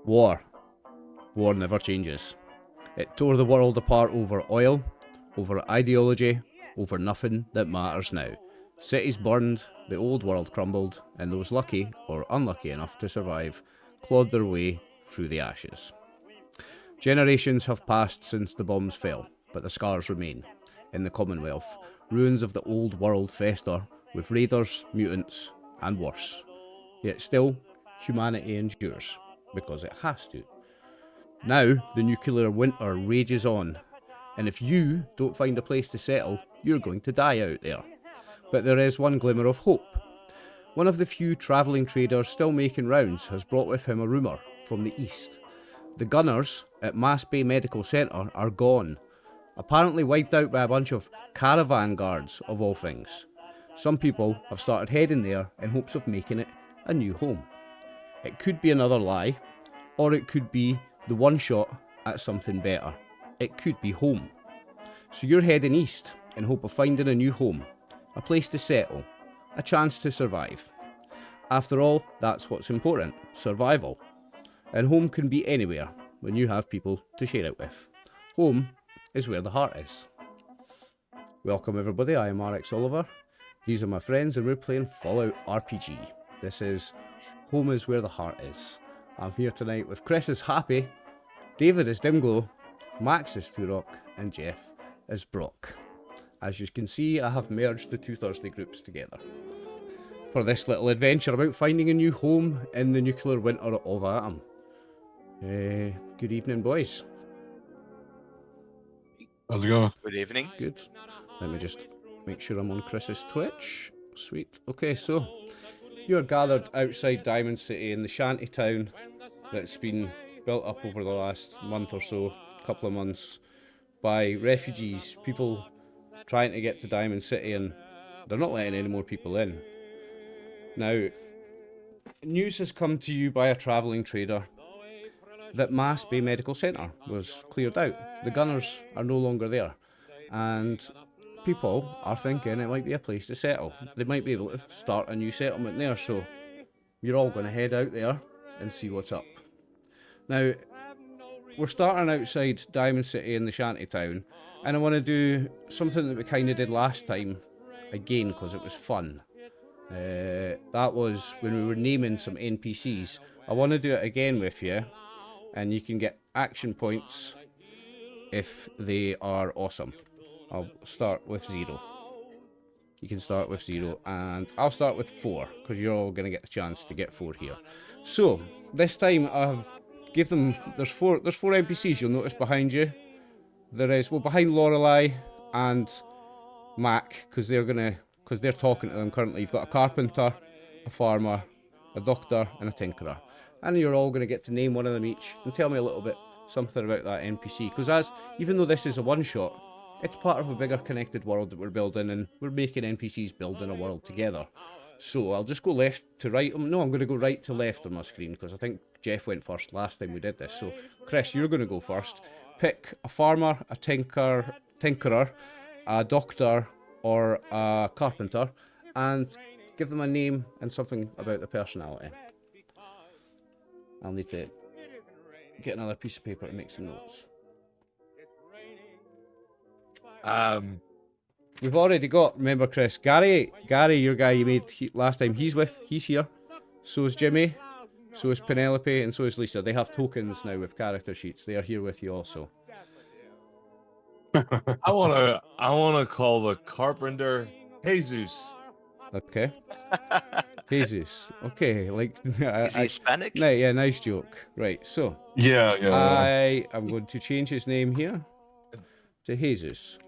War. War never changes. It tore the world apart over oil, over ideology, over nothing that matters now. Cities burned, the old world crumbled, and those lucky, or unlucky enough to survive, clawed their way through the ashes. Generations have passed since the bombs fell, but the scars remain. In the Commonwealth, ruins of the old world fester, with raiders, mutants, and worse. Yet still, humanity endures, because it has to. Now, the nuclear winter rages on, and if you don't find a place to settle, you're going to die out there. But there is one glimmer of hope. One of the few travelling traders still making rounds has brought with him a rumour from the east. The gunners at Mass Bay Medical Centre are gone, apparently wiped out by a bunch of caravan guards of all things. Some people have started heading there in hopes of making it a new home. It could be another lie, or it could be the one shot at something better. It could be home. So you're heading east in hope of finding a new home, a place to settle, a chance to survive. After all, that's what's important, survival. And home can be anywhere when you have people to share it with. Home is where the heart is. Welcome everybody, I am RxOliver. These are my friends and we're playing Fallout RPG. This is Home is Where the Heart Is. I'm here tonight with Chris is Happy, David is Dimglow, Max is Turok, and Jeff is Brock. As you can see, I have merged the two Thursday groups together for this little adventure about finding a new home in the nuclear winter of Atom. Good evening, boys. How's it going? Good evening. Good. Let me just make sure I'm on Chris's Twitch. Sweet. Okay, so you're gathered outside Diamond City in the shanty town that's been built up over the last month or so, couple of months, by refugees, people trying to get to Diamond City, and they're not letting any more people in. Now, news has come to you by a travelling trader that Mass Bay Medical Centre was cleared out. The gunners are no longer there, and people are thinking it might be a place to settle. They might be able to start a new settlement there, so you're all going to head out there and see what's up. Now, we're starting outside Diamond City in the shanty town, and I want to do something that we kind of did last time again because it was fun. That was when we were naming some NPCs. I want to do it again with you, and you can get action points if they are awesome. I'll start with 0. You can start with 0, and I'll start with 4 because you're all going to get the chance to get 4 here. So this time I've give them. There's four NPCs you'll notice behind you. There is behind Lorelei and Mac because they're talking to them currently. You've got a carpenter, a farmer, a doctor, and a tinkerer, and you're all going to get to name one of them each and tell me a little bit something about that NPC. Because even though this is a one shot, it's part of a bigger connected world that we're building, and we're making NPCs building a world together. So I'll just go left to right. No, I'm going to go right to left on my screen because I think Jeff went first last time we did this. So Chris, you're going to go first. Pick a farmer, a tinkerer, a doctor, or a carpenter, and give them a name and something about the personality. I'll need to get another piece of paper to make some notes. We've already got, remember Chris, Gary, your guy you made last time, he's here. So is Jimmy, so is Penelope, and so is Lisa. They have tokens now with character sheets. They are here with you also. I wanna call the carpenter Jesus. Okay. Jesus. Okay, like Is he Hispanic? Yeah, nice joke. Right, so Yeah. I am going to change his name here to Jesus.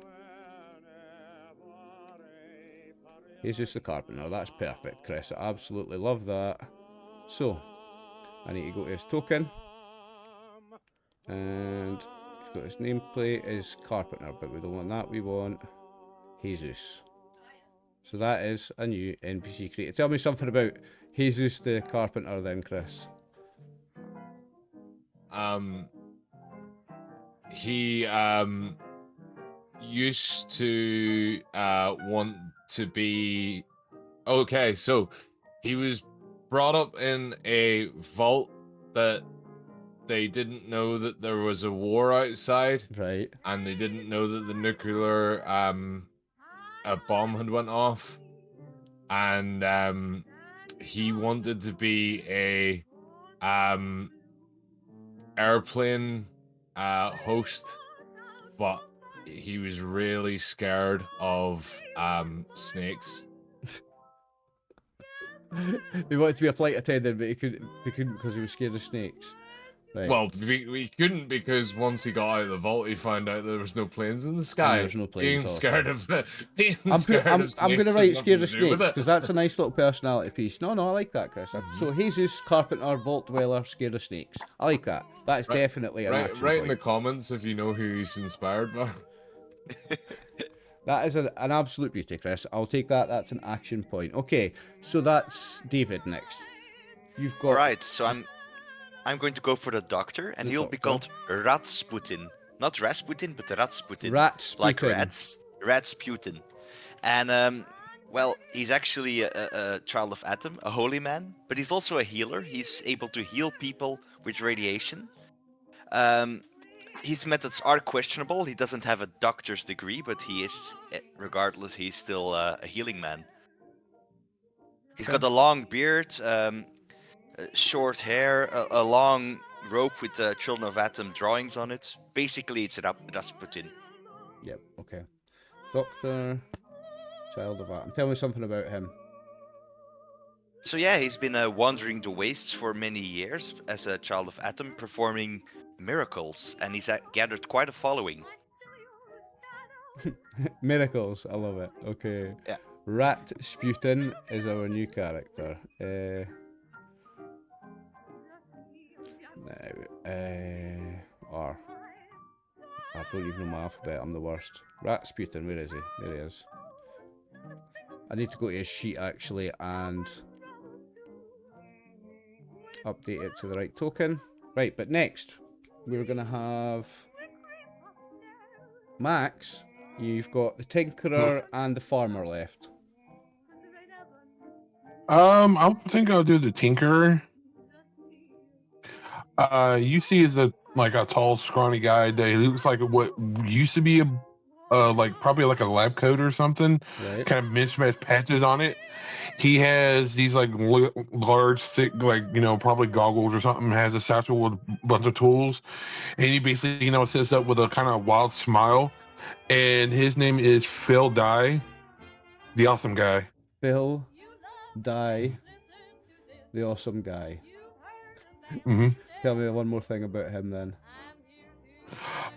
Jesus the carpenter. That's perfect, Chris. I absolutely love that. So I need to go to his token, and he's got his nameplate is carpenter, but we don't want that. We want Jesus. So that is a new NPC created. Tell me something about Jesus the carpenter then, Chris. He used to want to be okay, so he was brought up in a vault that they didn't know that there was a war outside, Right. and they didn't know that the nuclear a bomb had went off, and he wanted to be a airplane host, but he was really scared of snakes. He wanted to be a flight attendant, but he couldn't because he was scared of snakes. Right. Well, we couldn't, because once he got out of the vault, he found out there was no planes in the And sky. there's no planes. Being scared of being I'm scared of snakes going to has write nothing scared to of do with snakes it. because that's a nice little personality piece. No, I like that, Chris. So Jesus, Carpenter, Vault Dweller, scared of snakes. I like that. That is definitely an action Write point. in the comments if you know who he's inspired by. That is an absolute beauty, Chris. I'll take that. That's an action point. Okay, so that's David next. You've got... Alright, so I'm going to go for the doctor, and The he'll be doctor. called Ratsputin. Not Rasputin, but Ratsputin. Ratsputin. Like rats. Ratsputin. And, well, he's actually a child of Atom, a holy man, but he's also a healer. He's able to heal people with radiation. His methods are questionable. He doesn't have a doctor's degree, but he is, regardless, he's still a healing man. He's got a long beard, short hair, a long rope with Children of Atom drawings on it. Basically, it's Rasputin. Yep, okay. Doctor, Child of Atom. Tell me something about him. So yeah, he's been wandering the wastes for many years as a Child of Atom, performing miracles, and he's gathered quite a following. Miracles, I love it. Okay. Yeah. Ratsputin is our new character. R. I don't even know my alphabet, I'm the worst. Ratsputin, where is he? There he is. I need to go to his sheet actually and update it to the right token. Right, but next we're going to have Max. You've got the Tinkerer and the Farmer left. I think I'll do the Tinkerer. You see, is a tall, scrawny guy that he looks like what used to be probably like a lab coat or something. Right. Kind of mismatched patches on it. He has these large, thick, probably goggles or something. Has a satchel with a bunch of tools, and he basically, sits up with a kind of wild smile. And his name is Phil Dye, the awesome guy. Phil Dye, the awesome guy. Mm-hmm. Tell me one more thing about him then.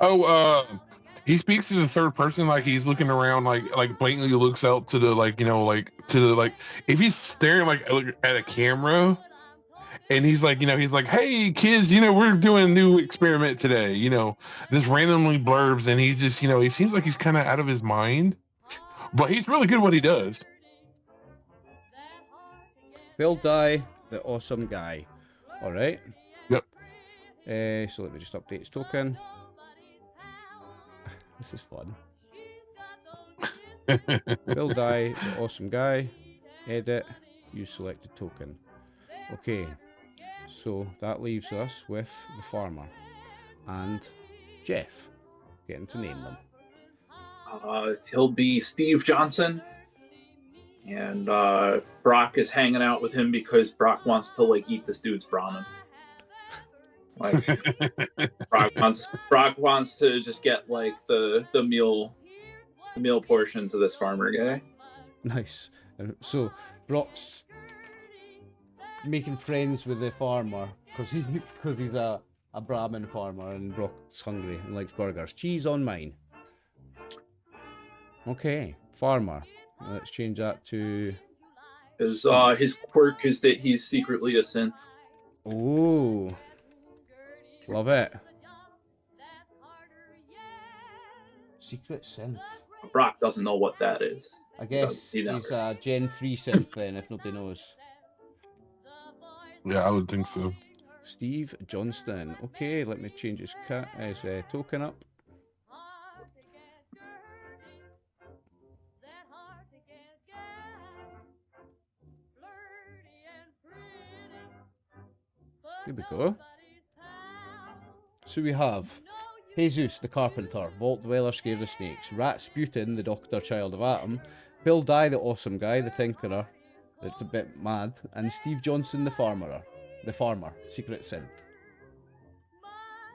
Oh, he speaks to the third person, like he's looking around, like blatantly looks out to the if he's staring at a camera, and he's like, hey kids, we're doing a new experiment today, this randomly blurbs, and he's just, he seems like he's kind of out of his mind, but he's really good at what he does. Phil Dye, the awesome guy. All right. Yep. So let me just update his token. This is fun. Phil Dye, the awesome guy. Edit. Use selected token. Okay. So that leaves us with the Farmer and Jeff. Getting to name them. He'll be Steve Johnson. And Brock is hanging out with him because Brock wants to eat this dude's Brahmin. Brock wants to just get the meal portions of this farmer guy. Nice. So Brock's making friends with the farmer because he's a Brahmin farmer, and Brock's hungry and likes burgers. Cheese on mine. Okay, farmer. Let's change that to... His quirk is that he's secretly a synth. Ooh. Love it. Secret synth. Brock doesn't know what that is. I guess he's a Gen 3 synth then, if nobody knows. Yeah, I would think so. Steve Johnston. Okay, let me change his token up. There we go. So we have Jesus the Carpenter, Vault Dweller Scared of Snakes, Rasputin the Doctor Child of Atom, Bill Dye the Awesome Guy, the Tinkerer, that's a bit mad, and Steve Johnson the Farmer, Secret Synth.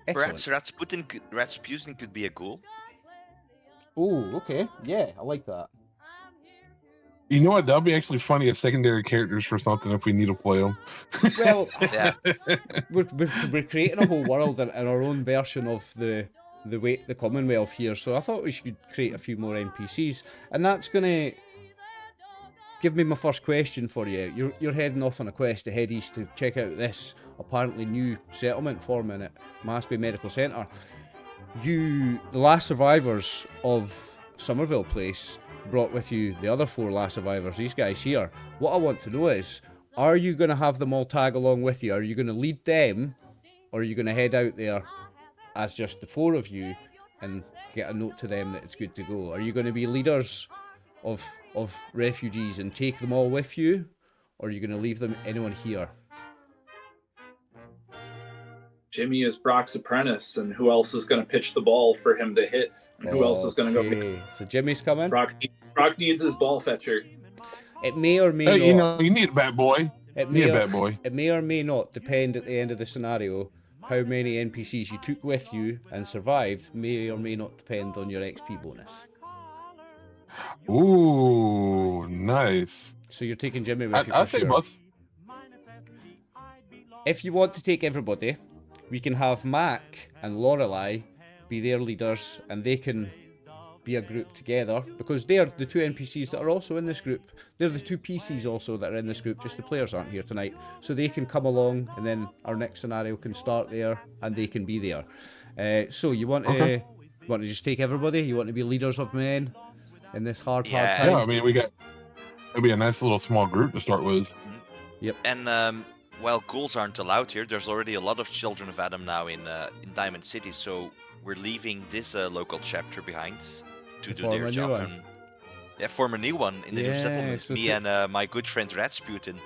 Excellent. Perhaps Rasputin could be a ghoul. Oh, okay. Yeah, I like that. You know what? That'll be actually funny as secondary characters for something if we need to play them. Well, Yeah. we're creating a whole world and our own version of the Commonwealth here, so I thought we should create a few more NPCs, and that's gonna give me my first question for you. You're heading off on a quest to head east to check out this apparently new settlement forming at Masby Medical Centre. The last survivors of Somerville Place brought with you the other 4 last survivors, these guys here. What I want to know is, are you going to have them all tag along with you? Are you going to lead them, or are you going to head out there as just the 4 of you and get a note to them that it's good to go? Are you going to be leaders of refugees and take them all with you, or are you going to leave anyone here? Jimmy is Brock's apprentice, and who else is going to pitch the ball for him to hit? And who else is going to go? So Jimmy's coming. Brock needs his ball fetcher. It may or may not. You know, you need a bat boy. It may or may not depend at the end of the scenario. How many NPCs you took with you and survived may or may not depend on your XP bonus. Ooh, nice. So you're taking Jimmy with you I for say sure. butts. If you want to take everybody, we can have Mac and Lorelei be their leaders, and they can be a group together, because they're the 2 NPCs that are also in this group. They're the 2 PCs also that are in this group, just the players aren't here tonight. So they can come along, and then our next scenario can start there, and they can be there. So you want to just take everybody? You want to be leaders of men in this hard time? Yeah, I mean, it'll be a nice little small group to start with. Yep. And well, ghouls aren't allowed here. There's already a lot of Children of Adam now in Diamond City, so we're leaving this local chapter behind to do their job and form a new one in the new settlement. So Me and my good friend Rasputin.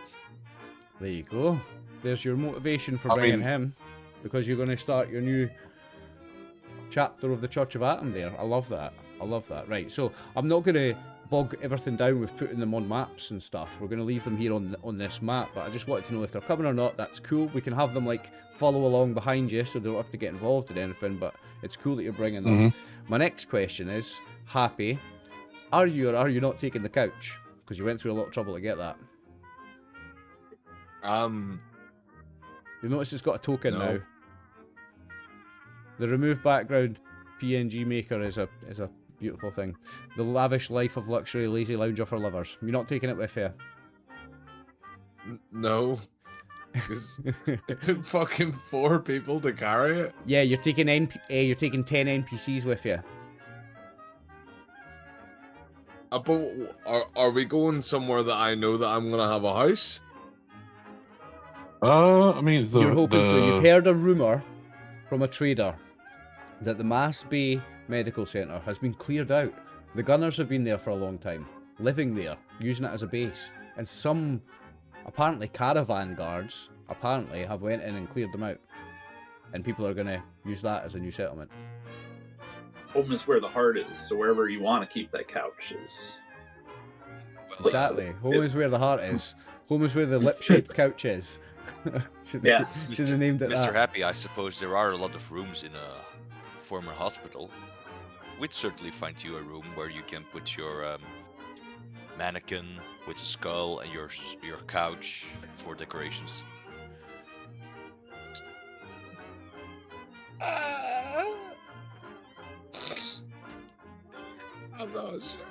There you go. There's your motivation for bringing him, because you're going to start your new chapter of the Church of Atom there. I love that. Right, so I'm not going to bog everything down with putting them on maps and stuff. We're going to leave them here on this map, but I just wanted to know if they're coming or not. That's cool. We can have them like follow along behind you, so they don't have to get involved in anything, but it's cool that you're bringing them. My next question is, Happy, are you or are you not taking the couch? Because you went through a lot of trouble to get that. You notice it's got a token now. The remove background PNG maker is a beautiful thing. The lavish life of luxury lazy lounger for lovers. You're not taking it with you? No. Because it took fucking 4 people to carry it. Yeah, you're taking 10 NPCs with you. But are we going somewhere that I know that I'm gonna have a house? I mean, You're hoping so. You've heard a rumor from a trader that the Mass Bay Medical Centre has been cleared out. The gunners have been there for a long time, living there, using it as a base, and some apparently caravan guards have went in and cleared them out, and people are going to use that as a new settlement. Home is where the heart is, so wherever you want to keep that couch is. Exactly. Home is where the heart is. Home is where the lip-shaped couch is. should have named it Mr. that. Happy, I suppose there are a lot of rooms in a former hospital. We'd certainly find you a room where you can put your mannequin with a skull and your couch for decorations. I'm not sure.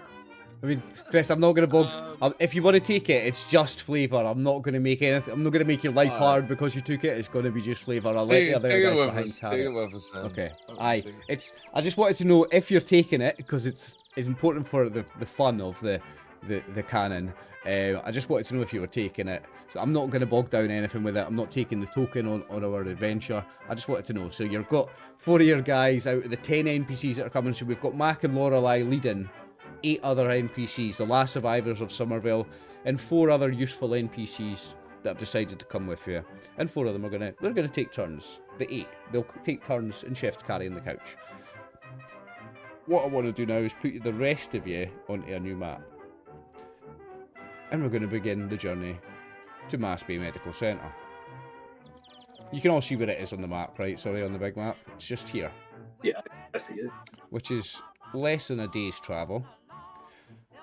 I mean, Chris, I'm not going to bog. If you want to take it, it's just flavour. I'm not going to make anything. I'm not going to make your life hard because you took it. It's going to be just flavour. I'll let the other guys behind have it. Okay. Aye. I just wanted to know if you're taking it, because it's important for the fun of the canon. I just wanted to know if you were taking it. So I'm not going to bog down anything with it. I'm not taking the token on our adventure. I just wanted to know. So you've got 4 of your guys out of the 10 NPCs that are coming. So we've got Mac and Lorelei leading 8 other NPCs, the last survivors of Somerville, and 4 other useful NPCs that have decided to come with you, and 4 of them we're gonna take turns. The 8, they'll take turns in shift carrying the couch. What I want to do now is put the rest of you onto a new map, and we're going to begin the journey to Mass Bay Medical Centre. You can all see where it is on the map, right? Sorry, on the big map. It's just here. Yeah, I see it. Which is less than a day's travel.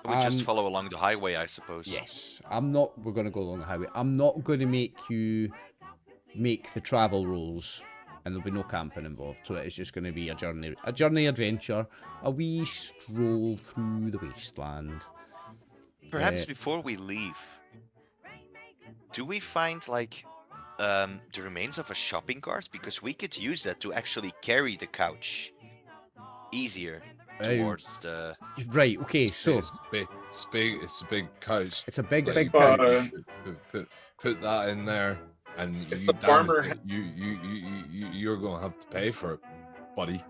We just follow along the highway, I suppose. Yes. We're going to go along the highway. I'm not going to make you make the travel rules, and there'll be no camping involved. So it is just going to be a journey adventure, a wee stroll through the wasteland. Perhaps before we leave, do we find like the remains of a shopping cart? Because we could use that to actually carry the couch easier towards the. Right. Okay. So It's a big couch. it's a big Like, couch. Put that in there, and If you the farmer- you're gonna have to pay for it, buddy.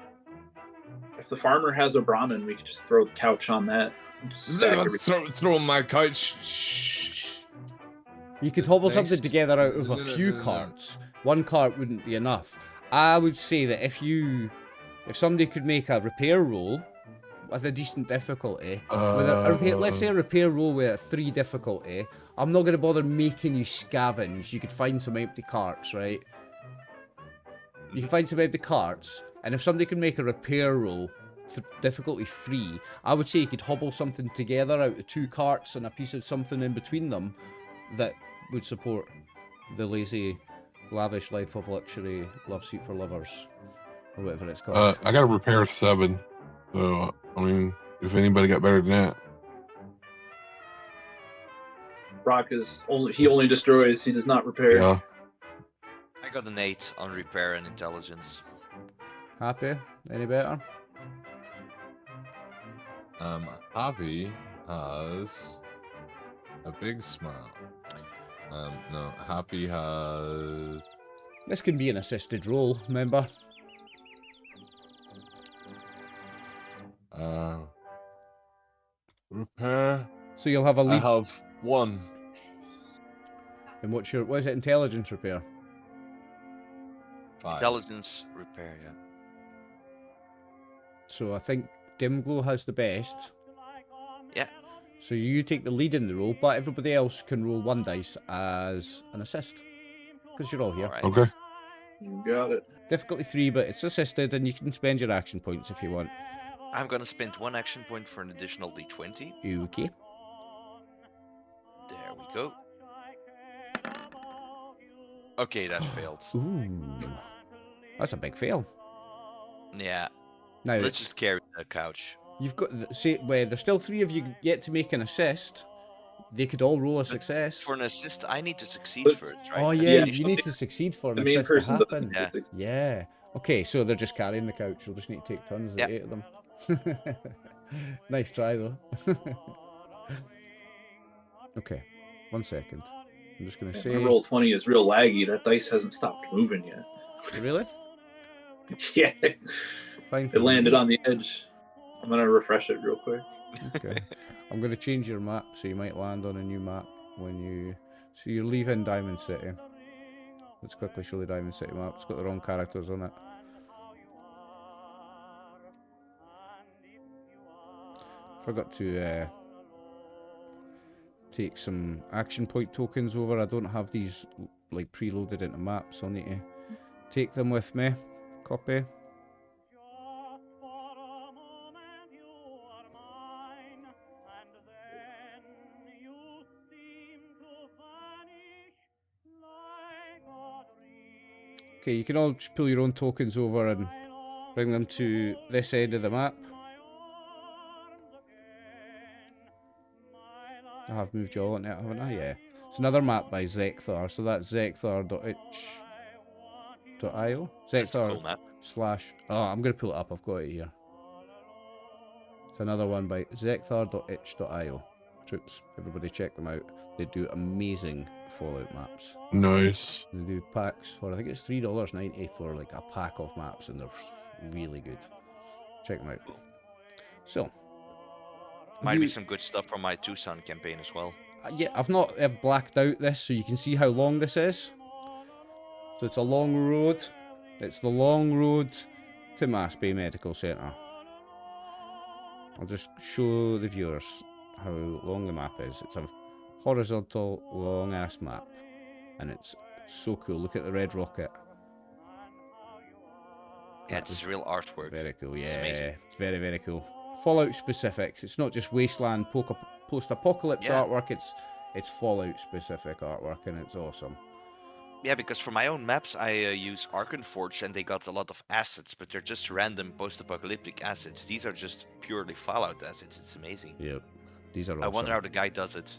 If the farmer has a Brahmin, we could just throw the couch on that. And just stack everything. Throw my couch. Shh. You could hobble Next. something together out of a No, no, few no, no. carts. One cart wouldn't be enough. I would say that if somebody could make a repair roll with a decent difficulty, with let's say a repair roll with a 3 difficulty, I'm not going to bother making you scavenge. You could find some empty carts, right? You can find some empty carts, and if somebody can make a repair roll difficulty 3, I would say you could hobble something together out of 2 carts and a piece of something in between them that would support the lazy, lavish life of luxury, love seat for lovers, or whatever it's called. I got to repair 7. So, I mean, if anybody got better than that. Brock only destroys, he does not repair. Yeah. I got an 8 on repair and intelligence. Happy? Any better? Happy has a big smile. No, Happy has. This can be an assisted roll, remember? Repair. So you'll have a I lead. have 1. And what is it? Intelligence repair? 5. Intelligence repair, yeah. So I think Dimglow has the best. Yeah. So you take the lead in the roll, but everybody else can roll 1 dice as an assist. Because you're all here. Alright. Okay. You got it. Difficulty 3, but it's assisted, and you can spend your action points if you want. I'm gonna spend 1 action point for an additional d20. Okay. There we go. Okay, that failed. Ooh. That's a big fail. Yeah. Now, Let's just carry the couch. you've got... there's still 3 of you yet to make an assist. They could all roll a success. For an assist, I need to succeed But- first, right? Oh That's yeah, the you initial need to succeed for an The main assist to person happen. doesn't. Yeah. Yeah. Okay, so they're just carrying the couch. You'll just need to take turns, the Yep. 8 of them. Nice try, though. Okay, 1 second. I'm just going to say... Roll 20 is real laggy. That dice hasn't stopped moving yet. Really? Yeah. Fine. It landed on the edge. I'm going to refresh it real quick. Okay. I'm going to change your map, so you might land on a new map when you... So you're leaving Diamond City. Let's quickly show the Diamond City map. It's got the wrong characters on it. Forgot to take some action point tokens over. I don't have these like preloaded into maps. I'll need to take them with me. Copy. Okay, you can all just pull your own tokens over and bring them to this end of the map. I have moved you all into it, haven't I? Yeah. It's another map by Zekthar, so that's zekthar.itch.io. That's a Zekthar cool map. / Oh, I'm going to pull it up. I've got it here. It's another one by zekthar.itch.io. Troops, everybody check them out. They do amazing Fallout maps. Nice. They do packs for, I think it's $3.90 for like a pack of maps, and they're really good. Check them out. So, Might be you- some good stuff from my Tucson campaign as well. Yeah, I've not blacked out this, so you can see how long this is. So it's a long road. It's the long road to Mass Bay Medical Centre. I'll just show the viewers how long the map is. It's a horizontal, long-ass map. And it's so cool. Look at the red rocket. Yeah, it's real artwork. Very cool, It's yeah. amazing. It's very, very cool. Fallout specific. It's not just wasteland post-apocalypse Yeah. artwork. It's Fallout specific artwork, and it's awesome. Yeah, because for my own maps, I use Arkenforge, and they got a lot of assets, but they're just random post-apocalyptic assets. These are just purely Fallout assets. It's amazing. Yep. These are awesome. I wonder how the guy does it.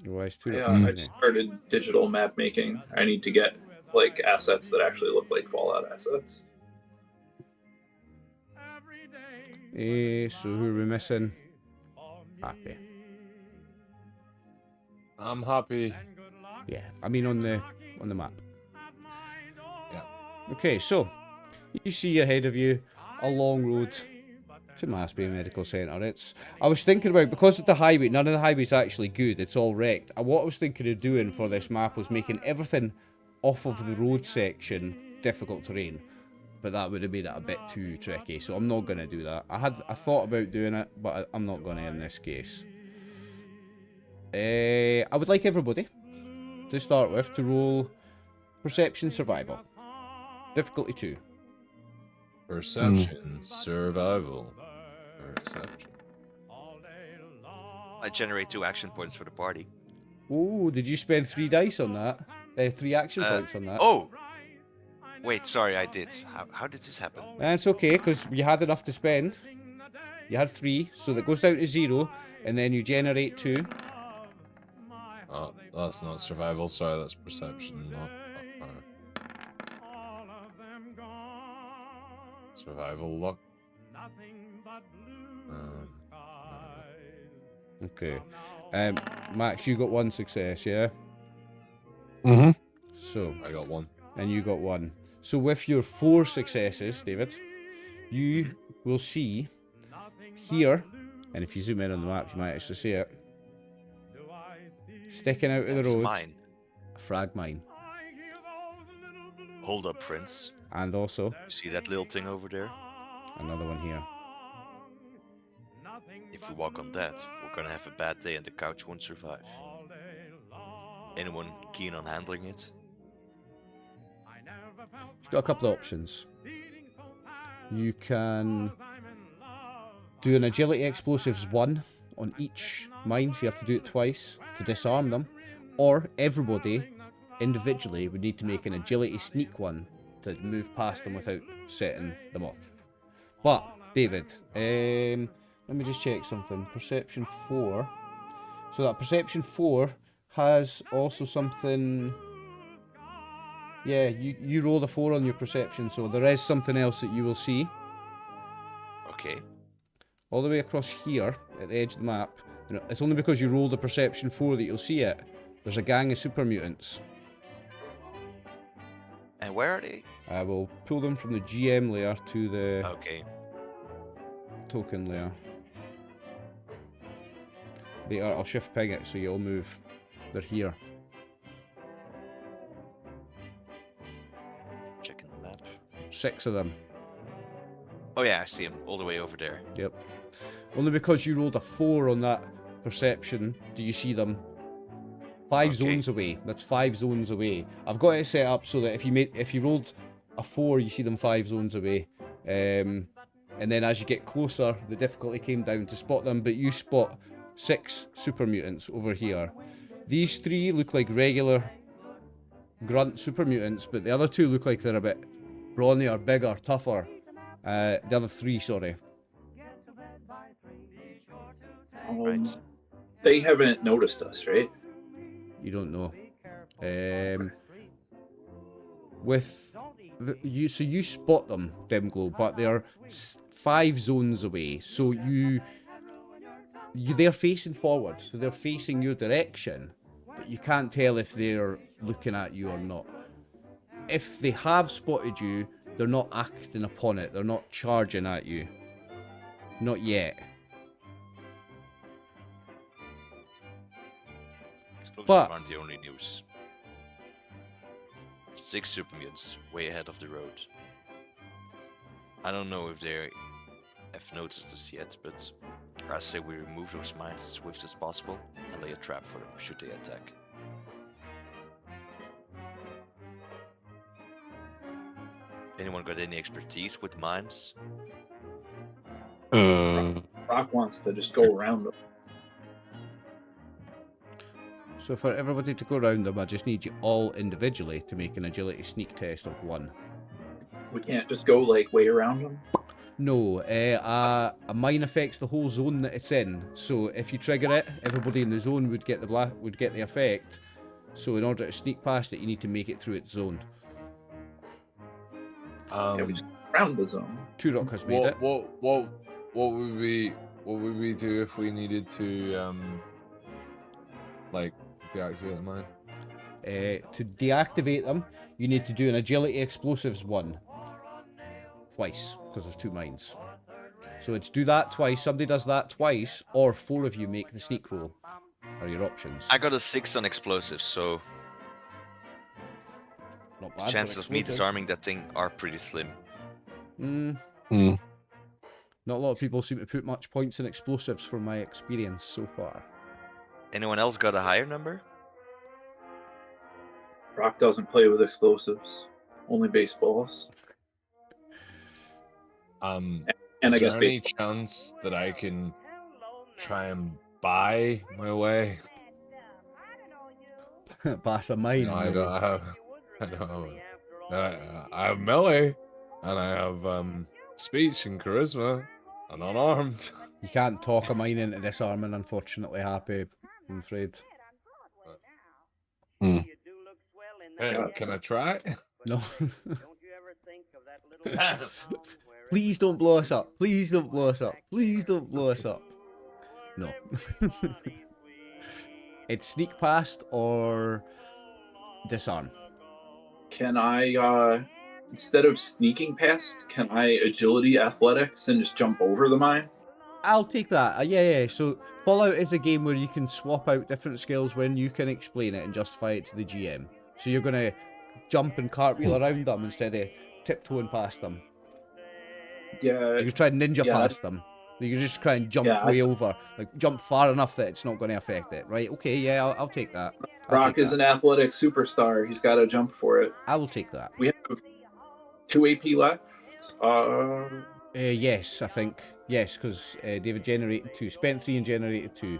Wise too. Yeah, I just started digital map making. I need to get like assets that actually look like Fallout assets. So who are we missing? Happy. I'm happy. Yeah, I mean on the map. Yeah. Okay, so you see ahead of you a long road to Mass Bay Medical Centre. I was thinking about, because of the highway, none of the highway's actually good, it's all wrecked. And what I was thinking of doing for this map was making everything off of the road section difficult terrain. But that would have made it a bit too tricky, so I'm not going to do that. I thought about doing it, but I'm not going to in this case. I would like everybody, to start with, to roll Perception Survival. Difficulty 2. Perception, survival, perception. I generate 2 action points for the party. Oh, did you spend 3 dice on that? 3 action points on that? Oh! Wait, sorry, I did. How did this happen? And it's okay, because you had enough to spend. You had 3, so that goes down to 0, and then you generate 2. Oh, that's not survival. Sorry, that's perception. Not survival luck. Okay. Max, you got 1 success, yeah? Mm-hmm. So, I got 1. and you got 1. So with your 4 successes, David, you will see here, and if you zoom in on the map, you might actually see it, sticking out of That's the road, mine. a frag mine. Hold up, Prince. And also, You see that little thing over there? another one here. If we walk on that, we're gonna have a bad day and the couch won't survive. Anyone keen on handling it? You've got a couple of options. You can do an agility explosives 1 on each mine, so you have to do it twice to disarm them. Or everybody individually would need to make an agility sneak 1 to move past them without setting them off. But, David, let me just check something. Perception 4. So that Perception 4 has also something... Yeah, you roll the 4 on your perception, so there is something else that you will see. Okay. All the way across here, at the edge of the map. It's only because you rolled a perception 4 that you'll see it. There's a gang of super mutants. And where are they? I will pull them from the GM layer to the Okay. token layer. They are, I'll shift ping it so you'll move. They're here. Checking the map. 6 of them. Oh yeah, I see him all the way over there. Yep. Only because you rolled a 4 on that perception do you see them. 5 zones away. That's 5 zones away. I've got it set up so that if you rolled a 4, you see them 5 zones away. And then as you get closer, the difficulty came down to spot them, but you spot 6 super mutants over here. These 3 look like regular grunt super mutants, but the other 2 look like they're a bit brawnier, bigger, tougher. The other 3, sorry. Right. They haven't noticed us, right? You don't know. With so you spot them, Dimglow, but they're 5 zones away. So they're facing forward, so they're facing your direction, but you can't tell if they're looking at you or not. If they have spotted you, they're not acting upon it. They're not charging at you. Not yet. But- aren't the only news. 6 super mutants, way ahead of the road. I don't know if they have noticed this yet, but I say we remove those mines as swift as possible and lay a trap for them should they attack. Anyone got any expertise with mines? Brock wants to just go around them. So for everybody to go around them, I just need you all individually to make an agility sneak test of 1. We can't just go like way around them. No, a mine affects the whole zone that it's in. So if you trigger it, everybody in the zone would get the effect. So in order to sneak past it, you need to make it through its zone. Yeah, we just round the zone. Turok has made it. What would we do if we needed to like deactivate the mine? To deactivate them, you need to do an agility explosives 1. Twice, because there's 2 mines. So it's do that twice, somebody does that twice, or 4 of you make the sneak roll. Are your options. I got a 6 on explosives, so Not bad for chances of me explosives. disarming that thing are pretty slim. Not a lot of people seem to put much points in explosives from my experience so far. Anyone else got a higher number? Brock doesn't play with explosives, only baseballs. And I is guess there any chance that I can try and buy my way? Pass a mine. No, I maybe. don't have. I don't have. I have melee, and I have speech and charisma, and unarmed. You can't talk a mine into disarming, unfortunately, Happy. I'm afraid. Hey, can I try? No. Please don't blow us up. Please don't blow us up. Please don't blow us up. No. It's sneak past or disarm. Can I, instead of sneaking past, can I agility athletics and just jump over the mine? I'll take that. Yeah. So Fallout is a game where you can swap out different skills when you can explain it and justify it to the GM. So you're gonna jump and cartwheel around them instead of tiptoeing past them. Yeah, You can try and ninja yeah. past them. You can just try and jump Yeah, way over, like jump far enough that it's not going to affect it. Right? Okay. Yeah, I'll take that. Brock is an athletic superstar. He's got to jump for it. I will take that. We have 2 AP left. Yes, I think. Yes, because David generated 2. Spent 3 and generated 2.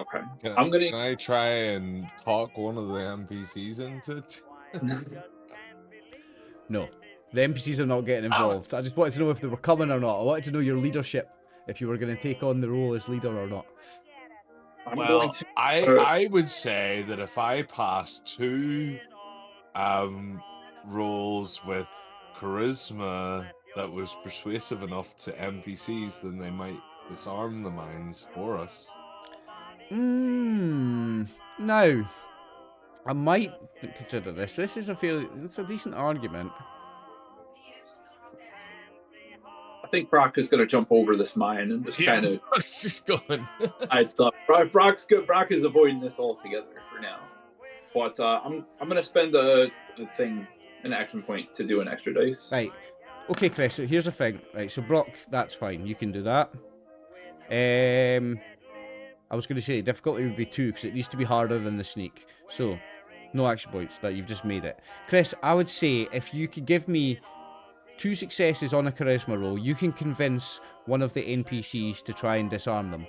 Okay. Can I try and talk one of the NPCs into it? No. The NPCs are not getting involved. I just wanted to know if they were coming or not. I wanted to know your leadership, if you were going to take on the role as leader or not. I'm Well, going to. I would say that if I pass 2 rolls with charisma that was persuasive enough to NPCs, then they might disarm the mines for us. Now, I might consider this. This is it's a decent argument. I think Brock is going to jump over this mine and just kind of. Brock's just going. I'd stop. Brock's good. Brock is avoiding this altogether for now. But I'm going to spend an action point to do an extra dice. Right. Okay, Chris, so here's the thing. Right, so Brock, that's fine. You can do that. I was going to say difficulty would be 2 because it needs to be harder than the sneak. So, no action points. That you've just made it. Chris, I would say if you could give me 2 successes on a charisma roll, you can convince one of the NPCs to try and disarm them.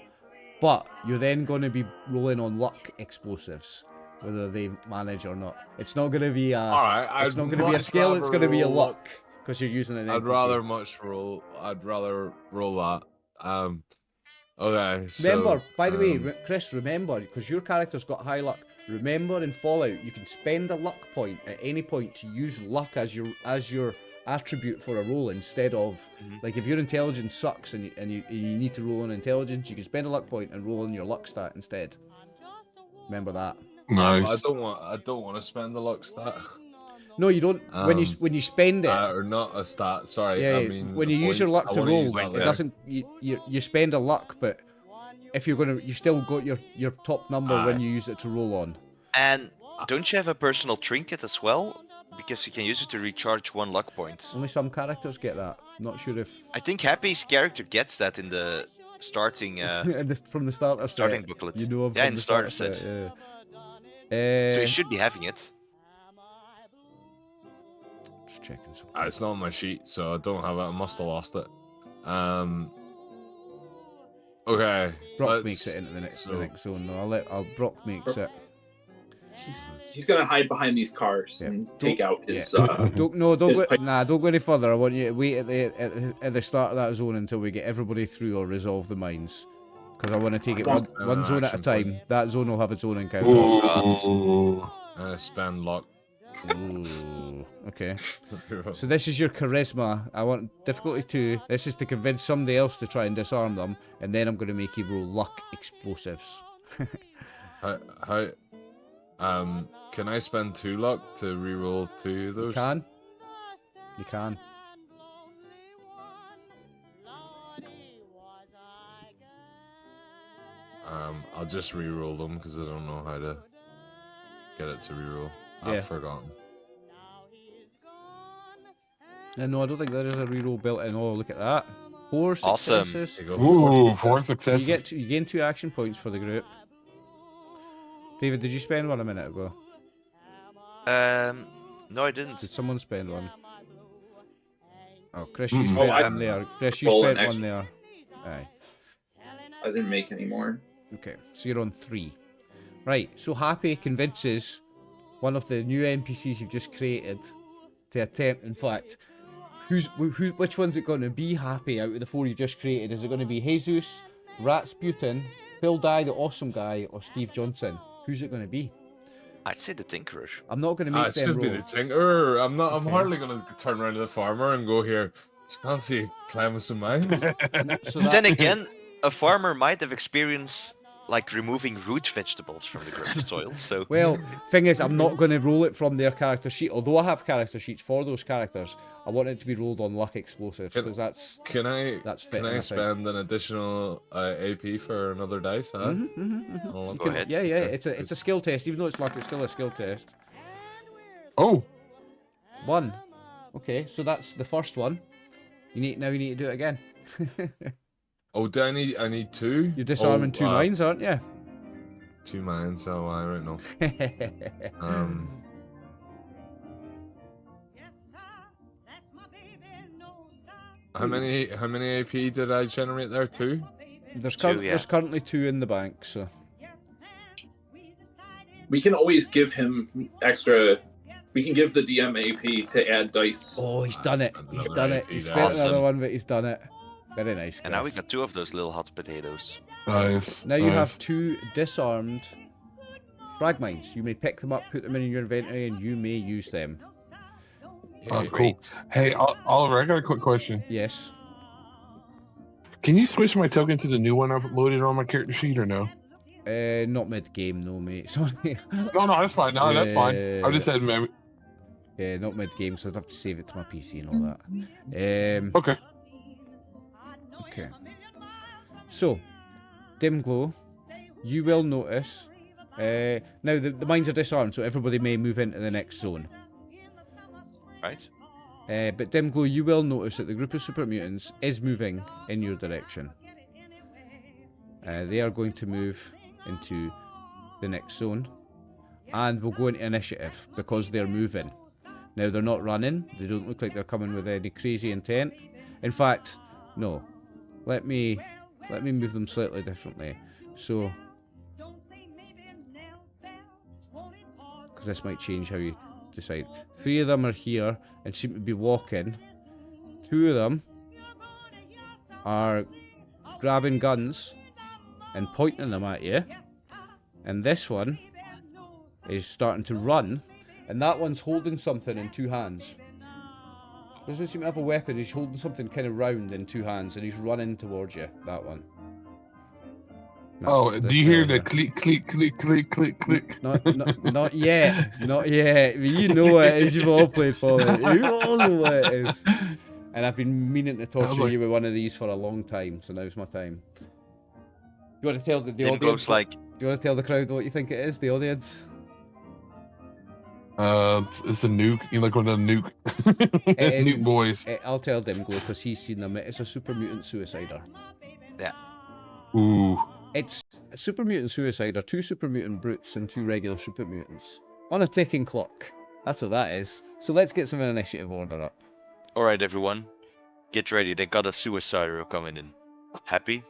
But you're then going to be rolling on luck explosives, whether they manage or not. It's not going to be a. All right, it's not going to be a skill. It's going to be a luck because you're using an NPC. I'd rather roll that. Okay. Remember, by the way, Chris, remember, because your character's got high luck. Remember, in Fallout, you can spend a luck point at any point to use luck as your attribute for a roll instead of like if your intelligence sucks and you need to roll on intelligence, you can spend a luck point and roll on your luck stat instead. Remember that. Nice. I don't want to spend the luck stat. No, you don't. When you spend it, or not a stat. Sorry, yeah. I mean When you use your luck to roll, it doesn't. You spend a luck, but if you're gonna, you still got your top number when Aye. you use it to roll on. And don't you have a personal trinket as well? Because you can use it to recharge 1 luck point. Only some characters get that. Not sure if I think Happy's character gets that in the starting from the starter starting set. booklet. You know him Yeah, from in the starter starter set. set. So Yeah. he should be having it. Just checking something. It's not on my sheet, so I don't have it. I must have lost it. Okay. Brock makes it into the next zone. Though. Brock makes it. He's gonna hide behind these cars and take out his. Don't go pipe. don't go any further. I want you to wait at the start of that zone until we get everybody through or resolve the mines. Because I want to take it one zone at a time. That zone will have its own encounter. Ooh. Spend luck. Ooh, okay. So this is your charisma. I want difficulty 2. This is to convince somebody else to try and disarm them, and then I'm going to make you roll luck explosives. How can I spend 2 luck to reroll 2 of those? You can. I'll just reroll them because I don't know how to get it to reroll. Yeah. I've forgotten. No, I don't think there is a reroll built in. Oh, look at that. 4 Awesome. successes. There you go. Ooh, 4 So successes. you gain 2 action points for the group. David, did you spend one a minute ago? No, I didn't. Did someone spend one? Oh, Chris, you Mm-mm. spent I one there. Chris, you roll an spent extra. one there. Aye. I didn't make any more. Okay, so you're on 3. Right, so Happy convinces one of the new NPCs you've just created to attempt, in fact, which one's it going to be, Happy, out of the 4 you just created? Is it going to be Jesus, Ratsputin, Phil Dye, the awesome guy, or Steve Johnson? Who's it going to be? I'd say the Tinkerer. I'm not going to make It's them gonna be roll. the tinker. I'm Okay. hardly gonna turn around to the farmer and go here. Fancy playing with some mines. So Then again, a farmer might have experienced like removing root vegetables from the ground soil. So well, thing is, I'm not going to roll it from their character sheet. Although I have character sheets for those characters, I want it to be rolled on luck explosives because that's Can I fitting, I think. spend an additional AP for another dice? Huh? I'll Go ahead. Yeah, Okay. it's a skill test. Even though it's luck, it's still a skill test. Oh, 1. Okay, so that's the first one. You need to do it again. Oh, do I need 2? You're disarming 2 wow. mines, aren't you? 2 mines. Oh, I right now. How many AP did I generate there? 2? There's yeah. there's currently 2 in the bank, so We can always give him extra. We can give the DM AP to add dice. oh, he's done it. spent He's another done it. AP He's there. spent another Awesome. one, but he's done it. Very nice. and now we Chris. got 2 of those little hot potatoes. nice. Now you nice. have 2 disarmed frag mines. You may pick them up, put them in your inventory, and you may use them. Oh, Yeah. cool. Hey, Oliver, I got a quick question. Yes. Can you switch my token to the new one I've loaded on my character sheet or no? Not mid-game, no, mate. Sorry. No, that's fine. No, that's fine. I just said maybe. Yeah, not mid-game, so I'd have to save it to my PC and all that. Okay. Okay. So, dim glow. You will notice. Now the mines are disarmed, so everybody may move into the next zone. Right? But dim glow, you will notice that the group of super mutants is moving in your direction. They are going to move into the next zone, and we'll go into initiative because they're moving. Now they're not running. They don't look like they're coming with any crazy intent. In fact, no. Let me move them slightly differently. So, because this might change how you decide. 3 of them are here and seem to be walking. 2 of them are grabbing guns and pointing them at you. And this one is starting to run. And that one's holding something in 2 hands. Doesn't seem to have a weapon. He's holding something kind of round in 2 hands, and he's running towards you. That one. Oh, That's do you hear fella the click, click, click, click, click, click? not yet. Not yet. But you know what it is. You've all played Fallout. You all know what it is. And I've been meaning to torture you with one of these for a long time, so now's my time. You want to tell the Dimglo's audience? like, Do you want to tell the crowd what you think it is? The audience. It's a nuke. You look with a nuke. It is. Nuke boys. I'll tell Dimglo because he's seen them. It's a super mutant suicider. yeah. Ooh. It's a super mutant suicider, 2 super mutant brutes and 2 regular super mutants on a ticking clock. That's what that is. So let's get some initiative order up. All right, everyone, get ready. They got a suicider coming in. Happy?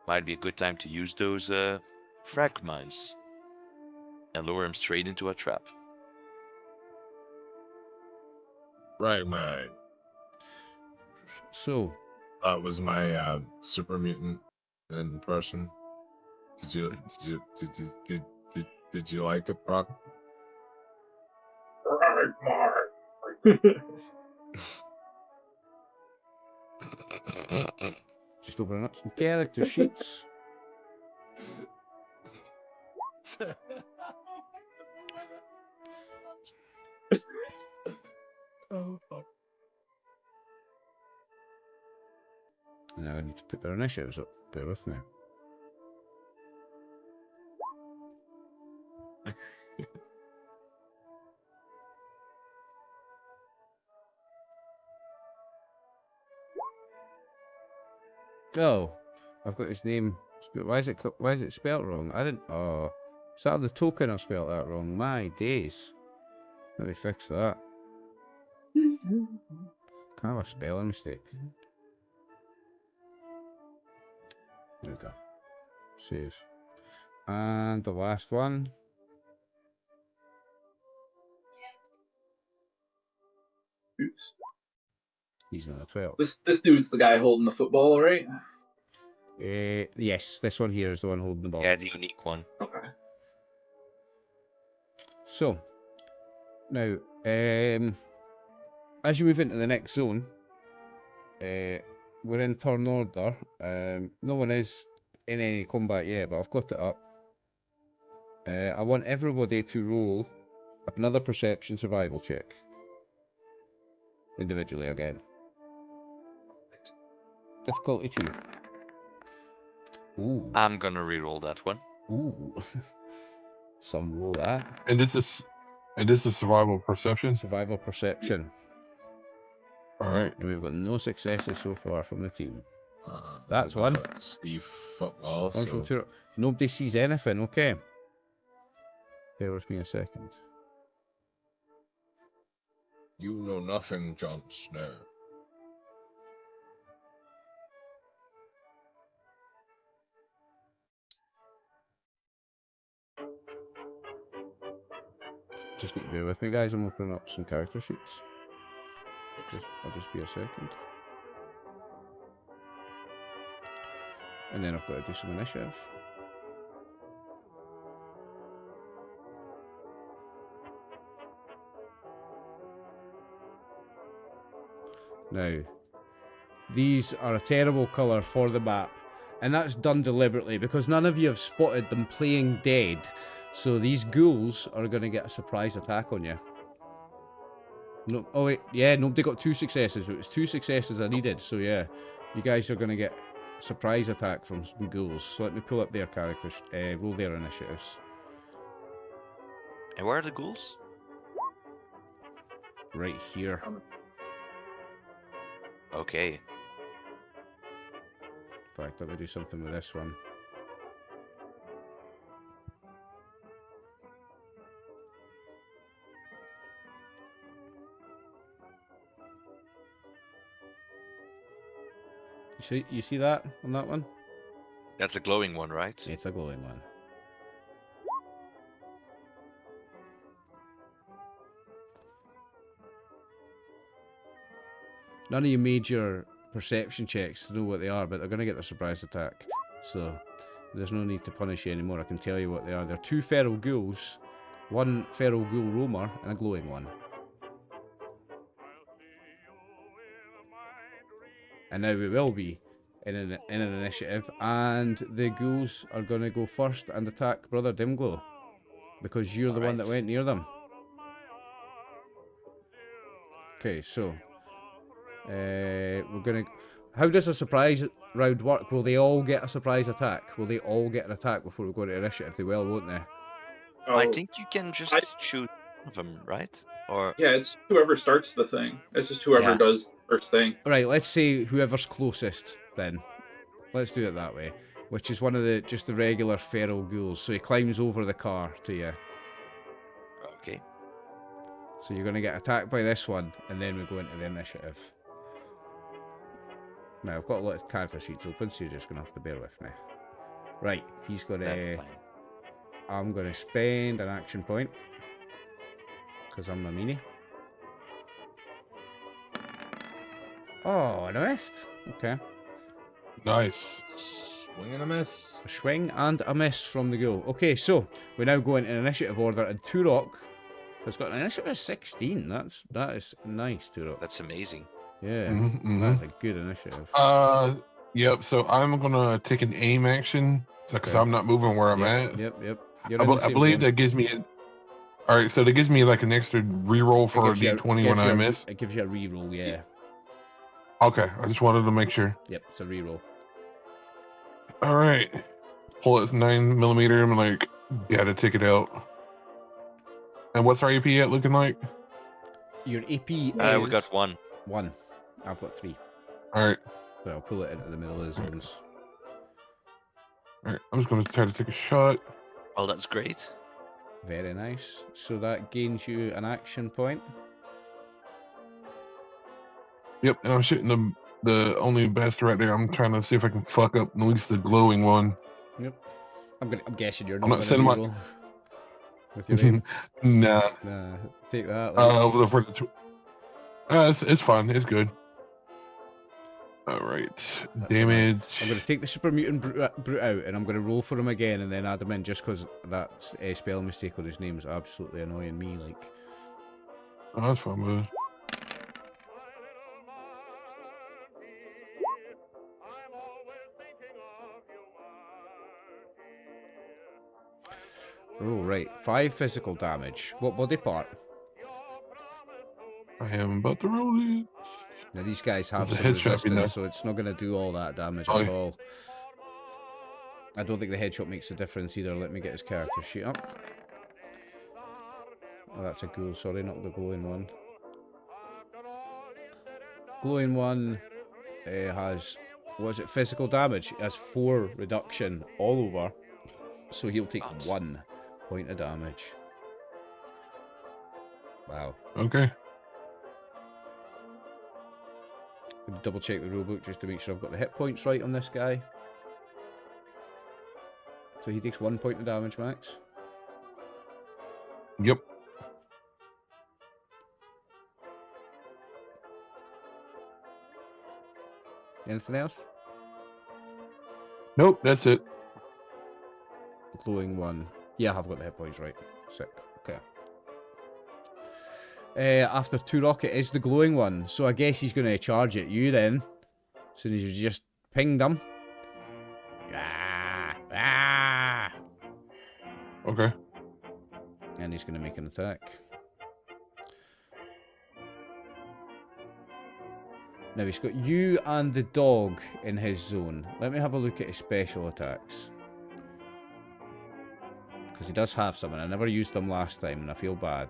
Might be a good time to use those frag mines and lure him straight into a trap. Right, man. So, That was my super mutant in person. Did you like it, Brock? Right, Mark. just opening up some character sheets. Now I need to put their initiatives up. Bear with me. Oh, I've got his name. Why is it spelt wrong? I didn't. Oh, is that the token? I spelt that wrong. My days. Let me fix that. Can I have a spelling mistake? There we go. Save. And the last one. Oops. He's on a 12. This dude's the guy holding the football, right? Yes, this one here is the one holding the ball. Yeah, the unique one. Okay. So, now, as you move into the next zone, we're in turn order. No one is in any combat yet, but I've got it up. I want everybody to roll another perception survival check. Individually again. Difficulty 2. Ooh. I'm gonna reroll that one. Ooh. Some roll that. And this is survival perception. Survival perception. All right. And we've got no successes so far from the team. That's I one. don't see football, so Nobody sees anything, okay. Bear with me a second. you know nothing, Jon Snow. Just need to bear with me, guys. I'm opening up some character sheets. I'll just be a second. And then I've got to do some initiative. Now, these are a terrible colour for the map, and that's done deliberately because none of you have spotted them playing dead. So these ghouls are going to get a surprise attack on you. No, oh wait, yeah, nobody got 2 successes. It was 2 successes I needed, so yeah, you guys are going to get a surprise attack from some ghouls. So let me pull up their characters, roll their initiatives. And where are the ghouls? Right here. Okay. In fact, let me do something with this one. You see that on that one? That's a glowing one, right? It's a glowing one. None of you made your perception checks to know what they are, but they're going to get their surprise attack. So there's no need to punish you anymore. I can tell you what they are. They're 2 feral ghouls, 1 feral ghoul roamer, and a glowing one. And now we will be in an initiative, and the ghouls are going to go first and attack Brother Dimglow, because you're the one that went near them. Okay, so we're going to how does a surprise round work? Will they all get a surprise attack? Will they all get an attack before we go to initiative? They will, won't they? I Oh, think you can just choose one of them, right? Or yeah, it's whoever starts the thing. It's just whoever Yeah. does the first thing. Right, let's say whoever's closest then. Let's do it that way. Which is one of just the regular feral ghouls. So he climbs over the car to you. okay. So you're going to get attacked by this one, and then we go into the initiative. Now, I've got a lot of character sheets open, so you're just going to have to bear with me. Right, he's going That's to... fine. I'm going to spend an action point. Because I'm a meanie. Oh, and I missed. Okay. Nice. Swing and a miss. A swing and a miss from the ghoul. Okay, so we now go into initiative order, and Turok has got an initiative of 16. That is nice, Turok. That's amazing. Yeah, Mhm, that's mhm. a good initiative. Yep. So I'm gonna take an aim action because Okay. I'm not moving where I'm at. Yep. You're in the I same believe zone. that gives me. All right, so that gives me like an extra reroll for a D20 when I miss. It gives you a reroll, yeah. Okay, I just wanted to make sure. Yep, it's a reroll. All right, pull its 9mm. I'm like, gotta take it out. And what's our AP at looking like? Your AP is We got 1. 1. I've got 3. All right, So I'll pull it into the middle of the zones. all right. I'm just gonna try to take a shot. Well, that's great. Very nice. So that gains you an action point. Yep, and I'm shooting the only best right there. I'm trying to see if I can fuck up at least the glowing one. Yep. I'm guessing you're I'm not not going to sending my- reroll with your aim. Nah. Nah, take that. Like. For the it's fine. It's good. All right. That's Damage. I'm going to take the super mutant brute out, and I'm going to roll for him again, and then add him in, just because that spell mistake on his name is absolutely annoying me. Like, Oh, that's fine, bud. oh right, 5 physical damage. What body part? I am about to roll it. Now these guys have There's a some headshot, you resistance, know. so it's not going to do all that damage Oh, at yeah. all. I don't think the headshot makes a difference either. Let me get his character sheet up. Oh, that's a ghoul, sorry, not the glowing one. Glowing one has, what is it, physical damage? It has 4 reduction all over, so he'll take Nice. 1 point of damage. Wow. Okay. Double check the rulebook just to make sure I've got the hit points right on this guy. So he takes 1 point of damage, max. Yep. Anything else? Nope. That's it. Glowing one. Yeah, I've got the hit points right. Sick. Okay. After Turok, it is the glowing one. So I guess he's going to charge at you then. As soon as you just pinged him. Ah, ah. Okay. And he's going to make an attack. Now he's got you and the dog in his zone. Let me have a look at his special attacks. Because he does have some, and I never used them last time, and I feel bad.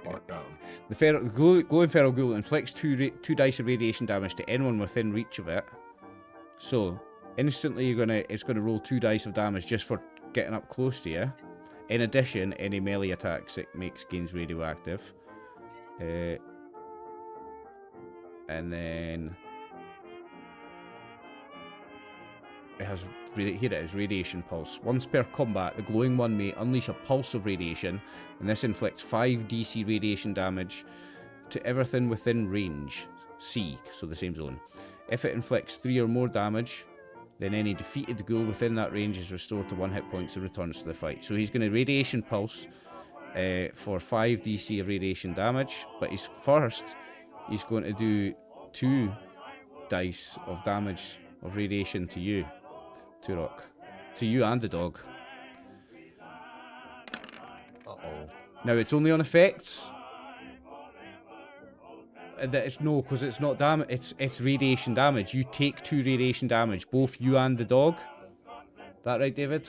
Mark down. The glowing feral ghoul inflicts 2 dice of radiation damage to anyone within reach of it. So instantly it's gonna roll 2 dice of damage just for getting up close to you. In addition, any melee attacks it makes gains radioactive. And then it has, here it is, radiation pulse. Once per combat, the glowing one may unleash a pulse of radiation, and this inflicts 5 DC radiation damage to everything within range. C, so the same zone. If it inflicts 3 or more damage, then any defeated ghoul within that range is restored to 1 hit points and returns to the fight. So he's going to radiation pulse for 5 DC of radiation damage, but he's going to do 2 dice of damage of radiation to you, Turok. To you and the dog. Uh-oh. Now it's only on effects, it's no, because it's not damage. It's radiation damage. You take 2 radiation damage, both you and the dog. That right, David?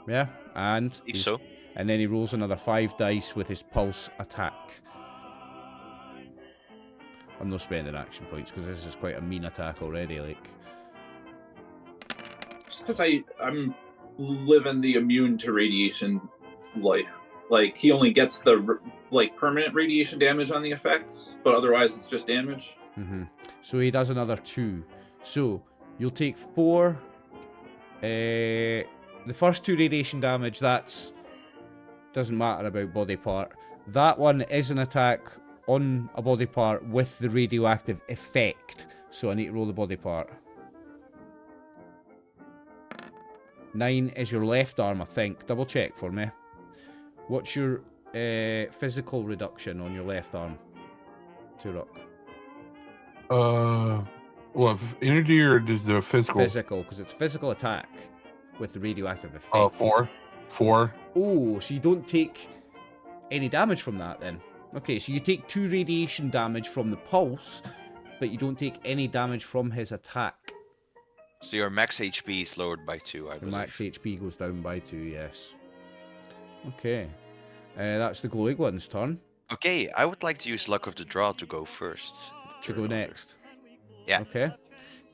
Yeah, and If so. and then he rolls another 5 dice with his pulse attack. I'm not spending action points because this is quite a mean attack already. Like, Just because I'm living the immune to radiation life. Like, he only gets the like permanent radiation damage on the effects, but otherwise it's just damage. So he does another 2. So you'll take 4. The first 2 radiation damage, that's doesn't matter about body part. That one is an attack on a body part with the radioactive effect. So I need to roll the body part. 9 is your left arm, I think. Double check for me. What's your physical reduction on your left arm? Turok. What, energy or just the physical? Physical, because it's physical attack with the radioactive effect. 4. Oh, so you don't take any damage from that then. Okay, so you take 2 radiation damage from the pulse, but you don't take any damage from his attack. So your max HP is lowered by 2, I The believe. max HP goes down by 2, yes. Okay. That's the glowing one's turn. Okay, I would like to use Luck of the Draw to go first. To go next. Yeah. Okay.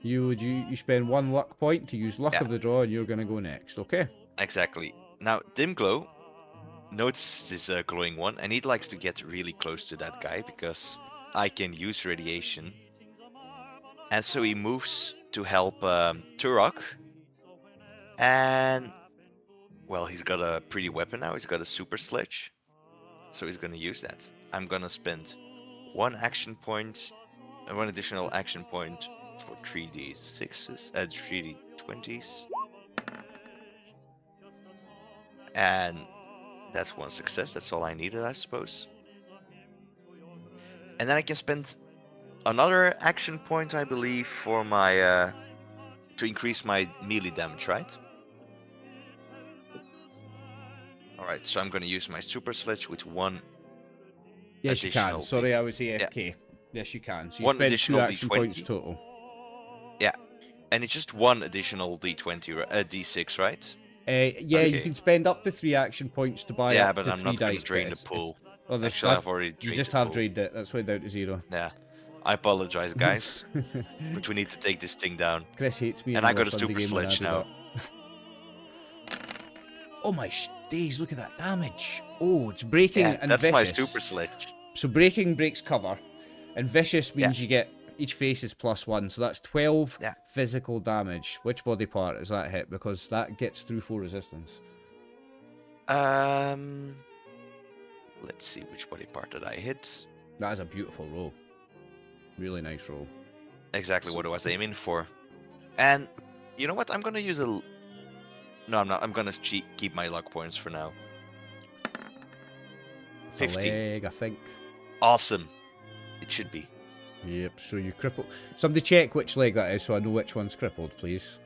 You spend 1 luck point to use Luck Yeah. of the Draw, and you're going to go next. Okay. Exactly. Now, Dim Glow notices this glowing one, and he likes to get really close to that guy because I can use radiation. And so he moves to help Turok. And, well, he's got a pretty weapon now. He's got a super sledge. So he's going to use that. I'm going to spend 1 action point, and 1 additional action point for 3d6s, 3d20s. And that's 1 success. That's all I needed, I suppose. And then I can spend another action point, I believe, for my to increase my melee damage, right? All right, so I'm going to use my super sledge with 1 Yes, you can. additional Sorry, I was AFK. Yes, you can. So you 1 spend 2 additional action D20. points total. And it's just 1 additional D20, D6, right? Yeah, you Okay. can spend up to 3 action points to buy Yeah, up but to I'm 3 not going dice. to drain the but it's- pool. Oh, there's Actually, that- I've already You drained just the have pool. drained it. That's why down to 0. Yeah, I apologize, guys, but we need to take this thing down. Chris hates me. And in I our got a Sunday super game when I sledge do now. that. Oh my days! Look at that damage. Oh, it's breaking Yeah, and that's vicious. my super sledge. So breaking breaks cover, and vicious means you get each face is +1. So that's 12 Yeah. physical damage. Which body part is that hit? Because that gets through 4 resistance. Let's see which body part did I hit. That is a beautiful roll. Really nice roll. Exactly what I was aiming for. And you know what? I'm gonna use a. No, I'm not. I'm gonna keep my luck points for now. It's 50. a leg, I think. Awesome. It should be. Yep. So you cripple. Somebody check which leg that is, so I know which one's crippled, please.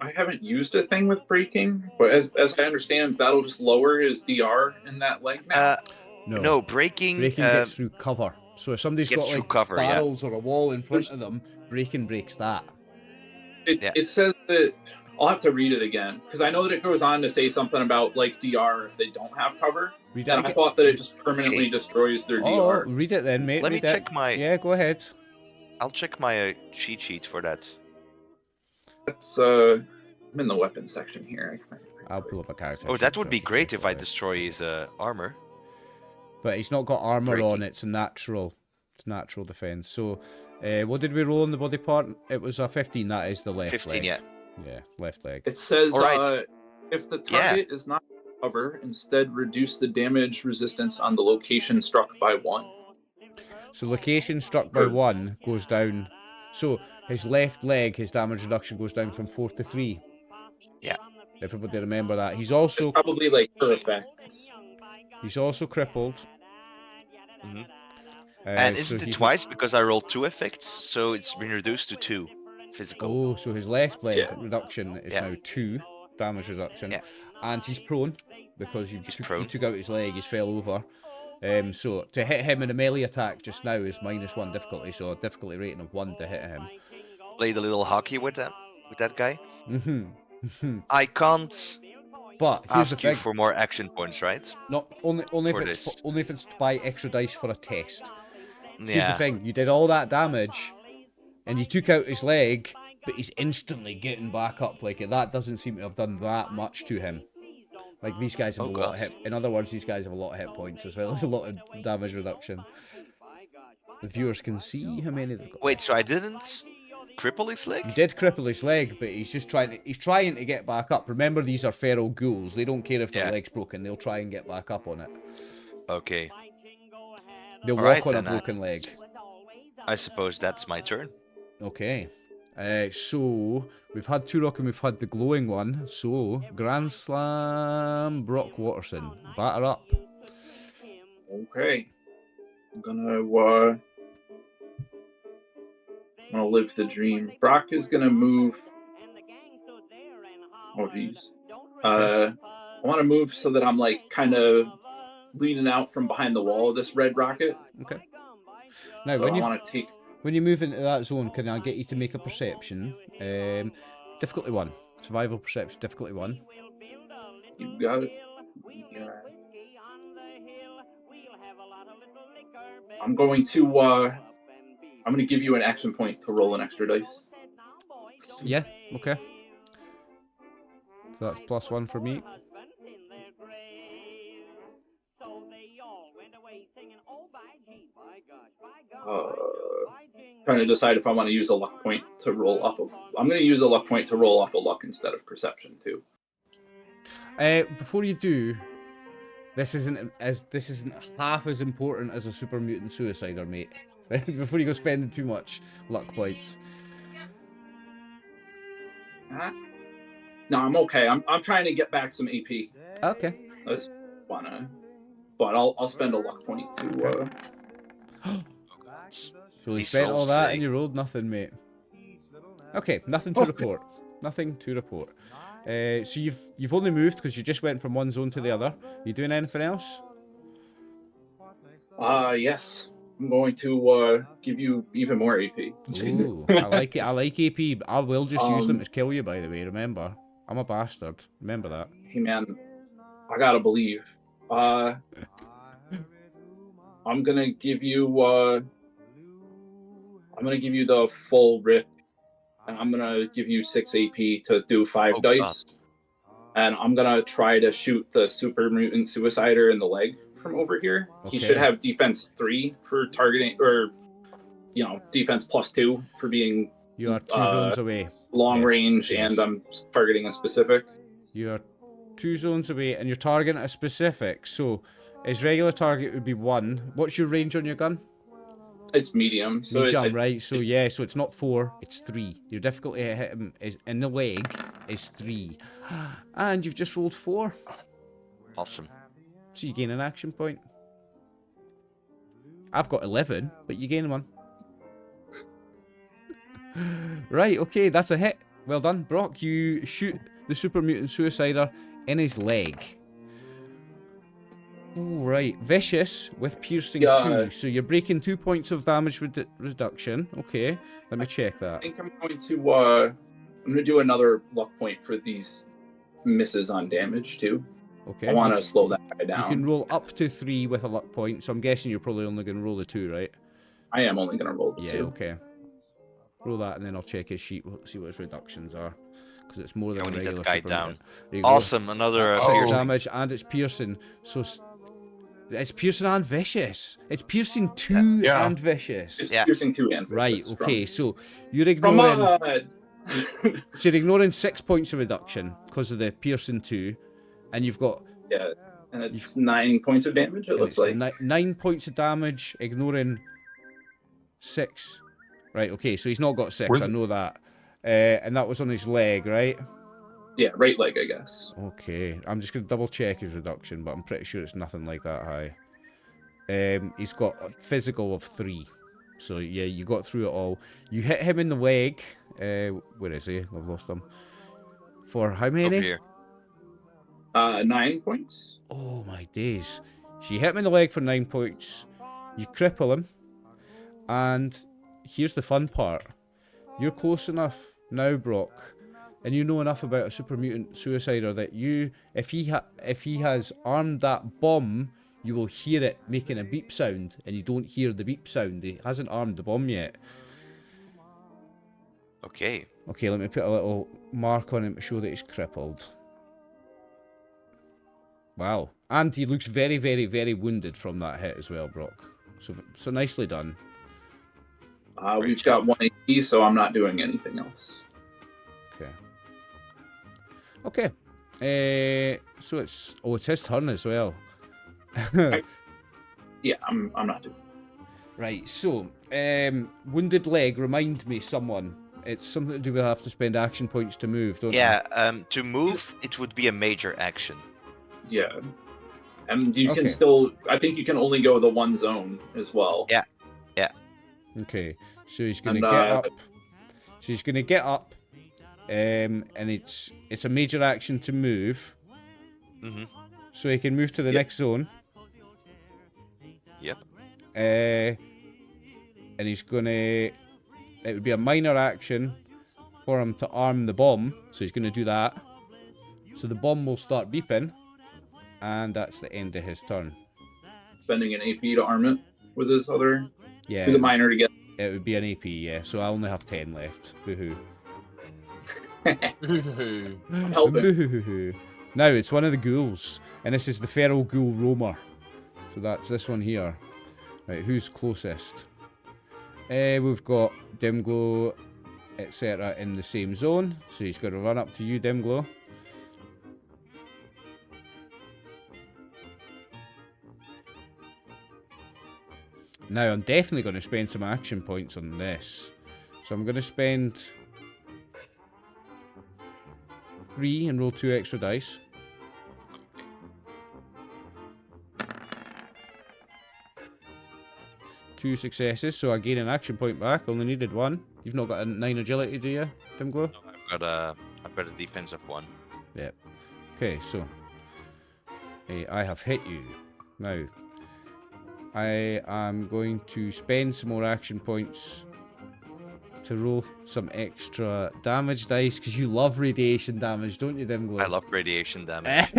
I haven't used a thing with breaking, but as I understand, that'll just lower his DR in that leg now. No, breaking. Breaking gets through cover. So if somebody's gets got through like cover, yeah. barrels or a wall in front of them, breaking breaks that. It says that I'll have to read it again because I know that it goes on to say something about like DR if they don't have cover. Read And it I again. thought that it just permanently destroys their Oh, DR. read it then, mate. Let me read it. check my. Yeah, go ahead. I'll check my cheat sheet for that. That's I'm in the weapon section here. I'll pull up a character. Oh, sheet that so would be can great check if it I out. destroy his armor. But he's not got armor Breaking. on. It's a natural. It's natural defense. So, what did we roll in the body part? It was a 15. That is the left 15, leg. yeah. Yeah, left leg. It says Alright. if the target is not cover, instead reduce the damage resistance on the location struck by 1. So location struck by 1 goes down. So his left leg, his damage reduction goes down from 4 to 3. Yeah. Everybody remember that. He's It's also probably like per effect. crippled. Mhm. Uh, And so isn't it he's- twice because I rolled 2 effects, so it's been reduced to 2 physical. Oh, so his left leg Yeah. reduction is Yeah. now 2 damage reduction. Yeah. and he's prone because you prone. took out his leg. He's fell over. So to hit him in a melee attack just now is -1 difficulty. So a difficulty rating of 1 to hit him. Played a little hockey with that guy. Mhm. I can't But here's the ask you thing: for more action points, right? not only for if it's this. only if it's to buy extra dice for a test. Here's the Yeah. thing: you did all that damage, and you took out his leg, but he's instantly getting back up. Like that doesn't seem to have done that much to him. Like these guys have Oh, a lot of God. hit. In other words, these guys have a lot of hit points as well as a lot of damage reduction. The viewers can see how many they've got. Wait, so I didn't cripple his leg? You did cripple his leg, but he's just trying to get back up. Remember, these are feral ghouls. They don't care if their Yeah. leg's broken. They'll try and get back up on it. Okay. They'll walk Alright, on a then, broken leg. I suppose that's my turn. Okay. So we've had Turok and we've had the glowing one. So Grandslam, Brock Watterson, batter up. Okay. I'm gonna live the dream. Brock is gonna move. Oh jeez. I want to move so that I'm like kind of leaning out from behind the wall of this red rocket. Okay. Now So I want to take. when you move into that zone, can I get you to make a perception? Difficulty 1. Survival perception, difficulty 1. You got it. Yeah. I'm going to give you an action point to roll an extra dice. Yeah, okay. So that's +1 for me. Trying to decide if I want to use a luck point to roll off of. I'm going to use a luck point to roll off of luck instead of perception too. Before you do, this isn't half as important as a super mutant suicider, mate. Before you go spending too much luck points. No, I'm okay. I'm trying to get back some AP. Okay. That's wanna, but I'll spend a luck point to. So you These spent all rolls that today. and you rolled nothing, mate. Okay, nothing to report. Nothing to report. So you've only moved because you just went from one zone to the other. You doing anything else? Yes. I'm going to give you even more AP. Ooh, I like it. I like AP. But I will just use them Um, to kill you, by the way. Remember, I'm a bastard. Remember that. Hey man, I gotta believe. I'm gonna give you. I'm gonna give you the full rip, and I'm gonna give you 6 AP to do 5 Oh, dice. And I'm gonna try to shoot the super mutant suicider in the leg from over here. He should Okay. have defense 3 for targeting, or defense +2 for being You are 2 zones away. long Yes, range, yes. and I'm targeting a specific. You are 2 zones away, and you're targeting a specific. So his regular target would be 1. What's your range on your gun? It's medium, so Medium, right? So yeah, so it's not 4, it's 3. Your difficulty to hit him is in the leg is 3, and you've just rolled 4. Awesome. So you gain an action point. I've got 11, but you gain 1. Right, okay, that's a hit. Well done, Brock. You shoot the super mutant suicider in his leg. Ooh, right, vicious with piercing 2. So you're breaking 2 points of damage reduction. Okay, let me check I that. think I'm going to do another luck point for these misses on damage too. Okay. I want to slow that guy down. You can roll up to 3 with a luck point, so I'm guessing you're probably only going to roll the 2, right? I am only going to roll the Yeah, 2. okay. Roll that, and then I'll check his sheet, see what his reductions are. Because it's more Yeah, than we a need regular that guy super down. mutant. There you go. Awesome. Another 6 piercing. damage, and it's piercing. So it's piercing and vicious. It's piercing 2 and vicious. It's Yeah. piercing 2 and Right, vicious okay, so you're From ignoring... So you're ignoring 6 points of reduction because of the piercing 2, and you've got... yeah, and it's 9 points of damage, it looks like. 9 points of damage, ignoring 6. Right, okay, so he's not got 6, I know that. And that was on his leg, right? Yeah, right leg, I guess. Okay, I'm just going to double check his reduction, but I'm pretty sure it's nothing like that high. He's got a physical of 3. So yeah, you got through it all. You hit him in the leg. Where is he? I've lost him. For how many? Over here. 9 points. Oh my days. So you hit him in the leg for 9 points. You cripple him. And here's the fun part. You're close enough now, Brock, and you know enough about a super mutant suicider that if he has armed that bomb, you will hear it making a beep sound, and you don't hear the beep sound. He hasn't armed the bomb yet. Okay. Okay, let me put a little mark on him to show that he's crippled. Wow. And he looks very, very, very wounded from that hit as well, Brock. So nicely done. We've got 1 AP, so I'm not doing anything else. Okay. So it's his turn as well. Yeah, I'm not doing. Right. So, wounded leg. Remind me, someone. It's something to do with have to spend action points to move, don't Yeah. To move, it would be a major action. Yeah, and you Okay. can still. I think you can only go the one zone as well. Yeah. Okay. So he's gonna And, get up. So he's gonna get up. And it's a major action to move. Mm-hmm. So he can move to the Yep. next zone. Yep. And he's gonna. It would be a minor action for him to arm the bomb. So he's gonna do that. So the bomb will start beeping, and that's the end of his turn. Spending an AP to arm it with his other. Yeah. Is it minor to get? It would be an AP, yeah. So I only have 10 left. Boo-hoo. I'm helping. Boo-hoo-hoo-hoo. Now it's one of the ghouls, and this is the feral ghoul roamer. So that's this one here. Right, who's closest? We've got Dimglow, etc. in the same zone. So he's got to run up to you, Dimglow. Now I'm definitely going to spend some action points on this. So I'm going to spend 3 and roll 2 extra dice. Two successes, so I gain an action point back. Only needed 1. You've not got a 9 agility, do you, Dimglow? I've got a defensive 1. Yep. Okay, so I have hit you. Now I am going to spend some more action points to roll some extra damage dice, because you love radiation damage, don't you, Dimglow? I love radiation damage.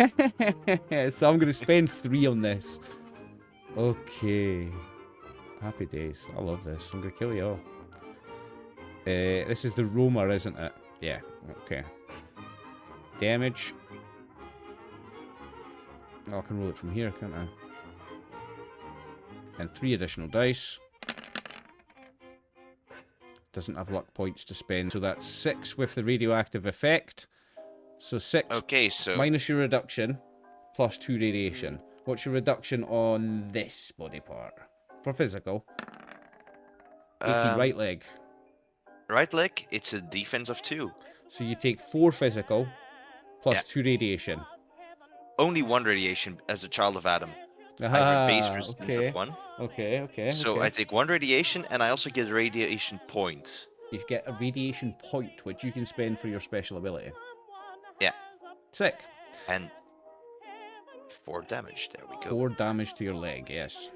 So I'm going to spend 3 on this. Okay. Happy days. I love this. I'm going to kill you all. This is the roamer, isn't it? Yeah. Okay. Damage. Oh, I can roll it from here, can't I? And 3 additional dice. Doesn't have luck points to spend, so that's 6 with the radioactive effect. So 6 Okay, so minus your reduction, plus 2 radiation. What's your reduction on this body part? For physical. 18 right leg. right leg, it's a defense of 2. So you take 4 physical, plus Yeah. 2 radiation. Only 1 radiation as a child of Adam. I have a base resistance okay. of 1. Okay. So I take 1 radiation, and I also get radiation points. You get a radiation point, which you can spend for your special ability. Yeah. Sick. And 4 damage. There we go. 4 damage to your leg, yes.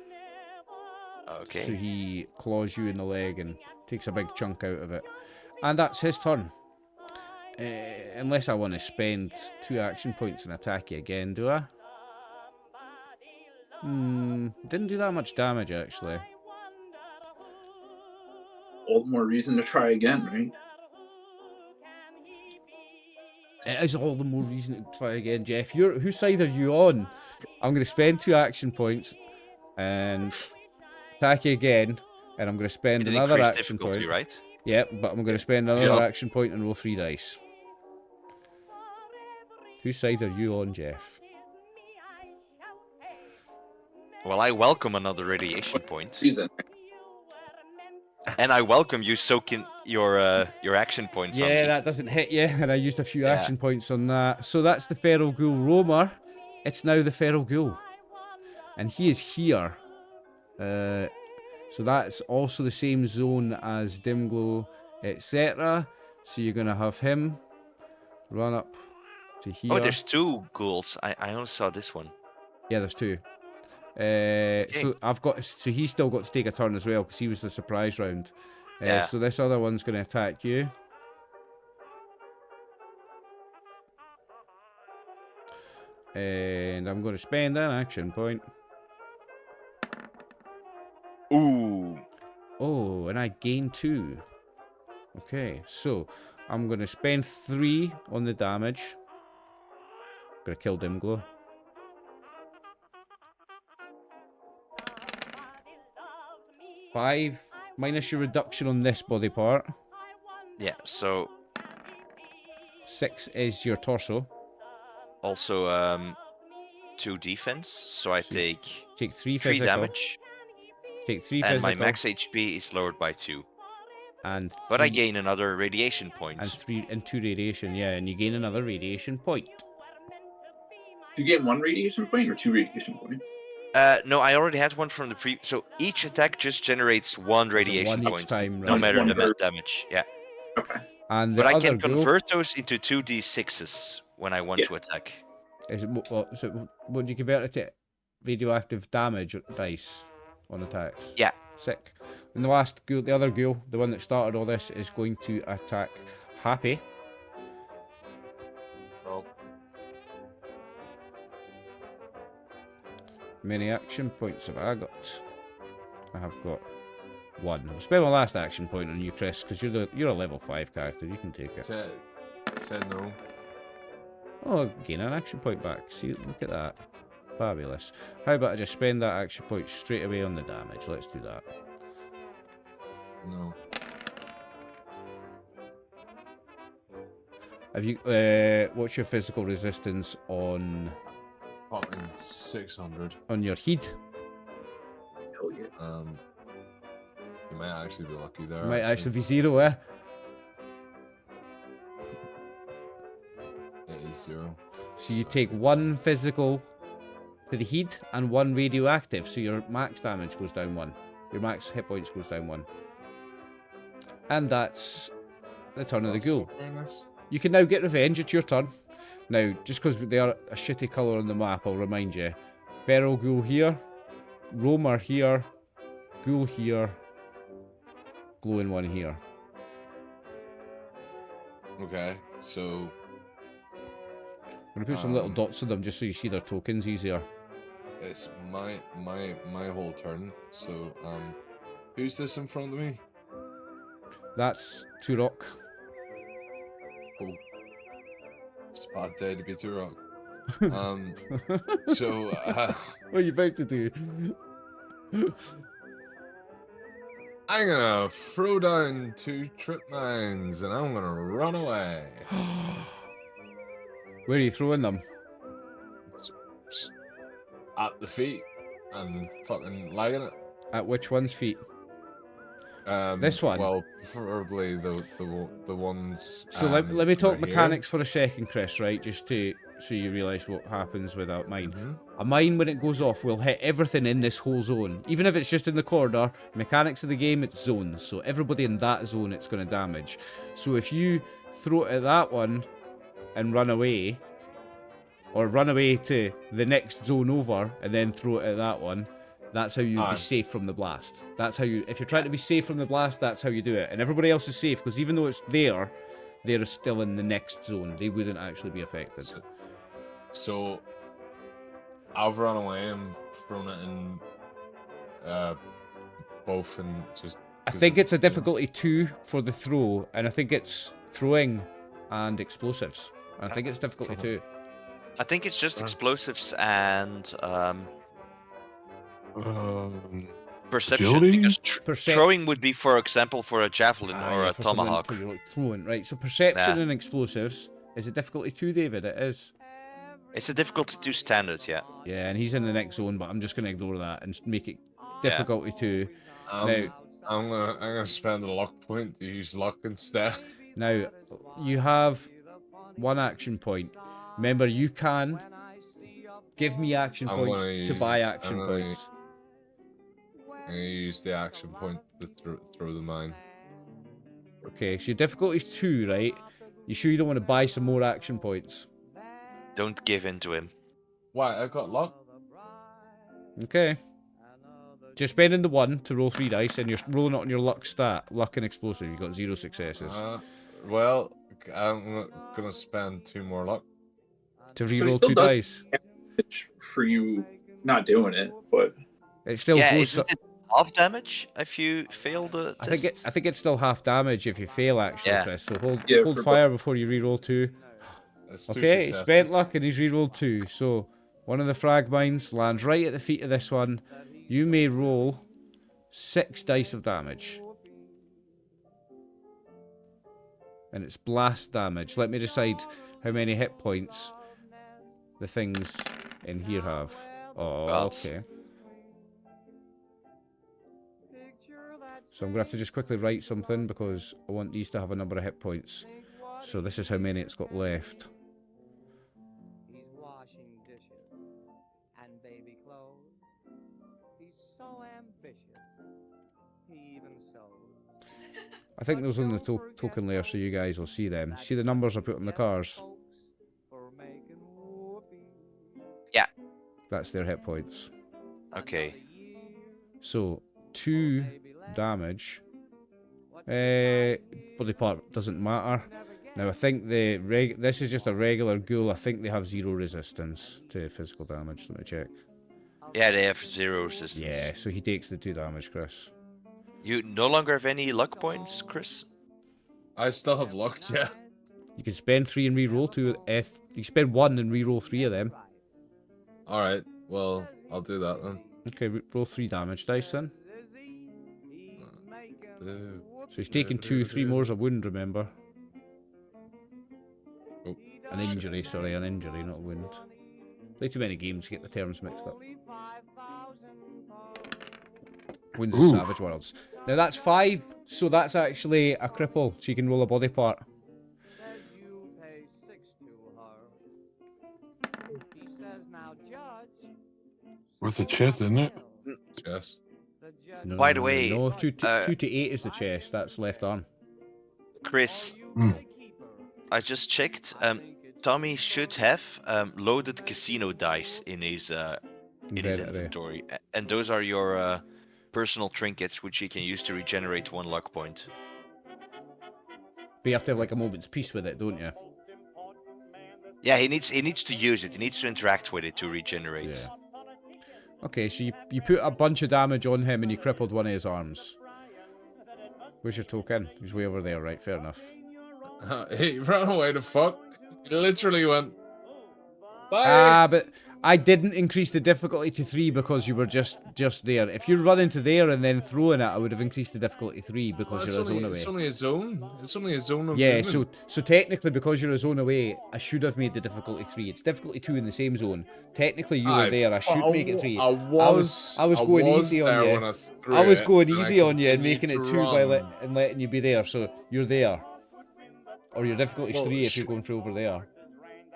Okay. So he claws you in the leg and takes a big chunk out of it. And that's his turn. Unless I want to spend 2 action points and attack you again, do I? Didn't do that much damage, actually. All the more reason to try again, right? It is all the more reason to try again, Jeff. Whose side are you on? I'm going to spend 2 action points and attack you again, and I'm going to spend It another increased action difficulty, point. right? Yep, but I'm going to spend another Yep. action point and roll 3 dice. Whose side are you on, Jeff? Well, I welcome another radiation point, Reason. and I welcome you soaking your action points on Yeah, me. that doesn't hit you, and I used a few Yeah. action points on that. So that's the feral ghoul roamer. It's now the feral ghoul, and he is here. So that's also the same zone as Dimglow, etc. So you're gonna have him run up to here. Oh, there's 2 ghouls. I only saw this one. Yeah, there's 2. So I've got. So he's still got to take a turn as well because he was the surprise round. Yeah. So this other one's going to attack you. And I'm going to spend an action point. Ooh. Oh, and I gain 2. Okay, so I'm going to spend 3 on the damage. Gonna kill Dimglow. Five minus your reduction on this body part. Yeah, so 6 is your torso. also 2 defense, so I So take Take 3 3 physical. damage, Take 3 and physical. my max HP is lowered by 2. And But I 3 gain another radiation point. and 3 and 2 radiation, yeah, and you gain another radiation point. Do you get 1 radiation point or 2 radiation points? No, I already had one from the pre. So each attack just generates 1 radiation one each point, time, no right? matter One the per- damage. Yeah, Okay. And the but I other can ghoul convert those into 2d6s when I want Yes. to attack. is so would you convert it to radioactive damage dice on attacks? Yeah. Sick. And the last ghoul, the other ghoul, the one that started all this, is going to attack Happy. Well, How many action points have I got? I have got 1. I'll spend my last action point on you, Chris, because you're a level 5 character. You can take it. said no. Oh, gain an action point back. See, look at that. Fabulous. How about I just spend that action point straight away on the damage? Let's do that. No. Have you? What's your physical resistance on Fucking 600. your heat? Hell yeah. You might actually be lucky there. Might actually be 0, eh? It is 0. So you take 1 physical to the heat and 1 radioactive, so your max damage goes down 1. Your max hit points goes down 1. And that's the turn of the ghoul. You can now get revenge. It's your turn. Now, just because they are a shitty colour on the map, I'll remind you. Feral Ghoul here, Roamer here, Ghoul here, glowing one here. Okay, so I'm going to put some little dots on them just so you see their tokens easier. it's my whole turn. So who's this in front of me? That's Turok. Oh, it's a bad day to be Turok. So What are you about to do? I'm gonna throw down 2 trip mines and I'm gonna run away. Where are you throwing them? Just at the feet and fucking lagging it. At which one's feet? This one? Well, preferably the ones. So let me talk right here. mechanics for a second, Chris, right? Just to so you realise what happens with a mine. Mhm. A mine, when it goes off, will hit everything in this whole zone. Even if it's just in the corridor, mechanics of the game, it's zones. So everybody in that zone, it's going to damage. So if you throw it at that one and run away, or run away to the next zone over and then throw it at that one, that's how you be safe from the blast. That's how you, if you're trying to be safe from the blast, that's how you do it. And everybody else is safe, because even though it's there, they're still in the next zone. They wouldn't actually be affected. So I've run away and thrown it in both and just. I think it's a difficulty 2 for the throw, and I think it's throwing and explosives. And I think it's difficulty 2. I think it's just explosives and perception, agility? because Percep- throwing would be, for example, for a javelin or yeah, a for something tomahawk. for your throwing, right? So perception Nah. and explosives is a difficulty 2, David. It is. It's a difficulty 2 standard, yeah. Yeah, and he's in the next zone, but I'm just going to ignore that and make it difficulty 2. Now, I'm gonna spend a luck point to use luck instead. Now, you have 1 action point. Remember, you can give me action I'm points gonna to buy use- action I'm gonna- points. I'm gonna use the action point to throw the mine. Okay, so your difficulty's 2, right? You sure you don't want to buy some more action points? Don't give in to him. Why? I got luck. Okay. Just spending the 1 to roll 3 dice, and you're rolling it on your luck stat. Luck and explosive. You got 0 successes. Well, I'm gonna spend 2 more luck. To So he reroll still 2 does dice. damage for you not doing it, but It still Yeah, goes. isn't it half damage if you fail the test? I think it's still half damage if you fail, actually, Yeah. Chris. So Yeah, hold for fire before you reroll 2. It's 2 Okay, he successes. spent luck and he's rerolled 2. So one of the frag mines lands right at the feet of this one. You may roll 6 dice of damage. And it's blast damage. Let me decide how many hit points the things in here have. Oh, God. okay. So I'm going to have to just quickly write something because I want these to have a number of hit points. So this is how many it's got left. He's washing dishes and baby clothes. He's so ambitious. He even sews. I think those on the token layer so you guys will see them. See the numbers I put on the cars? Yeah. That's their hit points. Okay. So 2 damage. Body part doesn't matter. Now I think this is just a regular ghoul. I think they have 0 resistance to physical damage. Let me check. Yeah, they have 0 resistance. Yeah, so he takes the 2 damage, Chris. You no longer have any luck points, Chris? I still have luck, yeah. You can spend 3 and re-roll 2. You can spend 1 and re-roll 3 of them. Alright, well, I'll do that then. Okay, roll 3 damage dice then. So he's taking 2, 3 more's a wound, remember? Oh, an injury, sorry, an injury, not a wound. Play too many games to get the terms mixed up. Wounds is Savage Worlds. Now that's 5, so that's actually a cripple, so you can roll a body part. Where's the chest, isn't it? chest. No, By the way, no, 2 to 8 is the chest, that's left arm. Chris, I just checked. Tommy should have loaded casino dice in his inventory, and those are your personal trinkets, which he can use to regenerate 1 luck point. But you have to have like a moment's peace with it, don't you? Yeah, he needs to use it. He needs to interact with it to regenerate. Yeah. Okay, so you put a bunch of damage on him and you crippled one of his arms. Where's your token? He's way over there, right? Fair enough. He ran away the fuck. He literally went. Bye. But I didn't increase the difficulty to 3 because you were just there. If you're running to there and then throwing it, I would have increased the difficulty 3 because you're a zone away. It's only a zone. It's only a zone of Yeah, movement. so technically because you're a zone away, I should have made the difficulty 3. It's difficulty 2 in the same zone. Technically you were there, I should make it 3. I was going easy on you. I was going easy on you and making it 2 by letting you be there, so you're there. Or your difficulty's 3 if you're going through over there.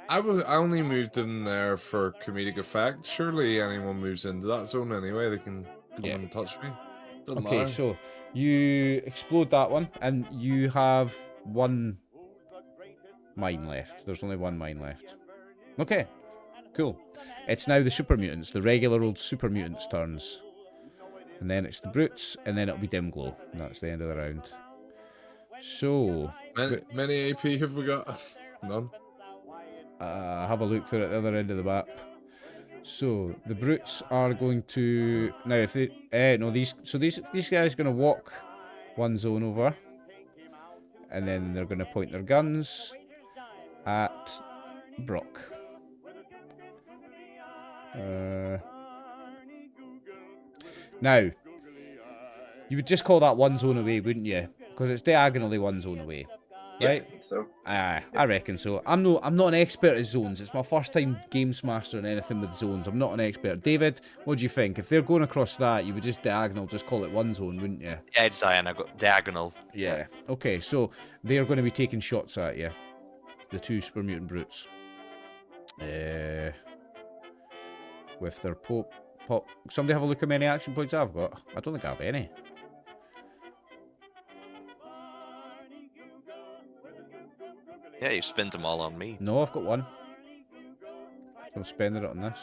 I only moved them there for comedic effect. Surely anyone moves into that zone anyway, they can come and touch me. Doesn't matter. So you explode that one, and you have 1 mine left. There's only 1 mine left. Okay, cool. It's now the super mutants, the regular old super mutants' turns. And then it's the brutes, and then it'll be dim glow. And that's the end of the round. So Many AP have we got? None. Have a look through at the other end of the map. So the brutes are going to now if they no these guys are going to walk 1 zone over, and then they're going to point their guns at Brock. Now you would just call that 1 zone away, wouldn't you? Because it's diagonally 1 zone away. Right? Yeah, so I reckon so. I'm not an expert at zones. It's my first time games mastering anything with zones. I'm not an expert. David, what do you think? If they're going across that, you would just diagonal, just call it 1 zone, wouldn't you? Yeah, it's diagonal. Yeah. Okay, so they're going to be taking shots at you. The 2 super mutant brutes. With their pop. Somebody have a look at how many action points I've got. I don't think I have any. Yeah, you spent them all on me. No, I've got 1. I'm spending it on this.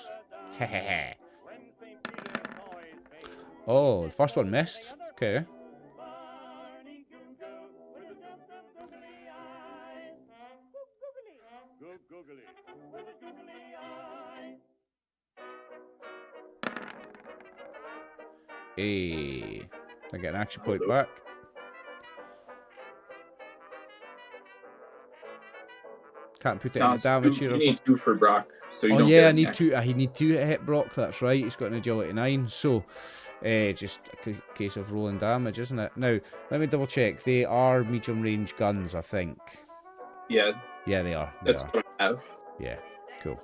Hehehe. Oh, the first one missed. Okay. Hey, I get an action point back. Can't put it No, into it's damage two, here. you need 2 for Brock, so you Oh don't yeah, get I need any 2. I need 2 to hit Brock. That's right. He's got an agility 9. So, just a case of rolling damage, isn't it? Now, let me double check. They are medium range guns, I think. Yeah, Yeah, they are. They that's are. what I have. Yeah, cool.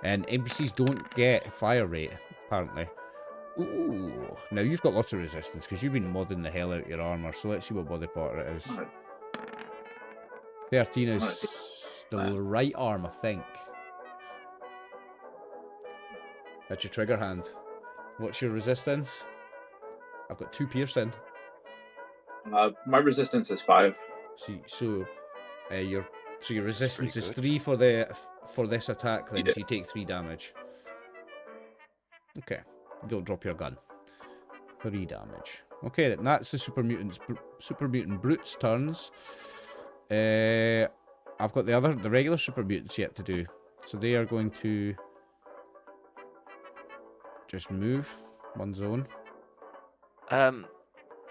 And NPCs don't get fire rate, apparently. Ooh. Now, you've got lots of resistance because you've been modding the hell out of your armor. So let's see what body part it is. 13 is the right arm, I think. That's your trigger hand. What's your resistance? I've got 2 piercing. My resistance is 5. So your resistance is good. 3 for this attack. Then Yeah. so you take 3 damage. Okay, don't drop your gun. 3 damage. Okay, then that's the super mutant brutes turns. I've got the regular super mutants yet to do. So they are going to just move one zone.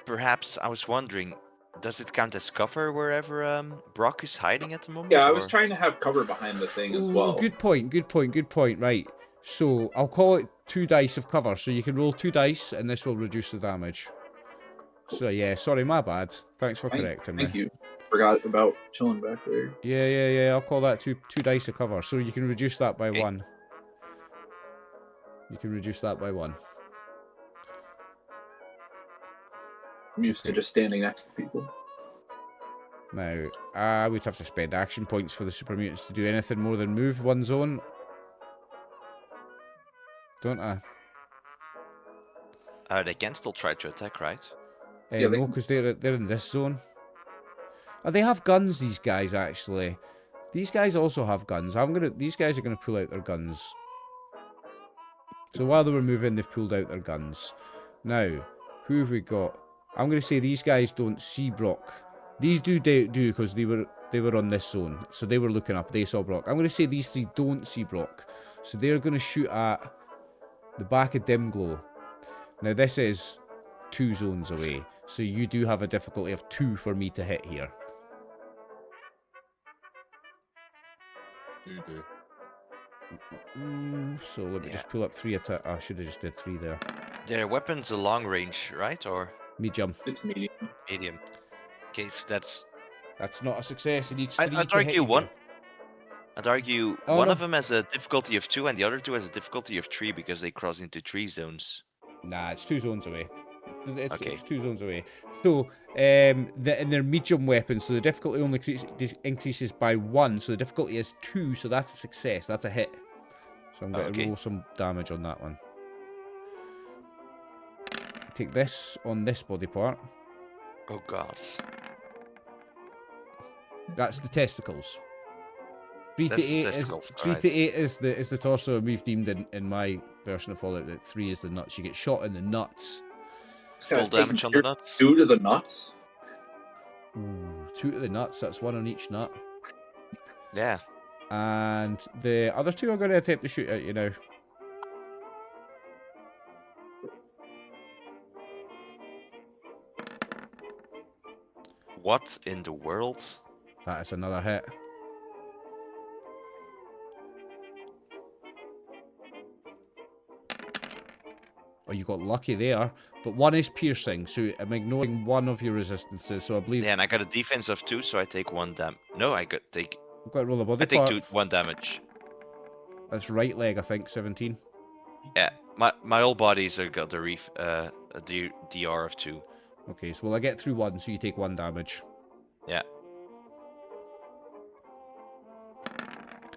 Perhaps I was wondering, does it count as cover wherever Brock is hiding at the moment? Yeah, I was or- trying to have cover behind the thing as Ooh, well. Good point. Right. So I'll call it 2 dice of cover. So you can roll 2 dice, and this will reduce the damage. So yeah, sorry, my bad. Thanks for correcting me. Thank you. Forgot about chilling back there. Yeah. I'll call that two dice of cover. So you can reduce that by Okay. 1. You can reduce that by 1. I'm used to just standing next to people. Now, I would have to spend action points for the super mutants to do anything more than move 1 zone. Don't I? They can still try to attack, right? Yeah, they No, can- because they're in this zone. Oh, they have guns, these guys, actually. These guys also have guns. These guys are gonna pull out their guns. So while they were moving, they've pulled out their guns. Now, who have we got? I'm gonna say these guys don't see Brock. These do because they were on this zone, so they were looking up. They saw Brock. I'm gonna say these 3 don't see Brock, so they're gonna shoot at the back of Dimglow. Now this is 2 zones away, so you do have a difficulty of 2 for me to hit here. Do. So let me Yeah. just pull up 3 attack. I should have just did 3 there. Their weapons are long range, right? Or Medium. It's medium. medium? Okay, so that's... That's not a success. He needs 3 I'd to hit argue you. one. I'd argue Oh, one no. of them has a difficulty of 2 and the other 2 has a difficulty of 3 because they cross into 3 zones. Nah, it's 2 zones away. Okay. It's 2 zones away. So, and they're medium weapons, so the difficulty only increases by 1. So the difficulty is 2, so that's a success. That's a hit. So I'm going to Okay. roll some damage on that one. Take this on this body part. Oh god. That's the testicles. 3 That's to the 8 testicles, is 3 to 8 is the torso, and we've deemed in my version of Fallout that 3 is the nuts. You get shot in the nuts. This Full guy's damage taking on the nuts. 2 to the nuts. Ooh, 2 to the nuts. That's 1 on each nut. Yeah. And the other 2 are going to attempt to shoot at you now. What in the world? That is another hit. Oh, you got lucky there. But 1 is piercing, so I'm ignoring 1 of your resistances. So I believe Yeah, and I got a defense of 2, so I take 1 No, I've got to roll a body I take part. 1 damage. That's right leg, I think, 17. Yeah, my whole body's got a DR of 2. Okay, so will I get through 1, so you take 1 damage. Yeah.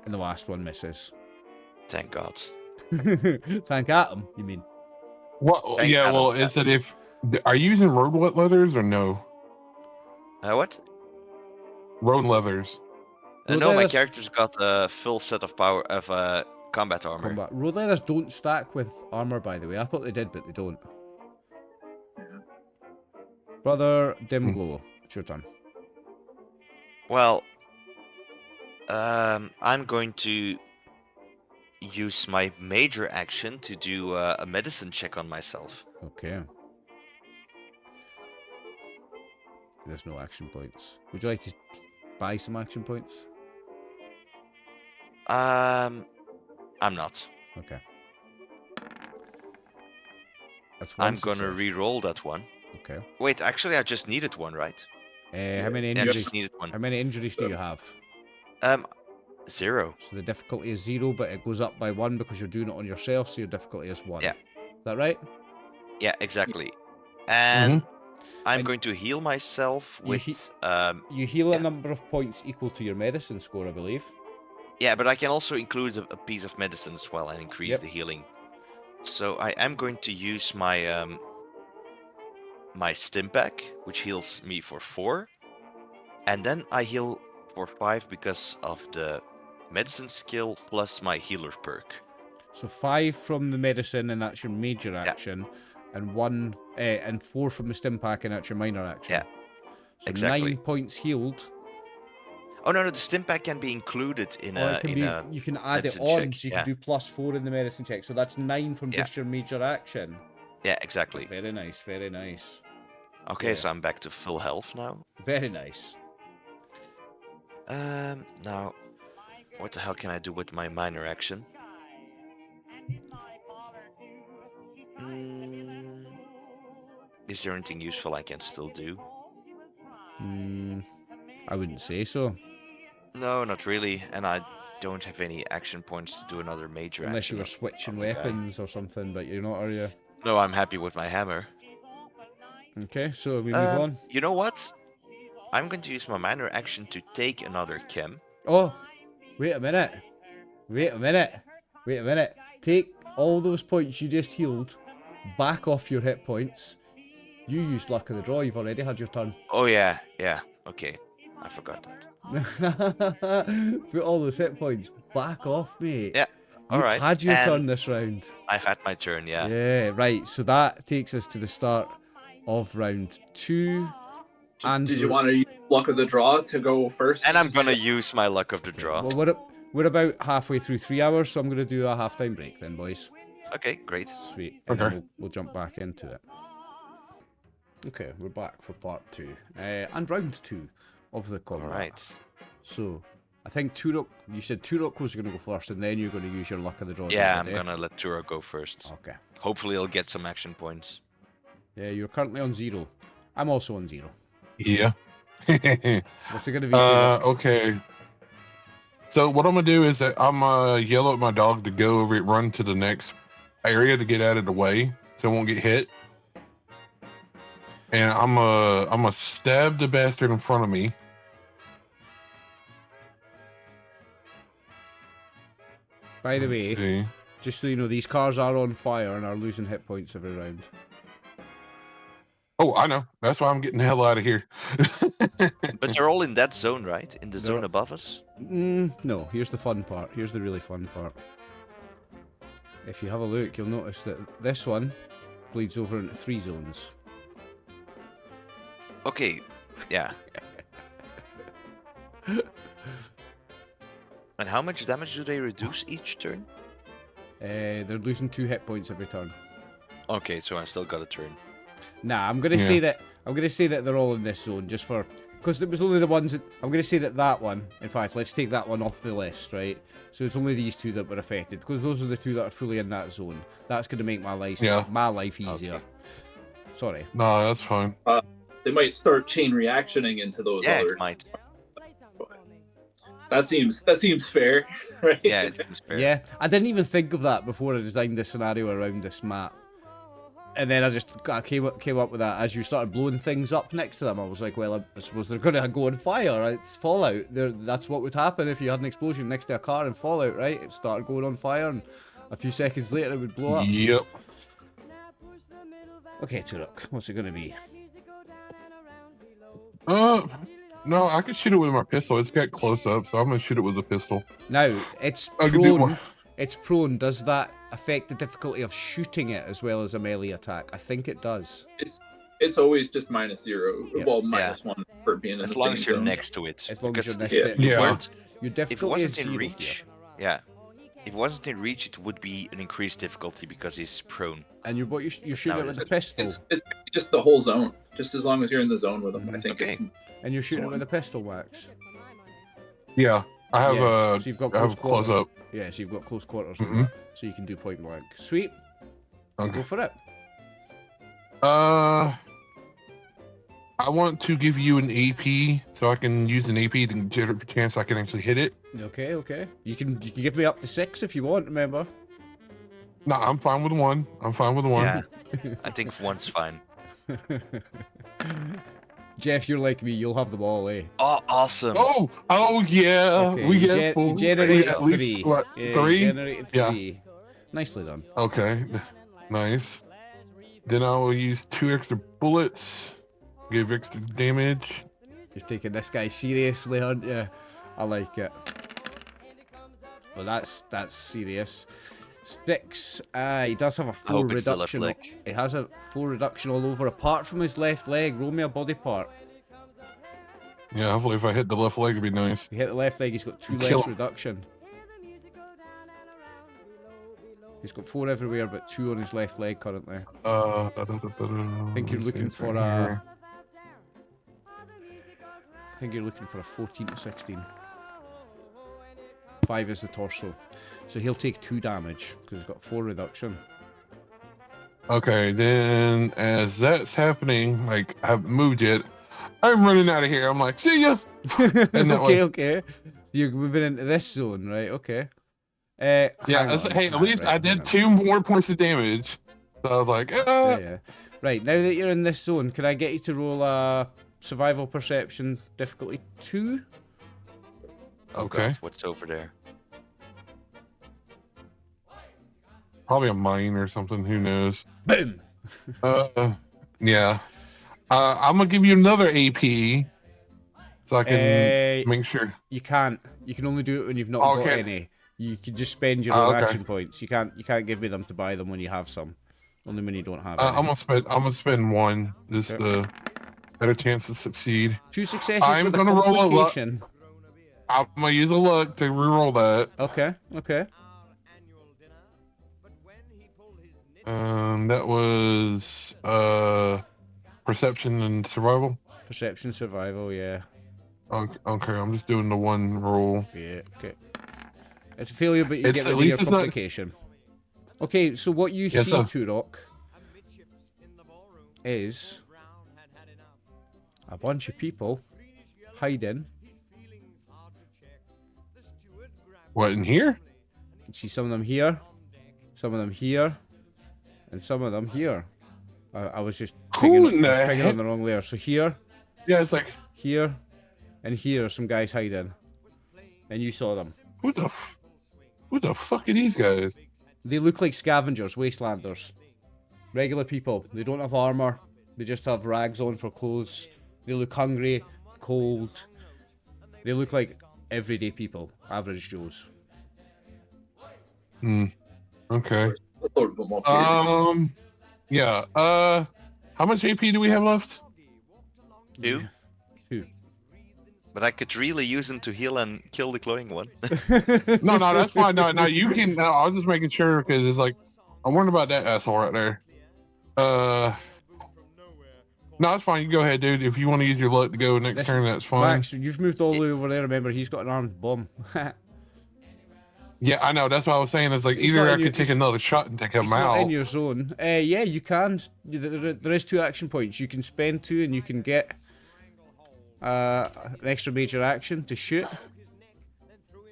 And the last one misses. Thank God. Thank Atom, you mean? Well, Thank yeah. Adam. Well, is it if are you using road leathers or no? What? Road leathers. Road No, my leathers- character's got a full set of power of combat armor. Combat. Road leathers don't stack with armor, by the way. I thought they did, but they don't. Brother Dimglow, it's your turn. Well, I'm going to use my major action to do a medicine check on myself. Okay. There's no action points. Would you like to buy some action points? I'm not. Okay. That's one I'm gonna success. re-roll that one. Okay. Wait, actually, I just needed one, right? How many Yeah, I injuries? just needed one. How many injuries do you have? 0. So the difficulty is 0, but it goes up by 1 because you're doing it on yourself, so your difficulty is 1. Yeah. Is that right? Yeah, exactly. And I'm And going to heal myself you with You heal Yeah. a number of points equal to your medicine score, I believe. yeah, but I can also include a piece of medicine as well and increase Yep. the healing. So I am going to use my my stim pack, which heals me for 4, and then I heal for 5 because of the medicine skill plus my healer perk. So 5 from the medicine, and that's your major action, and 1 and 4 from the stim pack, and that's your minor action. Yeah, So exactly. 9 points healed. Oh no, the stim pack can be included in Or a it can in be, a you can add it medicine on, check, so you yeah. can do +4 in the medicine check. So that's 9 from Yeah. just your major action. Yeah, exactly. Very nice, very nice. Okay, Yeah. so I'm back to full health now. Very nice. Now, what the hell can I do with my minor action? Is there anything useful I can still do? I wouldn't say so. No, not really, and I don't have any action points to do another major Unless action. you were on- switching on the guy. weapons or something, but you're not, are you? No, I'm happy with my hammer. Okay, so we move on. You know what? I'm going to use my minor action to take another chem. Oh, wait a minute. Wait a minute. Wait a minute. Take all those points you just healed, back off your hit points. You used luck of the draw. You've already had your turn. Oh yeah, okay. I forgot that. Put all those hit points back off, mate. Yeah, You've alright. had your and turn this round. I've had my turn, yeah. Yeah, right. So that takes us to the start of round 2. And Did you want to use luck of the draw to go first? And I'm gonna use my luck of the draw. Well, we're about halfway through 3 hours, so I'm going to do a half-time break then, boys. Okay, great. Sweet. And then Okay. we'll jump back into it. Okay, we're back for part 2. And round 2 of the combat. Alright. So, I think Turok, you said Turok was going to go first, and then you're going to use your luck of the draw. Yeah, I'm didn't you? gonna let Tura go first. Okay. Hopefully he'll get some action points. Yeah, you're currently on 0. I'm also on 0. Yeah. What's it going to be, Turok? Okay. So what I'm gonna do is that I'm gonna yell at my dog to go over it, run to the next area to get out of the way, so it won't get hit. And I'm gonna stab the bastard in front of me. By the way, See. just so you know, these cars are on fire and are losing hit points every round. Oh, I know. That's why I'm getting the hell out of here. But they're all in that zone, right? In the They're zone all- above us? No, here's the fun part. Here's the really fun part. If you have a look, you'll notice that this one bleeds over into 3 zones. Okay, yeah. And how much damage do they reduce each turn? They're losing 2 hit points every turn. Okay, so I still got a turn. Nah, I'm gonna say that they're all in this zone just for because it was only the ones that I'm gonna say that one. In fact, let's take that one off the list, right? So it's only these 2 that were affected because those are the 2 that are fully in that zone. That's gonna make my life easier. Okay. Sorry. No, that's fine. They might start chain reactioning into those Yeah, other. it might. That seems fair, right? Yeah, it seems fair. Yeah, I didn't even think of that before I designed the scenario around this map. And then I came up with that as you started blowing things up next to them. I was like, well, I suppose they're going to go on fire. It's Fallout. That's what would happen if you had an explosion next to a car in Fallout, right? It started going on fire, and a few seconds later it would blow up. Yep. Okay, Turok, what's it going to be? No, I can shoot it with my pistol. It's got close up, so I'm gonna shoot it with a pistol. Now, it's I can do prone. one. It's prone. Does that affect the difficulty of shooting it as well as a melee attack? I think it does. It's always just -0. Yep. Well, -1 for being in As the long same as you're zone. next to it. As long as Because you're next yeah. to it. Yeah. Your If it difficulty wasn't is in 0 reach, here. yeah. If it wasn't in reach, it would be an increased difficulty because he's prone. And you're shooting Now it it with a is. pistol. It's just the whole zone. Just as long as you're in the zone with them, I think Okay. it's. And you're shooting it Fine. with a pistol, Wax. Yeah, I have Yes, so you've got I have close close quarters. up. Yeah, so you've got close quarters with Mhm. that. So you can do point blank. Sweet. Okay. Go for it. I want to give you an AP so I can use an AP to get a chance I can actually hit it. Okay, okay. You can give me up to 6 if you want, remember? No, I'm fine with 1. I'm fine with 1. Yeah. I think one's fine. Jeff, you're like me, you'll have them all, eh? Oh, awesome. Oh yeah. Okay, We you get full. you we generated get at 3. least what, Yeah, 3? You generated Yeah. 3. Nicely done. Okay, nice. Then I will use 2 extra bullets. Give extra damage. You're taking this guy seriously, aren't you? I like it. Well, that's serious. 6. He does have a 4 hope it's the left reduction. leg. He has a 4 reduction all over, apart from his left leg. Roll me a body part. Yeah, hopefully if I hit the left leg, it'd be nice. If you hit the left leg, he's got 2 Kill less him. reduction. He's got 4 everywhere, but 2 on his left leg currently. I think you're looking for a- I think you're looking for a 14 to 16. 5 is the torso. So he'll take 2 damage, because he's got 4 reduction. Okay, then as that's happening, like I haven't moved yet, I'm running out of here. I'm like, see ya. And that way- okay. So you're moving into this zone, right? Okay. Yeah, hang on. hey, at least Right, I hang did on. 2 more points of damage. So I was like, Yeah. Right, now that you're in this zone, can I get you to roll a survival perception difficulty 2? Oh, Okay. God, what's over there? Probably a mine or something. Who knows? Boom! Yeah. I'm gonna give you another AP, so I can make sure. You can't. You can only do it when you've not got Okay. any. You can just spend your own Okay. action points. You can't give me them to buy them when you have some. Only when you don't have I'm any. gonna spend 1 just Okay. to better chance to succeed. 2 successes I'm with a gonna roll a luck. complication. I'm gonna use a luck to reroll that. Okay, okay. That was perception and survival. Perception, survival, yeah. Okay, I'm just doing the 1 roll. Yeah, okay. It's a failure, but you It's- get at rid of least your it's not- complication. Okay, so what you Yes, see, sir. Turok, is a bunch of people hiding. What, in here? You can see some of them here, some of them here, and some of them here. I was just Who pinging, in the I was pinging on heck? the wrong layer. So here, Yeah, it's like, here, and here are some guys hiding. And you saw them. who the fuck are these guys? They look like scavengers, wastelanders. Regular people. They don't have armor. They just have rags on for clothes. They look hungry, cold. They look like everyday people, average Joes. Okay. A little bit more period. Yeah. How much AP do we have left? 2? 2. But I could really use him to heal and kill the glowing one. No, that's fine. No, you can. No, I was just making sure because it's like I'm worried about that asshole right there. No, it's fine. You go ahead, dude. If you want to use your luck to go next Listen, turn, that's fine. Max, you've moved all the way over there. Remember, he's got an armed bomb. Yeah, I know. That's what I was saying. It's like He's either not I in your- could take another shot and take him It's not out. in your zone. Yeah, you can. There is 2 action points. You can spend 2, and you can get an extra major action to shoot.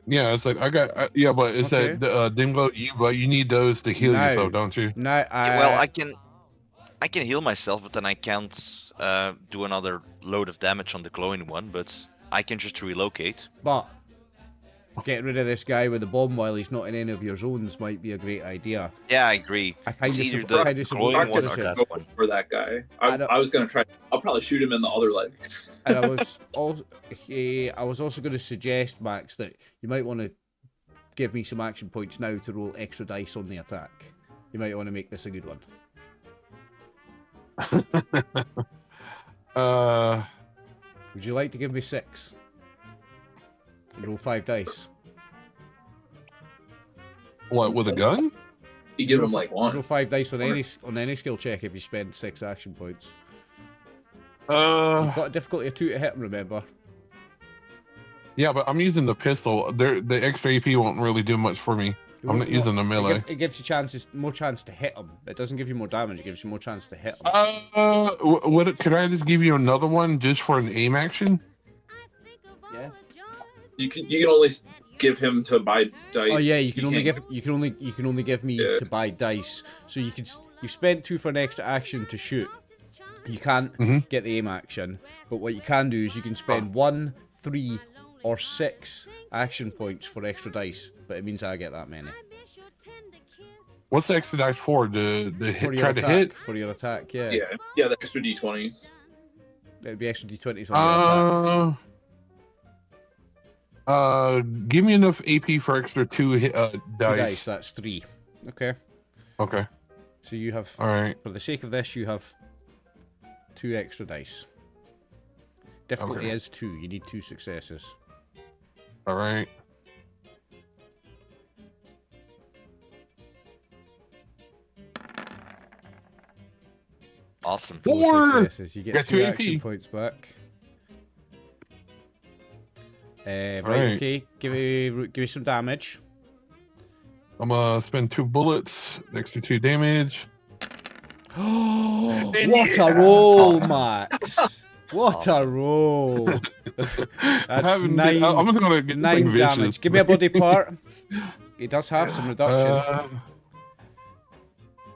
Yeah, it's like I got. Yeah, but it's Okay. that Dimgo. But you need those to heal No. yourself, don't you? Now, Yeah, well, I can heal myself, but then I can't do another load of damage on the glowing one. But I can just relocate. But getting rid of this guy with the bomb while he's not in any of your zones might be a great idea. Yeah, I agree. I kind It's of either the kind of support glowing that one or position. that one. For that guy, I don't- I was gonna try. I'll probably shoot him in the other leg. And I was also going to suggest, Max, that you might want to give me some action points now to roll extra dice on the attack. You might want to make this a good one. Would you like to give me 6? And roll 5 dice. What, with a gun? You give him like Roll one. 5 dice on any skill check if you spend 6 action points. You've got a difficulty of 2 to hit him, remember? Yeah, but I'm using the pistol. The extra AP won't really do much for me. I'm not using the melee. It gives you more chance to hit him. It doesn't give you more damage. It gives you more chance to hit him. Could I just give you another one just for an aim action? Yeah. You can only give him to buy dice. Oh yeah, you can only can't give me Yeah. to buy dice. So you spent 2 for an extra action to shoot. You can't get the aim action, but what you can do is you can spend 1, 3, or 6 action points for extra dice. But it means I get that many. What's the extra dice for? The For hit, your try attack, to hit? for your attack, yeah. Yeah, the extra d20s. It'd be extra d20s on your attack. Give me enough AP for extra 2 hit, 2 dice. dice, that's 3. Okay. Okay. So you have, All right. for the sake of this, you have 2 extra dice. Difficulty Okay. is 2. You need 2 successes. All right. Awesome. 4 4! successes. You get Got 2 2 action AP. points back. Right, Right. okay. Give me some damage. I'm gonna spend 2 bullets, extra 2 damage. What Yeah. a roll, Awesome. Max! What a Awesome. roll! I haven't been- I'm just gonna get this 9 thing vicious. damage. Give me a body part. He does have some reduction.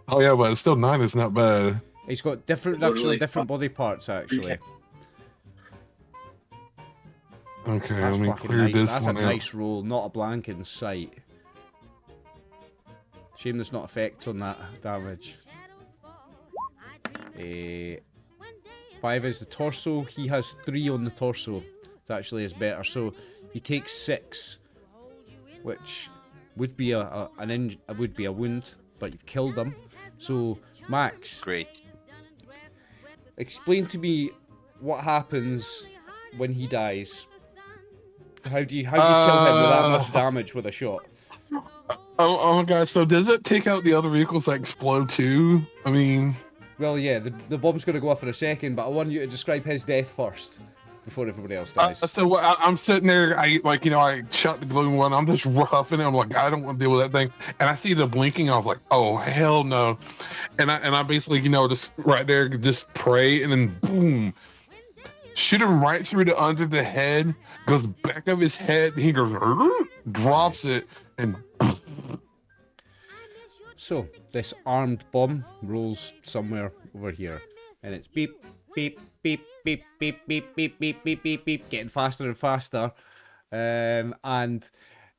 Oh yeah, but it's still 9. It's not bad. He's got different reduction on Literally. different body parts, actually. Okay, That's let me fucking clear nice. this That's a one out. nice roll, not a blank in sight. Shame there's not effects on that damage. 5 is the torso. He has 3 on the torso. It actually is better. So he takes 6, which would be a wound, but you've killed him. So Max, Great. explain to me what happens when he dies. How do you kill him with that much damage with a shot? Oh my god, so does it take out the other vehicles that explode too? I mean, Well, yeah, the bomb's going to go off in a second, but I want you to describe his death first, before everybody else dies. so I'm sitting there, I shot the glowing one, I'm just roughing it, I'm like, I don't want to deal with that thing, and I see the blinking, I was like, oh hell no, and I basically, just right there, just pray, and then boom, shoot him right through the under the head, goes back of his head, and he goes, drops Nice. it, and So, this armed bomb rolls somewhere over here, and it's beep, beep, beep, beep, beep, beep, beep, beep, beep, beep, beep, getting faster and faster. And